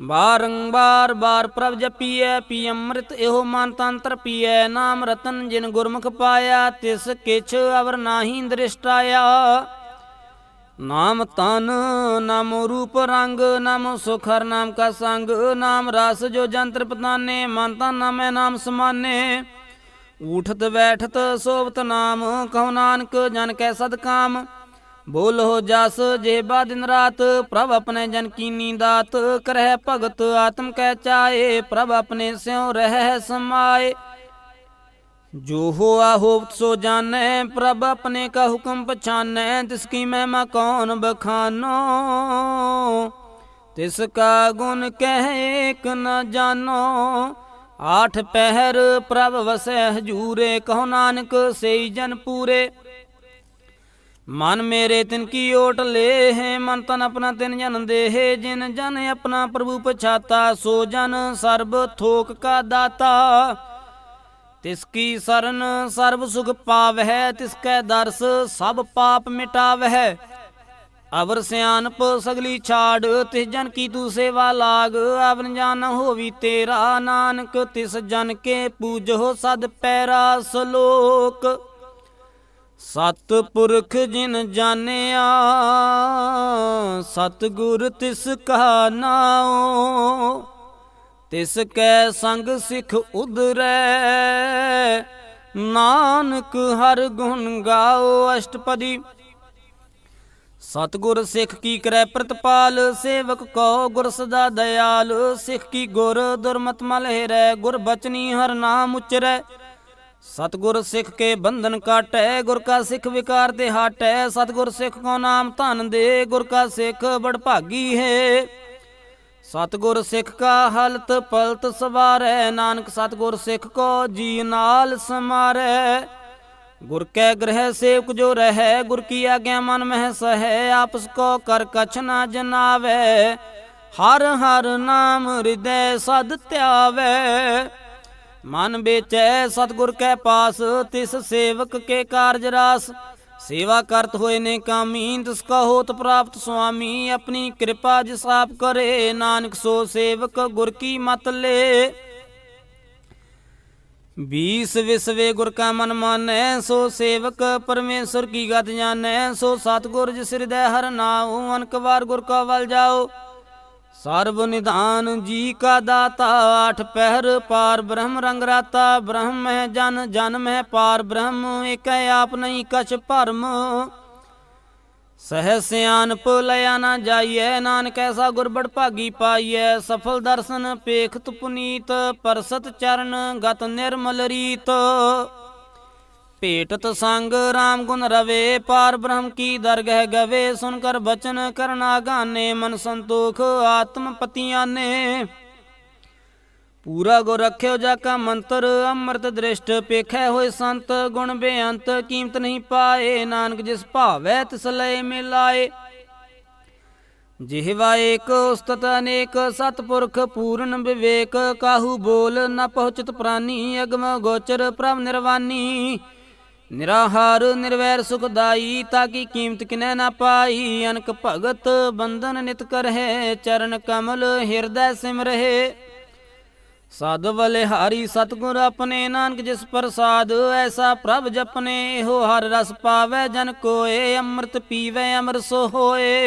बारंबार बार प्रभ जपिए, पी अमृत एहो मान तंत्र पिए। नाम रतन जिन गुरमुख पाया, तिस किछ अवर नाही दृष्टाया। नाम तन नाम रूप रंग, नाम सुख हर नाम का संग। नाम रास जो जंत्र पताने, मन तन नामै नाम समाने। उठत बैठत सोवत नाम, कहो नानक जन कै सद काम। बोलो जस जेबा दिन रात, प्रभ अपने जन की नींदात। करह भगत आत्म कै चाहे, प्रभ अपने स्यों रह समाए। जो हुआ होवत सो जाने, प्रभ अपने का हुक्म पछाने। तिसकी महिमा कौन बखानो, तिसका गुण कह एक न जानो। आठ पहर प्रभ वसै हजूरे, कहो नानक सेई जन पूरे। मन मेरे तिन की ओट ले है, मन तन अपना तिन जन दे है। जिन जन अपना प्रभु पछाता, सो जन सर्ब थोक का दाता। तिसकी शरण सर्व सुख पावह, तिसकै दर्श सब पाप मिटावह। अवर सियानप सगली छाड़, तिस जन की तू सेवा लाग। अवन जान होवी तेरा, नानक तिस जन के पूजो सद पैरा। श्लोक सतपुरख जिन जानिया, सतगुर तिस का नाओ। तिस कै संग सिख उधरै, नानक हर गुण गाओ। अष्टपदी सतगुर सिख की करै प्रतिपाल, सेवक को गुर सदा दयाल। सिख की गुर दुर्मत मल हेरै, गुर बचनी हर नाम उचरै। सतगुर सिख के बंधन काटै, गुर का सिख विकार ते हाटै। सतगुर सिख को नाम धन दे, गुर का सिख बड़ भागी है। सतगुर सिख का हलत पलत सवारै, नानक सतगुर सिख को जी नाल समारै। गुर कै ग्रह सेवक जो रहै, गुर की आज्ञा मन मह सहै। आपस को कर कछ न जनावै, हर हर नाम हृदय सद त्यावै। मन बेचै सतगुर कै पास, तिस सेवक के कारज रास। सेवा करत होए ने कामी, तिसका होत प्राप्त स्वामी। अपनी कृपा जिस आप करे, नानक सो सेवक गुर की मत ले। 20 विसवे गुर का मन मानै, सो सेवक परमेश्वर की गत जानै। सो सतगुर जिस हृदय हर नाऊ, अनक बार गुर का बल जाओ। सर्व निधान जी का दाता, 8 पहर पार ब्रह्म रंग राता। ब्रह्म है जन, जन्म है पार ब्रह्म, एक आप नहीं कछ भरम। सहज सियानप लया ना जाइए, नानक ऐसा गुरबड़ भागी पाइए। सफल दर्शन पेखत पुनीत, परसत चरण गत निर्मल रीत। भेटत संग राम गुण रवे, पार ब्रह्म की दरगह गवे। सुनकर बचन करना गाने, मन संतोख आत्म पतियाने। पूरा गुर रख्यो जाका मंत्र, अमृत दृष्ट पेखै होए संत। गुण बेअंत कीमत नहीं पाए, नानक जिस भावै तिस लय मिलाए। जिहवा एक उस्तत अनेक, सतपुरख पूर्ण विवेक। काहू बोल न पहुँचत प्राणी, अगम गोचर प्रभ निर्वाणी। निराहार निर्वैर सुखदाई, ताकि कीमत किनै न पाई। अनक भगत बंधन नित करहे, चरण कमल हृदय सिमरहे। साध बलिहारी सतगुर अपने, नानक जिस प्रसाद ऐसा प्रभ जपने। हो हर रस पावै जन कोय, अमृत पीवै अमर सो होए।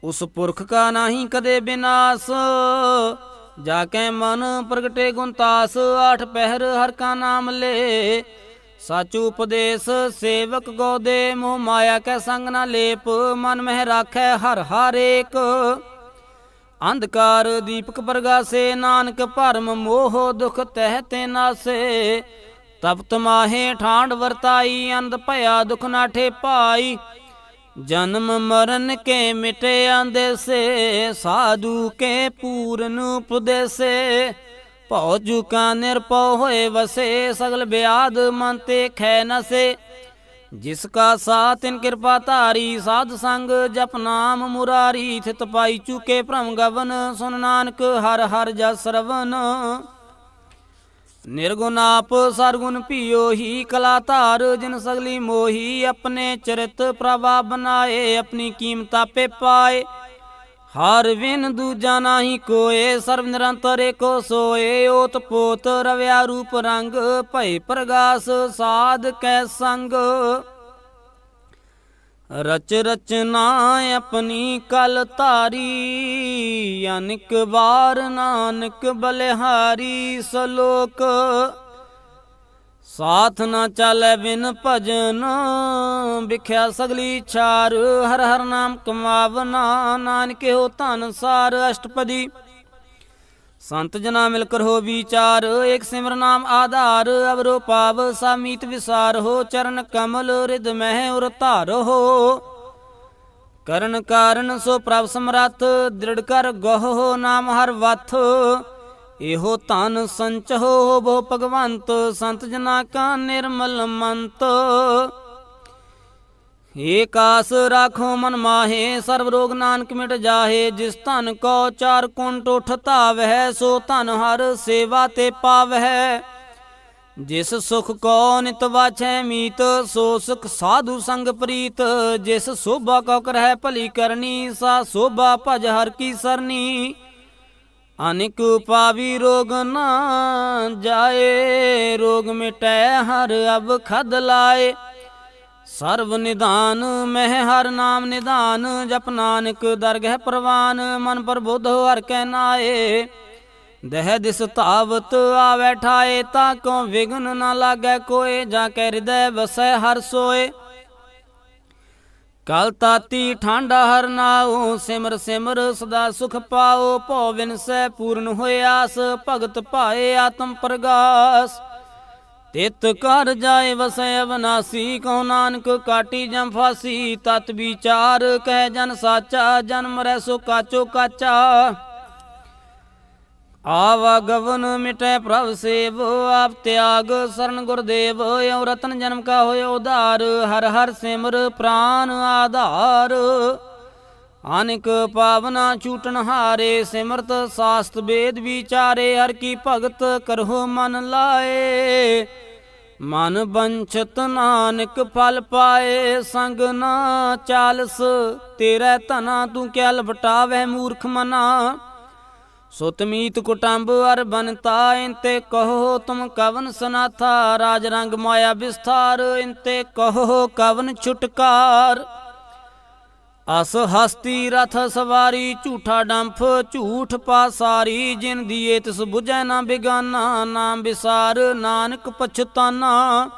उस पुरख का नाही कदे विनाश, जाकै मन प्रगटे गुणतास। 8 पहर हर का नाम ले, सच उपदेश सेवक गौ दे। मोह माया कै संग न लेप, मन मह राखै हर हर एक। अंधकार दीपक प्रगासे, नानक भरम मोह दुख तह ते नासे। तपत माहे ठांड वरताई, अंध भया दुख नाठे पाई। जन्म मरण के मिटे आंदेसे, साधु के पूर्ण उपदेसे। भौजु का निरपौ होए वसे, सगल ब्याध मन ते खै नसे। जिसका साथ इन कृपा धारी, साध संग जप नाम मुरारी। थित पाई चुके भ्रम गवन, सुन नानक हर हर जस श्रवण। निर्गुण आप सरगुण पियो ही, कला धार जिन सगली मोही। अपने चरित प्रभा बनाए, अपनी कीमत आपे पाए। हर विन दूजा नाही कोय, सर्व निरंतर एको सोए। ओत पोत रव्या रूप रंग, भय प्रगास साध कै संग। रच रचना अपनी कल तारी, अनिक बार नानक बलिहारी। सलोक साथ न चलै बिन भजन, बिख्या सगली छार। हर हर नाम कमावना, नानक हो धन सार। अष्टपदी संत जना मिलकर हो विचार, एक सिमर नाम आधार। अवरो पाव सामीत विसार हो, चरण कमल हृद मह उर धार हो। करण कारण सो प्रभ समरथ, दृढ़ कर गहो नाम हर वथ। एहो धन संच हो भो भगवंत, संत जना का निर्मल मंत। एक आस राखो मन माहे, सर्व रोग नानक मिट जाहे। जिस धन को 4 कुंट उठता वह, सो धन हर सेवा ते पावह। जिस सुख को नित वाछै मीत, सो सुख साधु संग प्रीत। जिस शोभा को करह भली करनी, सा शोभा भज हर की सरनी। अनिक पावी रोग न जाए, रोग मिटै हर अब खद लाए। सर्व निधान मह हर नाम निधान, जप नानक दरगह प्रवान। मन प्रबुद्ध हो हर कै नाए, दह दिस तावत आवे ठाए। ताको विघ्न न लागै कोय, जाकै हृदय वसै हर सोए। कल ताती ठांडा हर नाओ, सिमर सिमर सदा सुख पाओ। भौ विनसै पूर्ण होए आस, भगत पाए आत्म प्रगास। तित कर जाए वसै अविनाशी, कहो नानक काटी जम फासी। तत विचार कह जन साचा, जन्म रै सो काचो काचा। आवागवन मिटै प्रभ सेव, आप त्याग शरण गुरदेव। यो रतन जन्म का होय उधार, हर हर सिमर प्राण आधार। ਆਨਿਕ ਪਾਵਨਾ ਛੂਟਨ ਹਾਰੇ, ਸਿਮਰਤ ਸਾਸਤ ਵੇਦ ਵਿਚਾਰੇ, ਹਰ ਕੀ ਭਗਤ ਕਰਹੁ ਮਨ ਲਾਏ। ਮਨ ਬੰਛਤ ਨਾਨਕ ਫਲ ਪਾਏ, ਸੰਗ ਨਾ ਚਾਲਸ ਤੇਰੇ ਧਨਾ, ਤੂੰ ਕਿਆ ਲਪਟਾਵੈ ਮੂਰਖ ਮਨਾ। ਸੁਤ ਮੀਤ ਕੁਟੰਬ ਅਰ ਬਨਤਾ, ਇੰਤੇ ਕਹੋ ਤੁਮ ਕਵਨ ਸਨਾਥਾ। ਰਾਜ ਰੰਗ ਮਾਇਆ ਵਿਸਥਾਰ, ਇੰਤੇ ਕਹੋ ਕਵਨ ਛੁਟਕਾਰ। ਅਸ ਹਸਤੀ ਰਥ ਸਵਾਰੀ, ਝੂਠਾ ਡੰਫ ਝੂਠ ਪਾਸਾਰੀ। ਜਿਨ ਦੀਏ ਤਿਸ ਬੁਝੈ ਨਾ ਬਿਗਾਨਾ, ਨਾਮ ਵਿਸਾਰ ਨਾਨਕ ਪਛਤਾਨਾ।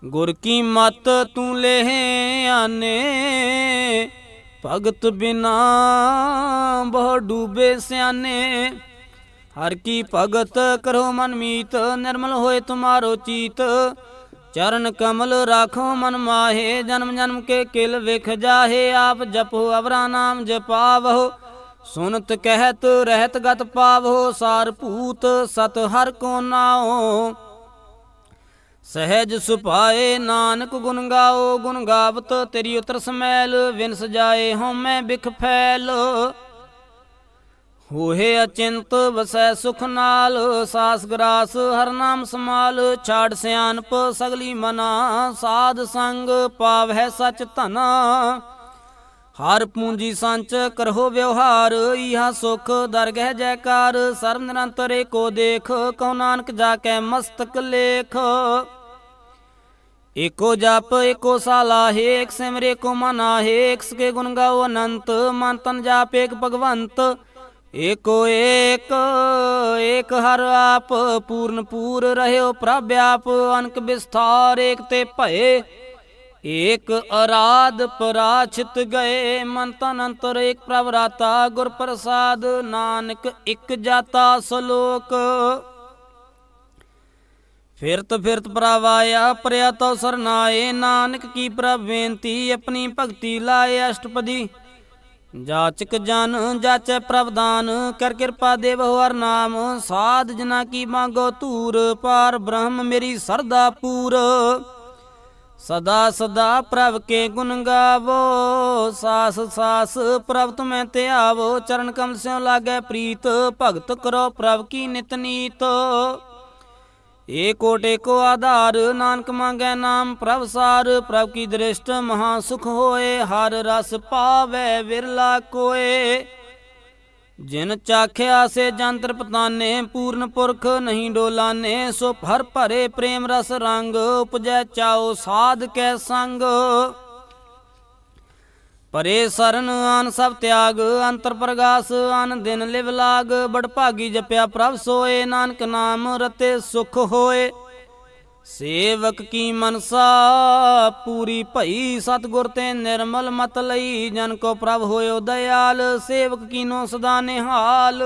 ਗੁਰ ਕੀ ਮਤ ਤੂੰ ਲੇਹ ਆਨੇ, ਭਗਤ ਬਿਨਾ ਬਹੁ ਡੂਬੇ ਸਿਆਨੇ। ਹਰ ਕੀ ਭਗਤ ਕਰੋ ਮਨ ਮੀਤ, ਨਿਰਮਲ ਹੋਏ ਤੁਮਾਰੋ ਚੀਤ। ਚਰਨ ਕਮਲ ਰਾਖੋ ਮਨ ਮਾਹੇ, ਜਨਮ ਜਨਮ ਕੇ ਕਿਲ ਵਿਖ ਜਾਹੇ। ਆਪ ਜਪੋ ਅਵਰਾ ਨਾਮ ਜਪਾਵਹੁ, ਸੁਨਤ ਕਹਿਤ ਰਹਿਤ ਗਤ ਪਾਵਹੁ। ਸਾਰ ਭੂਤ ਸਤ ਹਰ ਕੋ ਨਾਉ, ਸਹਿਜ ਸੁਭਾਏ ਨਾਨਕ ਗੁਣ ਗਾਓ। ਗੁਣ ਗਾਵਤ ਤੇਰੀ ਉਤਰ ਸਮੈਲ, ਵਿਨਸ ਜਾਏ ਹਉਮੈ ਬਿਖ ਫੈਲ। ਹੋਏ ਅਚਿੰਤ ਵਸੈ ਸੁਖ ਨਾਲ, ਸਾਸ ਗਰਾਸ ਹਰ ਨਾਮ ਸਮਾਲ। ਛਾੜ ਸਿਆਣਪ ਸਗਲੀ ਮਨਾ, ਸਾਧ ਸੰਗ ਪਾਵਹਿ ਸਚ ਧਨਾ। ਹਰ ਪੂੰਜੀ ਸੰਚ ਕਰਹੁ ਵਿਵਹਾਰ, ਇਹਾ ਸੁਖ ਦਰਗਹਿ ਜੈਕਾਰ। ਸਰਬ ਨਿਰੰਤਰ ਏਕੋ ਦੇਖ, ਕਉ ਨਾਨਕ ਜਾ ਕੇ ਮਸਤਕ ਲੇਖ। ਏਕੋ ਜਪ ਏਕੋ ਸਾਲਾਹੇ, ਏਕ ਸਿਮਰ ਏਕੋ ਮਨ आहे। ਏਕ ਸਕੇ ਗੁਣ ਗਾਓ ਅਨੰਤ, ਮਨ ਤਨ ਜਾਪ ਏਕ ਭਗਵੰਤ। ਏਕੋ ਏਕ ਏਕ ਹਰ ਆਪ, ਪੂਰਨ ਪੂਰ ਰਹਿਓ ਪ੍ਰਭ ਆਪ। ਅਨਕ ਵਿਸਥਾਰ ਏਕ ਤੇ ਭਏ, ਏਕ ਅਰਾਧ ਪਰਾਛਿਤ ਗਏ। ਮਨ ਤਨ ਅੰਤਰ ਏਕ ਪ੍ਰਭ ਰਾਤਾ, ਗੁਰ ਪ੍ਰਸਾਦ ਨਾਨਕ ਇਕ ਜਾਤਾ ਸਲੋਕ। ਫਿਰਤ ਫਿਰਤ ਪ੍ਰਭ ਆਇਆ, ਪਰਿਆ ਤਉ ਸਰਨਾਏ। ਨਾਨਕ ਕੀ ਪ੍ਰਭ ਬੇਨਤੀ, ਆਪਣੀ ਭਗਤੀ ਲਾਏ। ਅਸ਼ਟਪਦੀ ਜਾਚਕ ਜਨ ਜਾਚੈ ਪ੍ਰਭ ਦਾਨ, ਕਰ ਕਿਰਪਾ ਦੇਵਹੁ ਹਰ ਨਾਮ। ਸਾਧ ਜਨਾ ਕੀ ਮੰਗੋ ਧੂਰ, ਪਾਰ ਬ੍ਰਹਮ ਮੇਰੀ ਸਰਦਾ ਪੂਰ। ਸਦਾ ਸਦਾ ਪ੍ਰਭ ਕੇ ਗੁਣ ਗਾਵੋ, ਸਾਸ ਸਾਸ ਪ੍ਰਭ ਤੁਮੈ ਧਿਆਵੋ। ਚਰਨ ਕਮਲ ਸਿਉ ਲਾਗੈ ਪ੍ਰੀਤ, ਭਗਤ ਕਰੋ ਪ੍ਰਭ ਕੀ ਨਿਤ ਨੀਤ। ਏਕੋ ਟੇਕੋ ਆਧਾਰ, ਨਾਨਕ ਮੰਗੈ ਨਾਮ ਪ੍ਰਭ ਸਾਰ। ਪ੍ਰਭ ਕੀ ਦ੍ਰਿਸ਼ਟ ਮਹਾ ਸੁਖ ਹੋਏ, ਹਰ ਰਸ ਪਾਵੈ ਵਿਰਲਾ ਕੋਏ। ਜਿਨ ਚਾਖਿਆ ਸੇ ਜੰਤਰ ਪਤਾਨੇ, ਪੂਰਨ ਪੁਰਖ ਨਹੀਂ ਡੋਲਾਨੇ। ਸੋ ਹਰ ਭਰੇ ਪ੍ਰੇਮ ਰਸ ਰੰਗ, ਉਪਜੈ ਚਾਓ ਸਾਧ ਕੈ ਸੰਗ। ਪਰੇ ਸਰਨ ਆਨ ਸਭ ਤਿਆਗ, ਅੰਤਰ ਪ੍ਰਗਾਸ ਆਨ ਦਿਨ ਲਿਵ ਲਾਗ। ਬੜ ਭਾਗੀ ਜਪਿਆ ਪ੍ਰਭ ਸੋਏ, ਨਾਨਕ ਨਾਮ ਰਤੇ ਸੁਖ ਹੋਏ। ਸੇਵਕ ਕੀ ਮਨਸਾ ਪੂਰੀ ਭਈ, ਸਤਿਗੁਰ ਤੇ ਨਿਰਮਲ ਮਤ ਲਈ। ਜਨ ਕੋ ਪ੍ਰਭ ਹੋਇਓ ਦਇਆਲ, ਸੇਵਕ ਕੀਨੋ ਸਦਾ ਨਿਹਾਲ।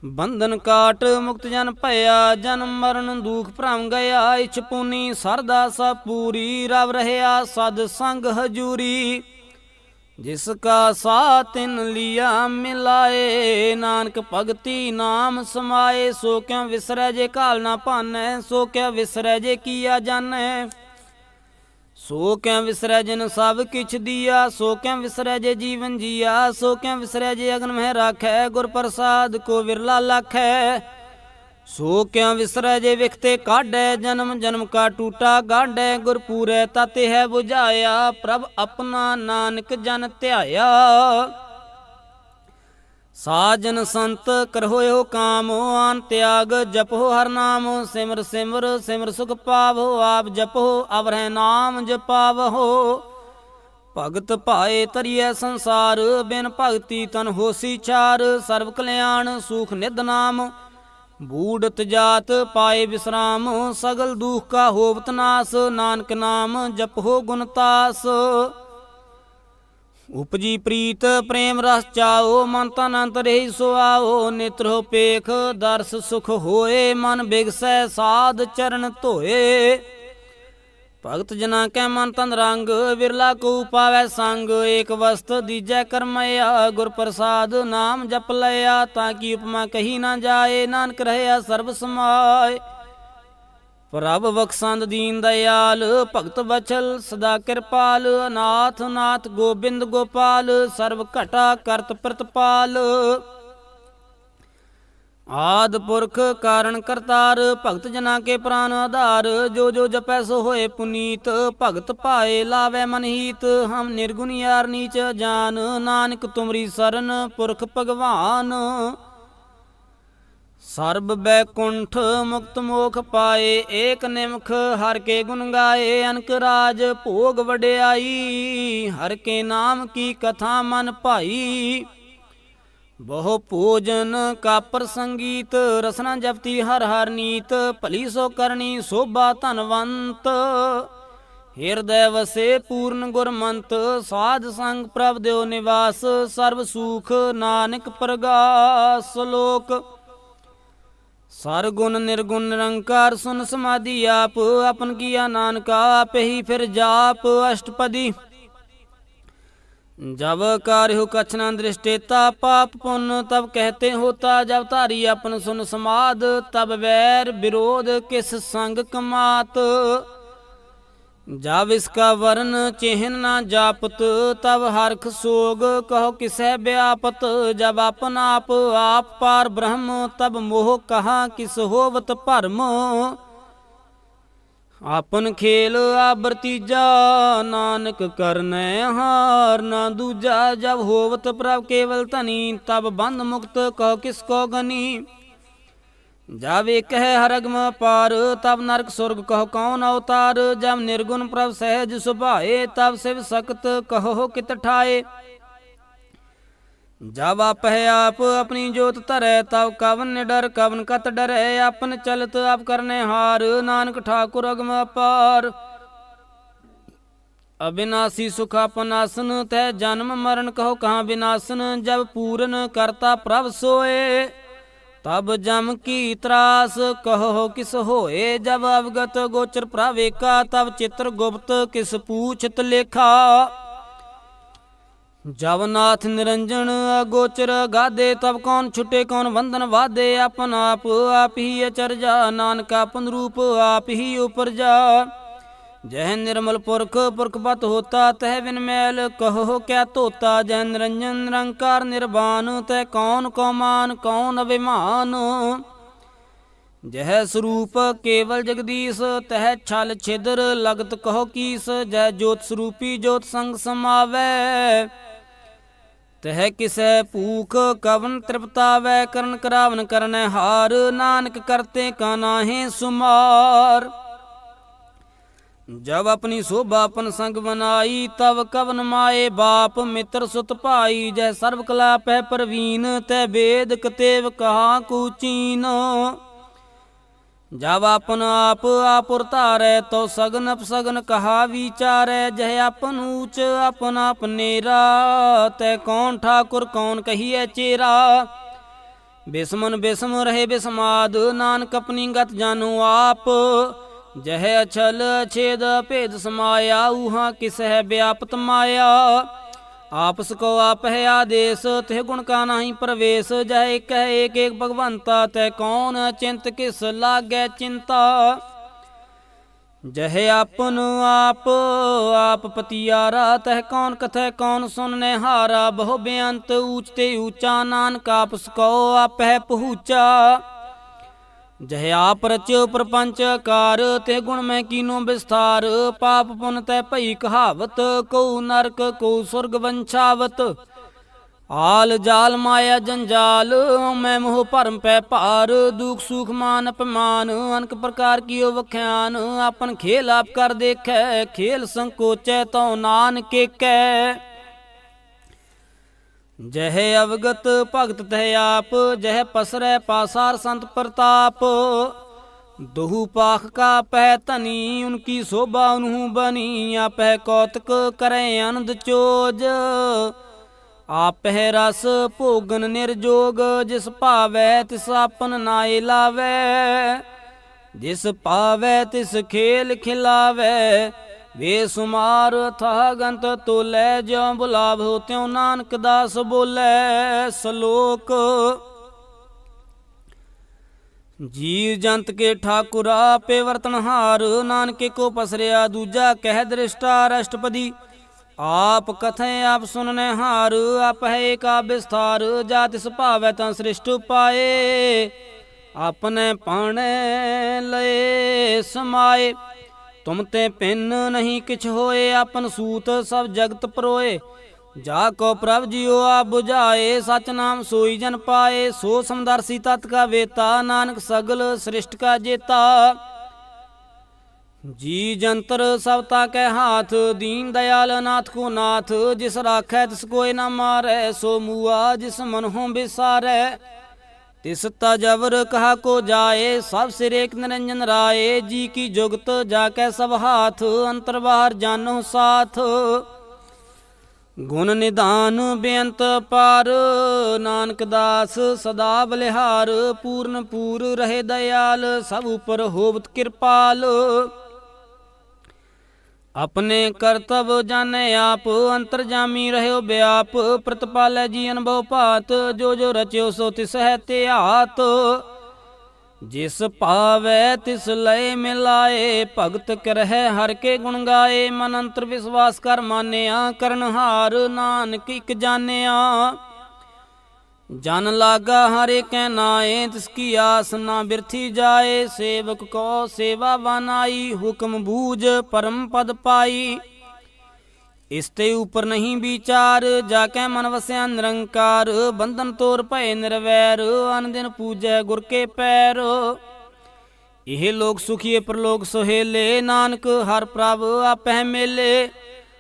ਬੰਧਨ ਕਾਟ ਮੁਕਤ ਜਨ ਭਇਆ, ਜਨਮ ਮਰਨ ਦੁਖ ਭਰਮ ਗਿਆ। ਇਛ ਪੂਨੀ ਸਰਦਾ ਸਭ ਪੂਰੀ, ਰਵ ਰਹਿਆ ਸਦ ਸੰਗ ਹਜੂਰੀ। ਜਿਸ ਕਾ ਸਾਥ ਤਿਨ ਲਿਆ ਮਿਲਾਏ, ਨਾਨਕ ਭਗਤੀ ਨਾਮ ਸਮਾਏ। ਸੋ ਕਿਉ ਵਿਸਰੈ ਜੇ ਘਾਲ ਨਾ ਭਾਨੈ, ਸੋ ਕਿਉ ਵਿਸਰੈ ਜੇ ਕੀਆ ਜਾਣੈ। ਸੋ ਕਿਉ ਵਿਸਰੈ ਜਿਨ ਸਭ ਕਿਛ ਦੀਆ, ਸੋ ਕਿਉ ਵਿਸਰੈ ਜੇ ਜੀਵਨ ਜੀਆ। ਸੋ ਕਿਉ ਵਿਸਰੈ ਜੇ ਅਗਨ ਮਹਿ ਰਾਖੈ, ਗੁਰ ਪ੍ਰਸਾਦ ਕੋ ਵਿਰਲਾ ਲਾਖੈ। ਸੋ ਕਿਉ ਵਿਸਰੈ ਜੇ ਵਿਖਤੇ ਕਾਢੈ, ਜਨਮ ਜਨਮ ਕਾ ਟੂਟਾ ਗਾਢੈ। ਗੁਰ ਪੂਰੈ ਤਾਤੇ ਹੈ ਬੁਝਾਇਆ, ਪ੍ਰਭ ਆਪਣਾ ਨਾਨਕ ਜਨ ਧਿਆਇਆ। ਸਾਜਨ ਸੰਤ ਕਰਹੁ ਕਾਮ, ਆਨ ਤਿਆਗ ਜਪੋ ਹਰ ਨਾਮ। ਸਿਮਰ ਸਿਮਰ ਸਿਮਰ ਸੁਖ ਪਾਵੋ, ਆਪ ਜਪੋ ਅਵਰਹਿ ਨਾਮ ਜਪਾਵੋ। ਭਗਤ ਭਾਏ ਤਰੀਐ ਸੰਸਾਰ, ਬਿਨ ਭਗਤੀ ਤਨ ਹੋਸੀ ਛਾਰ। ਸਰਬ ਕਲਿਆਣ ਸੂਖ ਨਿਧ ਨਾਮ, ਬੂੜਤ ਜਾਤ ਪਾਏ ਵਿਸਰਾਮ। ਸਗਲ ਦੁਖ ਕਾ ਹੋਵਤ ਨਾਸ, ਨਾਨਕ ਨਾਮ ਜਪੋ ਗੁਣ ਤਾਸ। ਉਪਜੀ ਪ੍ਰੀਤ ਪ੍ਰੇਮ ਰਸ ਚਾਓ, ਮਨ ਤਨ ਅੰਤਰ ਹੀ ਸੁਆਓ। ਨੇਤਰੋ ਪੇਖ ਦਰਸ ਸੁਖ ਹੋਏ, ਮਨ ਬਿਗਸੈ ਸਾਧ ਚਰਨ ਧੋਏ। ਭਗਤ ਜਨਾ ਕੈ ਮਨ ਤਨ ਰੰਗ, ਵਿਰਲਾ ਕੋ ਪਾਵੈ ਸੰਗ। ਏਕ ਵਸਤ ਦੀਜੈ ਕਰਮਇਆ, ਗੁਰ ਪ੍ਰਸਾਦ ਨਾਮ ਜਪ ਲਿਆ। ਤਾਂ ਕੀ ਉਪਮਾ ਕਹੀ ਨਾ ਜਾਏ, ਨਾਨਕ ਰਹਿਆ ਸਰਬ ਸਮਾਏ। ਪ੍ਰਭ ਬਖਸ਼ੰਦ ਦੀਨ ਦਇਆਲ, ਭਗਤ ਬਚਲ ਸਦਾ ਕਿਰਪਾਲ। ਅਨਾਥ ਨਾਥ ਗੋਬਿੰਦ ਗੋਪਾਲ, ਸਰਬ ਘਟਾ ਕਰਤ ਪ੍ਰਤਪਾਲ। ਆਦ ਪੁਰਖ ਕਾਰਨ ਕਰਤਾਰ, ਭਗਤ ਜਨਾ ਕੇ ਪ੍ਰਾਨ ਆਧਾਰ। ਜੋ ਜੋ ਜਪੈ ਸੋ ਹੋਏ ਪੁਨੀਤ, ਭਗਤ ਪਾਏ ਲਾਵੇ ਮਨ ਹੀਤ। ਹਮ ਨਿਰਗੁਣ ਯਾਰ ਨੀਚ ਜਾਨ, ਨਾਨਕ ਤੁਮਰੀ ਸਰਨ ਪੁਰਖ ਭਗਵਾਨ। ਸਰਬ ਬੈਕੁੰਠ ਮੁਕਤ ਮੋਖ ਪਾਏ, ਏਕ ਨਿਮਖ ਹਰ ਕੇ ਗੁਣ ਗਾਏ। ਅਨਕ ਰਾਜ ਭੋਗ ਵਡਿਆਈ, ਹਰ ਕੇ ਨਾਮ ਕੀ ਕਥਾ ਮਨ ਭਾਈ। ਬਹੁ ਭੋਜਨ ਕਾਪਰ ਸੰਗੀਤ, ਰਸਨਾ ਜਪਤੀ ਹਰ ਹਰ ਨੀਤ। ਭਲੀ ਸੋ ਕਰਨੀ ਸੋਭਾ ਧਨਵੰਤ, ਹਿਰਦੈ ਵਸੇ ਪੂਰਨ ਗੁਰਮੰਤ। ਸਾਧ ਸੰਗ ਪ੍ਰਭ ਦਿਓ ਨਿਵਾਸ, ਸਰਬ ਸੁਖ ਨਾਨਕ ਪ੍ਰਗਾਸ। ਲੋਕ ਸਰ ਗੁਣ ਨਿਰਗੁਣ ਨਿਰੰਕਾਰ, ਸੁਨ ਸਮਾਧੀ ਆਪ। ਆਪਨ ਕੀਆ ਨਾਨਕਾ ਆਪੇ ਹੀ ਫਿਰ ਜਾਪ। ਅਸ਼ਟਪਦੀ जब कार्य कछ न दृष्टेता, पाप पुण्य तब कहते होता। जब तारी अपन सुन समाद, तब वैर विरोध किस संग कमात। जब इसका वर्ण चिन्ह न जापत, तब हरख सोग कहो किसै व्यापत। जब अपन आप पार ब्रह्म, तब मोह कहा किस होवत भरम। आपन खेल आबरतीजा, नानक करनै हार ना दूजा। जब होवत प्रभ केवल धनी, तब बंध मुक्त कहो किसको गनी। जब एक है हरगम पार, तब नरक स्वर्ग कहो कौन अवतार। जब निर्गुण प्रभ सहज सुभाए, तब शिव सक्त कहो कित ठाए। जब आप है आप अपनी जोत धरै, तब कवन निडर कवन कत डरै। अपन चलत आप करने हार, नानक ठाकुर अगम अपार। अविनाशी सुख अपन आसन, तह जन्म मरण कहो कहाँ विनाशन। जब पूरन करता प्रभ सोए, तब जम की त्रास कहो किस होए। जब अवगत गोचर प्रभ एका, तब चित्र गुप्त किस पूछत लेखा। जब नाथ निरंजन अगोचर गादे, तब कौन छुटे कौन बंधन वादे। अपन आप ही अचरजा, नानक अपन रूप आप ही उपरजा। जह निर्मल पुरख पुरखपत होता, तह बिन मैल कहो क्या तोता। जह निरंजन निरंकार निर्वाण, तह कौन को मान कौन अभिमान। जह स्वरूप केवल जगदीश, तह छल छिद्र लगत कहो कीस। जह ज्योत स्वरूपी ज्योत संग समावै, तह किसै भूख कवन तृप्तावै। करन करावन करनै हार, नानक करते का नाहे सुमार। जब अपनी शोभा अपन संग बनाई, तब कवन माए बाप मित्र सुत भाई। जह सर्व कला पह प्रवीण, तह वेद कतेव कहा कुचीन। जब अपन आप उतारै, तो सगन अपसगन कहा विचारै। जह अपन ऊंच अपन आप नेरा, तै कौन ठाकुर कौन कहिए चेरा। बिस्मन बिस्म रहे बिस्माद, नानक अपनी गत जानो आप। जह अछल छेद भेद समाया, ऊहा किस है व्यापत माया। आपस को आप है आदेश, तह गुण का नाही प्रवेश। जह एक है एक एक भगवंता, तह कौन चिंत किस लागै चिंता। जह आपन आप पतियारा, तह कौन कथै कौन सुनने हारा। बहु बेअंत ऊंचते ऊंचा, नानक आपस को आप है पहुँचा। जह आप रच्यो प्रपंच कार, ते गुण में कीनो विस्तार। पाप पुन तै भई कहावत, को नरक को स्वर्ग वंशावत। आल जाल माया जंजाल, मैं मोह भरम पै पार। दुख सुख मान अपमान, अनक प्रकार कियो वख्यान। अपन खेल आप कर देखै, खेल संकोचै तो नानक कै। जह अवगत भगत तह आप, जह पसरै पासार संत प्रताप। दोहु पाख का पह धनी, उनकी शोभा उन्हू बनी। आपह कौतक करे आनंद चोज, आपह रस भोगन निर्जोग। जिस पावै तिस आपन नाय लावै, जिस पावै तिस खेल खिलावै। वे सुमार था गंत तोलै, ज्यों बुलाव त्यों नानक दास बोलै। सलोक जीव जंत के ठाकुरा पे वर्तनहार, नानके को पसरिया दूजा कह दृष्टा राष्ट्रपति। आप कथें आप सुनने हार, आप है एक विस्तार, जाति सुभावै तं सृष्ट पाए, अपने पाने लए समाए। तुम ते पिन नहीं किछ होए, अपन सूत सब जगत परोए। जाको प्रभ जियो आप बुझाए, सच नाम सोई जन पाए। सो समदर्शी तत् का वेता, नानक सगल सृष्ट का जेता। जी जंतर सबता के हाथ, दीन दयाल नाथ को नाथ। जिस राखै तिस कोई न मारै, सो मुआ जिस मन हो बिसारै। तिस तजवर कहा को जाए, सब सिर एक निरंजन राय। जी की जुगत जाकै सब हाथ, अंतर बाहर जानो साथ। गुण निधान बेअंत पार, नानक दास सदा बलिहार। पूर्ण पूर रहे दयाल, सब ऊपर होवत कृपाल। अपने करतब जाने आप, अंतर्जामी रहो व्याप। प्रतिपालै जी अनुभव पात, जो जो रच्यो सो तिस है ते हाथ। जिस पावै तिस लय मिलाए, भगत करहै हर के गुण गाए। मन अंतर विश्वास कर मानिया, करनहार नानक इक जानिया। जन लागा हरे कै नाए, तिसकी आस ना बिरथी जाए। सेवक को सेवा बनाई, हुक्म बूझ परम पद पाई। इसते ऊपर नहीं विचार, जाकै मन वस्या निरंकार। बंधन तोर भय निर्वैर, अन दिन पूजै गुर के पैर। यह लोग सुखिए प्रलोक सोहेले, नानक हर प्रभ आपै मेले।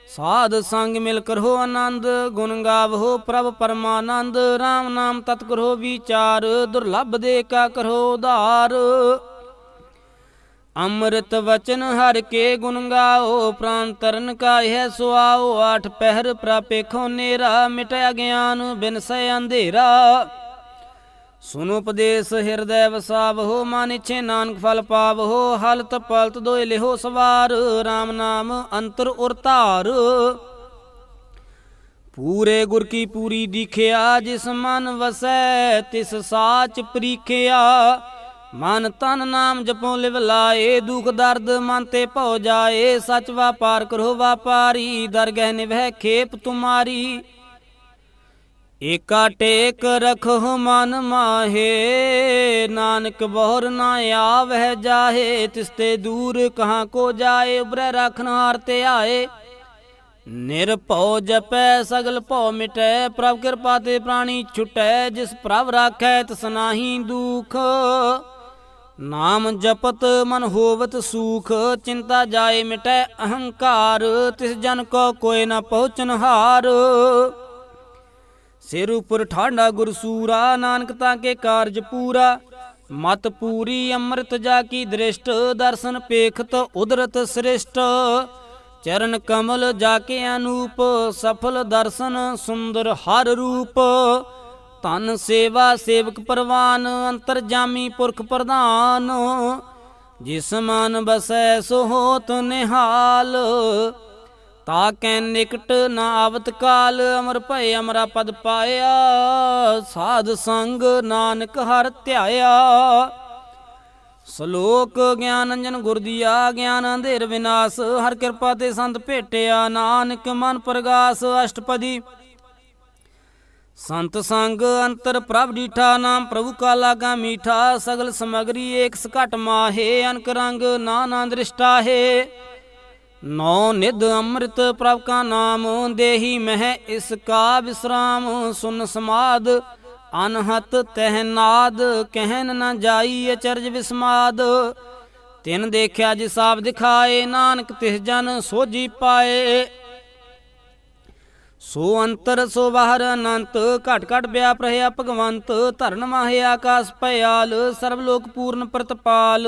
साध संग मिल करो आनंद, गुण गावहो प्रभ परमानंद। राम नाम तत् करो विचार, दुर्लभ दे का करो उधार। अमृत वचन हर के गुण गाओ, प्राण तरन का यह सुआओ। आठ पहर प्रापेखो नेरा, मिटया ज्ञान बिनसै अंधेरा। सुनो उपदेश हृदय वसावहो, मान इच्छे नानक फल पावहो। हलत पलत दोय लेहो सवार, राम नाम अंतर उर धार। पूरे गुर की पूरी दिखिया, जिस मन वसै तिस साच प्रीखिया। मन तन नाम जपो लिव लाए, दुख दर्द मन ते भौ जाए। सच व्यापार करो व्यापारी, दरगह निभै खेप तुम्हारी। एका टेक रखो मन माहे, नानक बहुर ना आवह जाहे। तिसते दूर कहाँ को जाए, उबरै रखनहार ते आए। निरभौ जपै सगल भौ मिटै, प्रभ कृपा ते प्राणी छुटै। जिस प्रभ राखै तिस नाहीं दुख, नाम जपत मन होवत सूख। चिंता जाए मिटै अहंकार, तिस जन को कोई न पहुँचनहार। सिर उपर ठांडा गुरसूरा, नानक ताके कारज पूरा। मत पूरी अमृत जाकी दृष्ट, दर्शन पेखत उदरत श्रेष्ठ। चरण कमल जाके अनूप, सफल दर्शन सुंदर हर रूप। धन सेवा सेवक परवान, अंतरजामी पुरख प्रधान। जिस मन बसै सो होत निहाल, ताकै निकट न आवत काल। अमर भय अमरा पद पाया, साध संग नानक हर ध्याया। श्लोक ज्ञान अंजन गुर दिया, ज्ञान अंधेर विनाश। हर कृपा ते संत भेटिया, नानक मन प्रगास। अष्टपदी संत संग अंतर प्रभ डीठा, नाम प्रभु का लागा मीठा। सगल समगरी एक सकट माहे, अनक रंग नाना दृष्टा है। नौ निध अमृत प्रभ का नाम, देही मह इसका विश्राम। सुन समाद अनहत तहनाद, कहन न जाई अचरज विस्माद। तिन देखा जिस आप दिखाए, नानक तिस जन सोझी पाए। सो अंतर सो बाहर अनंत, घट घट व्याप रहे भगवंत। धरन माहे आकाश पयाल, सर्वलोक पूर्ण प्रतपाल।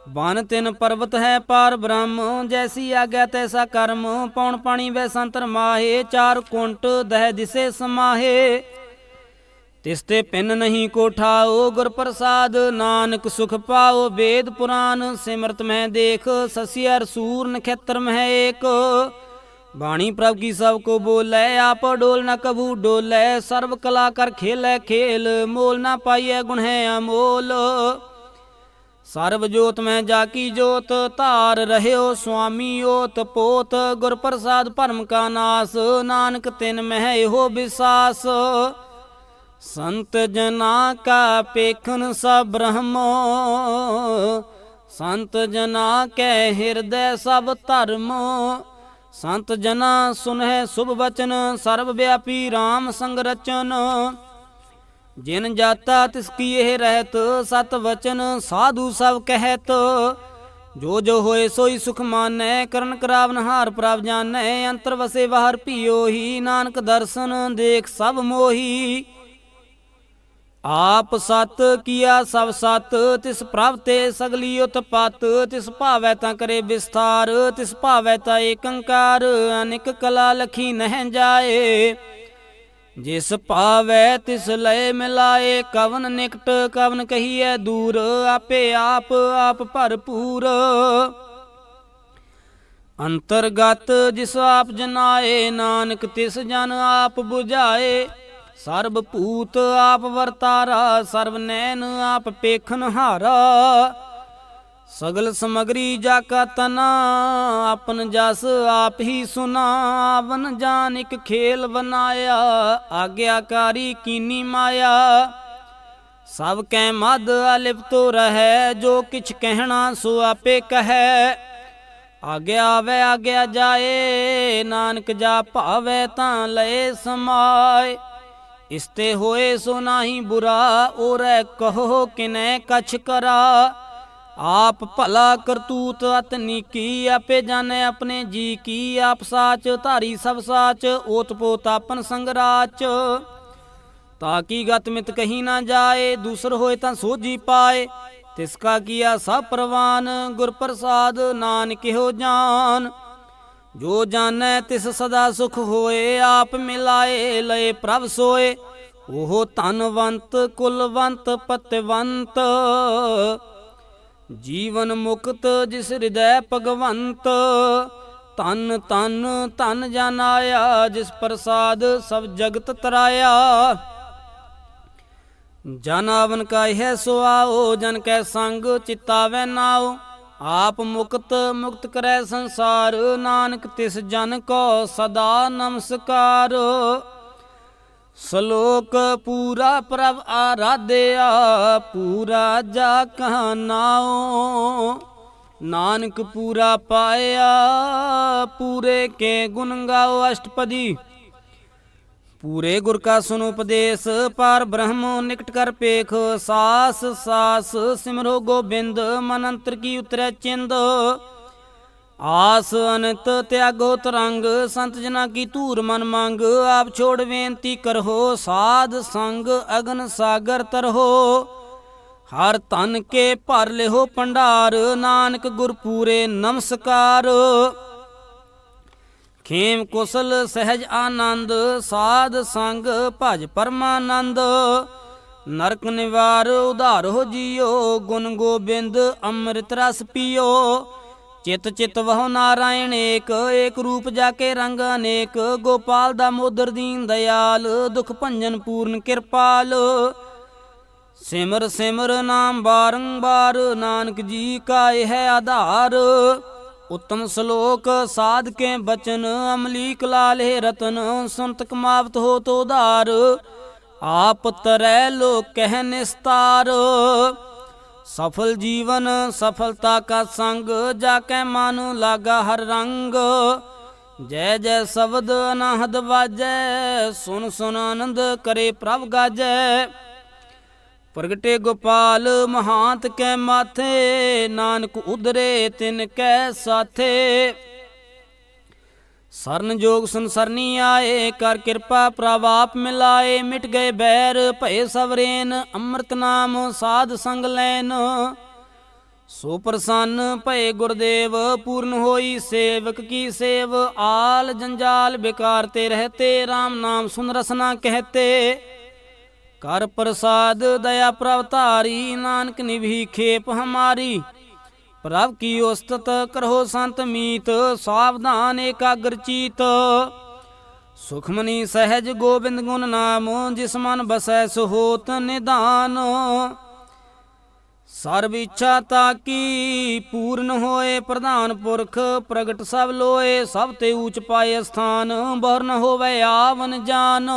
बन तिन पर्वत है पार ब्रह्म, जैसी आज्ञा तैसा कर्म। पौन पानी वै संतर माहे, चार कुंट दह दिसे समाहे। तिसते पिन नहीं को ठाओ, गुर प्रसाद नानक सुख पाओ। वेद पुराण सिमरत में देख, ससी अर सूर नक्षत्र में एक। बाणी प्रभ की सब को बोलै, आप डोल न कबू डोलै। सर्व कला कर खेलै खेल, मोल न पाइए गुण है अमोल। ਸਰਬ ਜੋਤ ਮੈਂ ਜਾ ਕੀ ਜੋਤ, ਧਾਰ ਰਹਿਓ ਸੁਆਮੀ ਓਤ ਪੋਤ। ਗੁਰ ਪ੍ਰਸਾਦ ਭਰਮ ਕਾ ਨਾਸ, ਨਾਨਕ ਤਿਨ ਮਹਿ ਇਹੋ ਵਿਸਾਸ। ਸੰਤ ਜਨਾ ਕਾ ਪੇਖਨ ਸਭ ਬ੍ਰਹਮੋ, ਸੰਤ ਜਨਾ ਕੈ ਹਿਰਦੈ ਸਭ ਧਰਮੋ। ਸੰਤ ਜਨਾ ਸੁਨਹਿ ਸੁਭ ਬਚਨ, ਸਰਬ ਵਿਆਪੀ RAM ਸੰਗ ਰਚਨ। ਜਿਨ ਜਾਤਾ ਤਿਸ ਕੀ ਇਹ ਰਹਿਤ, ਸਤ ਵਚਨ ਸਾਧੂ ਸਭ ਕਹਿਤ। ਜੋ ਜੋ ਹੋਏ ਸੋਈ ਸੁਖ ਮਾਨੈ, ਕਰਨ ਕਰਾਵਨ ਹਾਰ ਪ੍ਰਭ ਜਾਣੈ। ਅੰਤਰ ਵਸੇ ਬਾਹਰ ਭੀਓ ਹੀ, ਨਾਨਕ ਦਰਸ਼ਨ ਦੇਖ ਸਭ ਮੋਹੀ। ਆਪ ਸਤ ਕੀਆ ਸਭ ਸਤ, ਤਿਸ ਪ੍ਰਭ ਤੇ ਸਗਲੀ ਉਤਪਤ। ਤਿਸ ਭਾਵੈ ਤਾਂ ਕਰੇ ਵਿਸਥਾਰ, ਤਿਸ ਭਾਵੈ ਤਾਂ ਏਕੰਕਾਰ। ਅਨੇਕ ਕਲਾ ਲਖੀ ਨਹਿ ਜਾਏ, ਜਿਸ ਭਾਵੈ ਤਿਸ ਲਏ ਮਿਲਾਏ। ਕਵਨ ਨਿਕਟ ਕਵਨ ਕਹੀਐ ਦੂਰ, ਆਪੇ ਆਪ ਆਪ ਭਰਪੂਰ। ਅੰਤਰਗਤ ਜਿਸ ਆਪ ਜਨਾਏ, ਨਾਨਕ ਤਿਸ ਜਨ ਆਪ 부ਝਾਏ। ਸਰਬ ਭੂਤ ਆਪ ਵਰਤਾਰਾ, ਸਰਬ ਨੈਣ ਆਪ ਪੇਖਨ ਹਾਰਾ। ਸਗਲ ਸਮਗਰੀ ਜਾ ਕਾ ਤਨਾ, ਆਪਨ ਜਸ ਆਪ ਹੀ ਸੁਨਾ। ਆਵਨ ਜਾਨ ਇਕ ਖੇਲ ਬਨਾਇਆ, ਆਗਿਆਕਾਰੀ ਕੀਨੀ ਮਾਇਆ। ਸਭ ਕੈ ਮਦ ਅਲਿਪਤੋ ਰਹੈ, ਜੋ ਕਿਛ ਕਹਿਣਾ ਸੋ ਆਪੇ ਕਹੈ। ਆਗਿਆ ਆਵੈ ਆਗਿਆ ਜਾਏ, ਨਾਨਕ ਜਾ ਭਾਵੈ ਤਾਂ ਲਏ ਸਮਾਏ। ਇਸਤੇ ਹੋਏ ਸੋ ਨਾਹੀ ਬੁਰਾ, ਔਰੈ ਕਹੋ ਕਿਨੈ ਕਛ ਕਰਾ। ਆਪ ਭਲਾ ਕਰਤੂਤ ਅਤ ਨੀਕੀ, ਆਪੇ ਜਾਣੈ ਆਪਣੇ ਜੀ ਕੀ। ਆਪ ਸਾਚ ਧਾਰੀ ਸਭ ਸਾਚ, ਓਤ ਪੋਤ ਆਪਨ ਸੰਗਰਾਚ। ਤਾਂ ਕੀ ਗਤ ਮਿਤ ਕਹੀ ਨਾ ਜਾਏ, ਦੂਸਰ ਹੋਏ ਤਾਂ ਸੋਝੀ ਪਾਏ। ਤਿਸ ਕਾ ਕੀਆ ਸਭ ਪ੍ਰਵਾਨ, ਗੁਰ ਪ੍ਰਸਾਦ ਨਾਨਕਿਓ ਜਾਨ। ਜੋ ਜਾਣੈ ਤਿਸ ਸਦਾ ਸੁਖ ਹੋਏ, ਆਪ ਮਿਲਾਏ ਲਏ ਪ੍ਰਭ ਸੋਏ। ਉਹ ਧਨਵੰਤ ਕੁਲਵੰਤ ਪਤਵੰਤ, ਜੀਵਨ ਮੁਕਤ ਜਿਸ ਹਿਰਦੈ ਭਗਵੰਤ। ਤਨ ਤਨ ਧਨ ਜਨ ਆਇਆ, ਜਿਸ ਪ੍ਰਸਾਦ ਸਭ ਜਗਤ ਤਰਾਇਆ। ਜਨ ਆਵਨ ਕਾ ਹੈ ਸੋ ਆਓ, ਜਨ ਕੈ ਸੰਗ ਚਿਤਾਵੈ ਨਾਉ। ਆਪ ਮੁਕਤ ਮੁਕਤ ਕਰੈ ਸੰਸਾਰ, ਨਾਨਕ ਤਿਸ ਜਨ ਕੋ ਸਦਾ ਨਮਸਕਾਰ। ਸ਼ਲੋਕ ਪੂਰਾ ਪ੍ਰਭ ਆਰਾਧਿਆ, ਪੂਰਾ ਜਾ ਕਾ ਨਾਉ। ਨਾਨਕ ਪੂਰਾ ਪਾਇਆ, ਪੂਰੇ ਕੇ ਗੁਣ ਗਾਓ ਅਸ਼ਟਪਦੀ। ਪੂਰੇ ਗੁਰ ਕਾ ਸੁਨੋ ਉਪਦੇਸ਼, ਪਾਰ ਬ੍ਰਹਮ ਨਿਕਟ ਕਰ ਪੇਖ। ਸਾਸ ਸਾਸ ਸਿਮਰੋ ਗੋਬਿੰਦ, ਮਨ ਅੰਤਰ ਕੀ ਉਤਰੈ ਚਿੰਦ। ਆਸ ਅਨੰਤ ਤਿਆਗੋ ਤਰੰਗ, ਸੰਤ ਜਨਾ ਕੀ ਧੂਰ ਮਨ ਮੰਗ। ਆਪ ਛੋੜ ਬੇਨਤੀ ਕਰਹੋ, ਸਾਧ ਸੰਗ ਅਗਨ ਸਾਗਰ ਤਰਹੋ। ਹਰ ਤਨ ਕੇ ਭਰ ਲਿਹੋ ਭੰਡਾਰ, ਨਾਨਕ ਗੁਰ ਪੂਰੇ ਨਮਸਕਾਰ। ਖੇਮ ਕੁਸਲ ਸਹਿਜ ਆਨੰਦ, ਸਾਧ ਸੰਗ ਭਜ ਪਰਮਾਨੰਦ। ਨਰਕ ਨਿਵਾਰ ਉਧਾਰੋ ਜੀਓ, ਗੁਣ ਗੋਬਿੰਦ ਅੰਮ੍ਰਿਤ ਰਸ ਪੀਓ। ਚਿਤ ਚਿਤ ਵਹੁ ਨਾਰਾਇਣ ਏਕ, ਏਕ ਰੂਪ ਜਾ ਕੇ ਰੰਗ ਅਨੇਕ। ਗੋਪਾਲ ਦਾਮੋਦਰ ਦੀਨ ਦਿਆਲ, ਦੁਖ ਭੰਜਨ ਪੂਰਨ ਕਿਰਪਾਲ। ਸਿਮਰ ਸਿਮਰ ਨਾਮ ਬਾਰੰਬਾਰ, ਨਾਨਕ ਜੀ ਕਾ ਇਹ ਆਧਾਰ। ਉੱਤਮ ਸ਼ਲੋਕ ਸਾਧ ਕੇ ਬਚਨ, ਅਮਲੀਕ ਲਾਲੇ ਰਤਨ। ਸੁਨਤ ਕਮਾਵਤ ਹੋ ਤੋ ਉਧਾਰ, ਆਪ ਤਰੈ ਲੋਕ ਕਹਿ ਨਿਸਤਾਰ। ਸਫਲ ਜੀਵਨ ਸਫਲਤਾ ਕਾ ਸੰਗ, ਜਾ ਕੇ ਮਨ ਲਾਗਾ ਹਰ ਰੰਗ। ਜੈ ਜੈ ਸ਼ਬਦ ਅਨਾਹਦ ਵਾਜੈ, ਸੁਨ ਸੁਨ ਆਨੰਦ ਕਰੇ ਪ੍ਰਭ ਗਾਜੈ। ਪ੍ਰਗਟੇ ਗੋਪਾਲ ਮਹਾਂਤ ਕੈ ਮਾਥੇ, ਨਾਨਕ ਉਧਰੇ ਤਿਨ ਕੈ ਸਾਥੇ। ਸਰਨ ਜੋਗ ਸੰਸਰਨੀ ਆਏ, ਕਰ ਕਿਰਪਾ ਪ੍ਰਭ ਆਪ ਮਿਲਾਏ। ਮਿਟ ਗਏ ਬੈਰ ਭਏ ਸਵਰੇਨ, ਅੰਮ੍ਰਿਤ ਨਾਮ ਸਾਧ ਸੰਗ ਲੈਨ। ਸੋ ਪ੍ਰਸੰਨ ਭਏ ਗੁਰਦੇਵ, ਪੂਰਨ ਹੋਈ ਸੇਵਕ ਕੀ ਸੇਵ। ਆਲ ਜੰਜਾਲ बेकार ते रहते, राम नाम सुन रसना कहते। कर प्रसाद दया प्रभ तारी, नानक निभि खेप हमारी। प्रभ की उस्तत करहो संत मीत, सावधान एकाग्र चीत। सुखमनी सहज गोबिंद गुण नाम, जिस मन बसै सो होत निधान। ਸਰਬ ਇੱਛਾ ਤਾਕੀ ਪੂਰਨ ਹੋਏ, ਪ੍ਰਧਾਨ ਪੁਰਖ ਪ੍ਰਗਟ ਸਭ ਲੋਏ, ਸਭ ਤੇ ਊਚ ਪਾਏ ਸਥਾਨ, ਬਹੁਰ ਨ ਹੋਵੇ ਆਵਨ ਜਾਨ।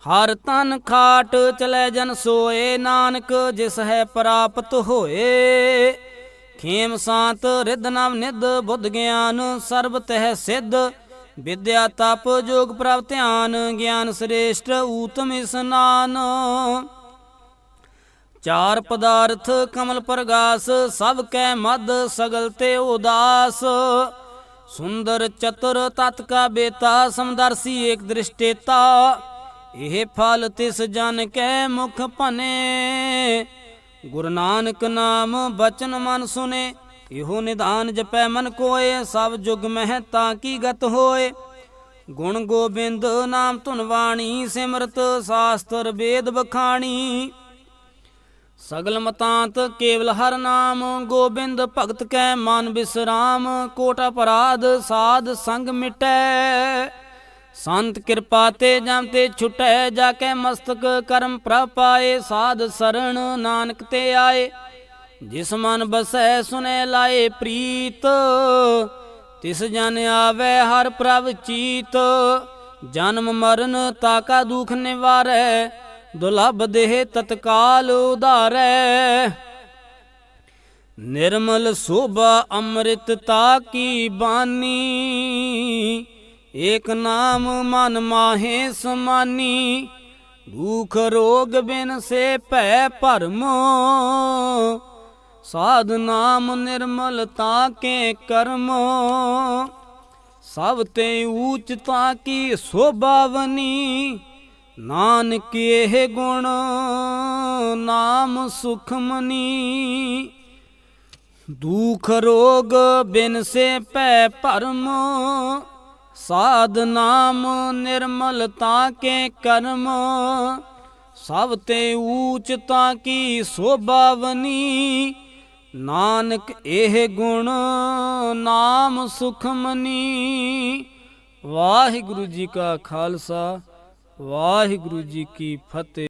ਹਰ ਤਨ ਖਾਟ ਚਲੇ ਜਨ ਸੋਏ, ਨਾਨਕ ਜਿਸ ਹੈ ਪ੍ਰਾਪਤ ਹੋਏ। ਖੇਮ ਸਾਤ ਰਿੱਧ ਨਵ ਨਿਧ ਬੁੱਧ ਗਿਆਨ, ਸਰਬ ਤਹਿ ਸਿੱਧ ਵਿਦਿਆ ਤਪ ਜੋਗ ਪ੍ਰਭ ਧਿਆਨ, ਗਿਆਨ ਸ੍ਰੇਸ਼ਟ ਊਤਮ ਇਸਨਾਨ। ਚਾਰ ਪਦਾਰਥ ਕਮਲ ਪ੍ਰਗਾਸ, ਸਭ ਕੈ ਮਦ ਸਗਲ ਤੇ ਉਦਾਸ। ਸੁੰਦਰ ਚਤੁਰ ਤਤ ਕਾ ਬੇਤਾ, ਸਮਦਰਸੀ ਏਕ ਦ੍ਰਿਸ਼ਟੇਤਾ। ਇਹ ਫਲ ਤਿਸ ਜਨ ਕੈ ਮੁਖ ਭਨੇ, ਗੁਰੂ ਨਾਨਕ ਨਾਮ ਬਚਨ ਮਨ ਸੁਨੇ। ਇਹੋ ਨਿਧਾਨ ਜਪੈ ਮਨ ਕੋਏ, ਸਭ ਜੁਗ ਮਹਿ ਤਾਂ ਕੀ ਗਤ ਹੋਏ। ਗੁਣ ਗੋਬਿੰਦ ਨਾਮ ਧੁਨ ਬਾਣੀ, ਸਿਮਰਤ ਸਾਸਤਰ ਵੇਦ ਬਖਾਣੀ। ਸਗਲ ਮਤਾਂਤ ਕੇਵਲ ਹਰ ਨਾਮ, ਗੋਬਿੰਦ ਭਗਤ ਕੈ ਮਨ ਬਿਸਰਾਮ। ਕੋਟ ਅਪਰਾਧ ਸਾਧ ਸੰਗ ਮਿਟੈ, ਸੰਤ ਕਿਰਪਾ ਤੇ ਜਮ ਤੇ ਛੁਟੈ। ਜਾ ਕੇ ਮਸਤਕ ਕਰਮ ਪ੍ਰਭ ਪਾਏ, ਸਾਧ ਸਰਣ ਨਾਨਕ ਤੇ ਆਏ। ਜਿਸ ਮਨ ਬਸੈ ਸੁਨੇ ਲਾਏ ਪ੍ਰੀਤ, ਤਿਸ ਜਨ ਆਵੇ ਹਰ ਪ੍ਰਭ ਚੀਤ। ਜਨਮ ਮਰਨ ਤਾਕਾ ਦੁਖ ਨਿਵਾਰੈ, ਦੁਲਭ ਦੇਹ ਤਤਕਾਲ ਉਧਾਰੈ। ਨਿਰਮਲ ਸੋਭਾ ਅੰਮ੍ਰਿਤ ਤਾਕੀ ਬਾਨੀ, ਏਕ ਨਾਮ ਮਨ ਮਾਹੇ ਸਮਾਨੀ। ਦੁਖ ਰੋਗ ਬਿਨ ਸੇ ਭੈ ਭਰਮ, ਸਾਧ ਨਾਮ ਨਿਰਮਲ ਤਾਕੇ ਕਰਮ। ਸਭ ਤੇ ਊਚ ਤਾਕੀ ਸੋਭਾਵਨੀ, ਨਾਨਕ ਇਹ ਗੁਣ ਨਾਮ ਸੁਖਮਨੀ। ਦੁਖ ਰੋਗ ਬਿਨ ਸੇ ਭੈ ਭਰਮ, ਸਾਧ ਨਾਮ ਨਿਰਮਲ ਤਾਕੇ ਕਰਮ। ਸਭ ਤੇ ਊਚ ਤਾਕੀ ਸੋਭਾਵਨੀ, ਨਾਨਕ ਇਹ ਗੁਣ ਨਾਮ ਸੁਖਮਨੀ। ਵਾਹਿਗੁਰੂ ਜੀ ਕਾ ਖਾਲਸਾ, ਵਾਹਿਗੁਰੂ ਜੀ ਕੀ ਫਤਿਹ।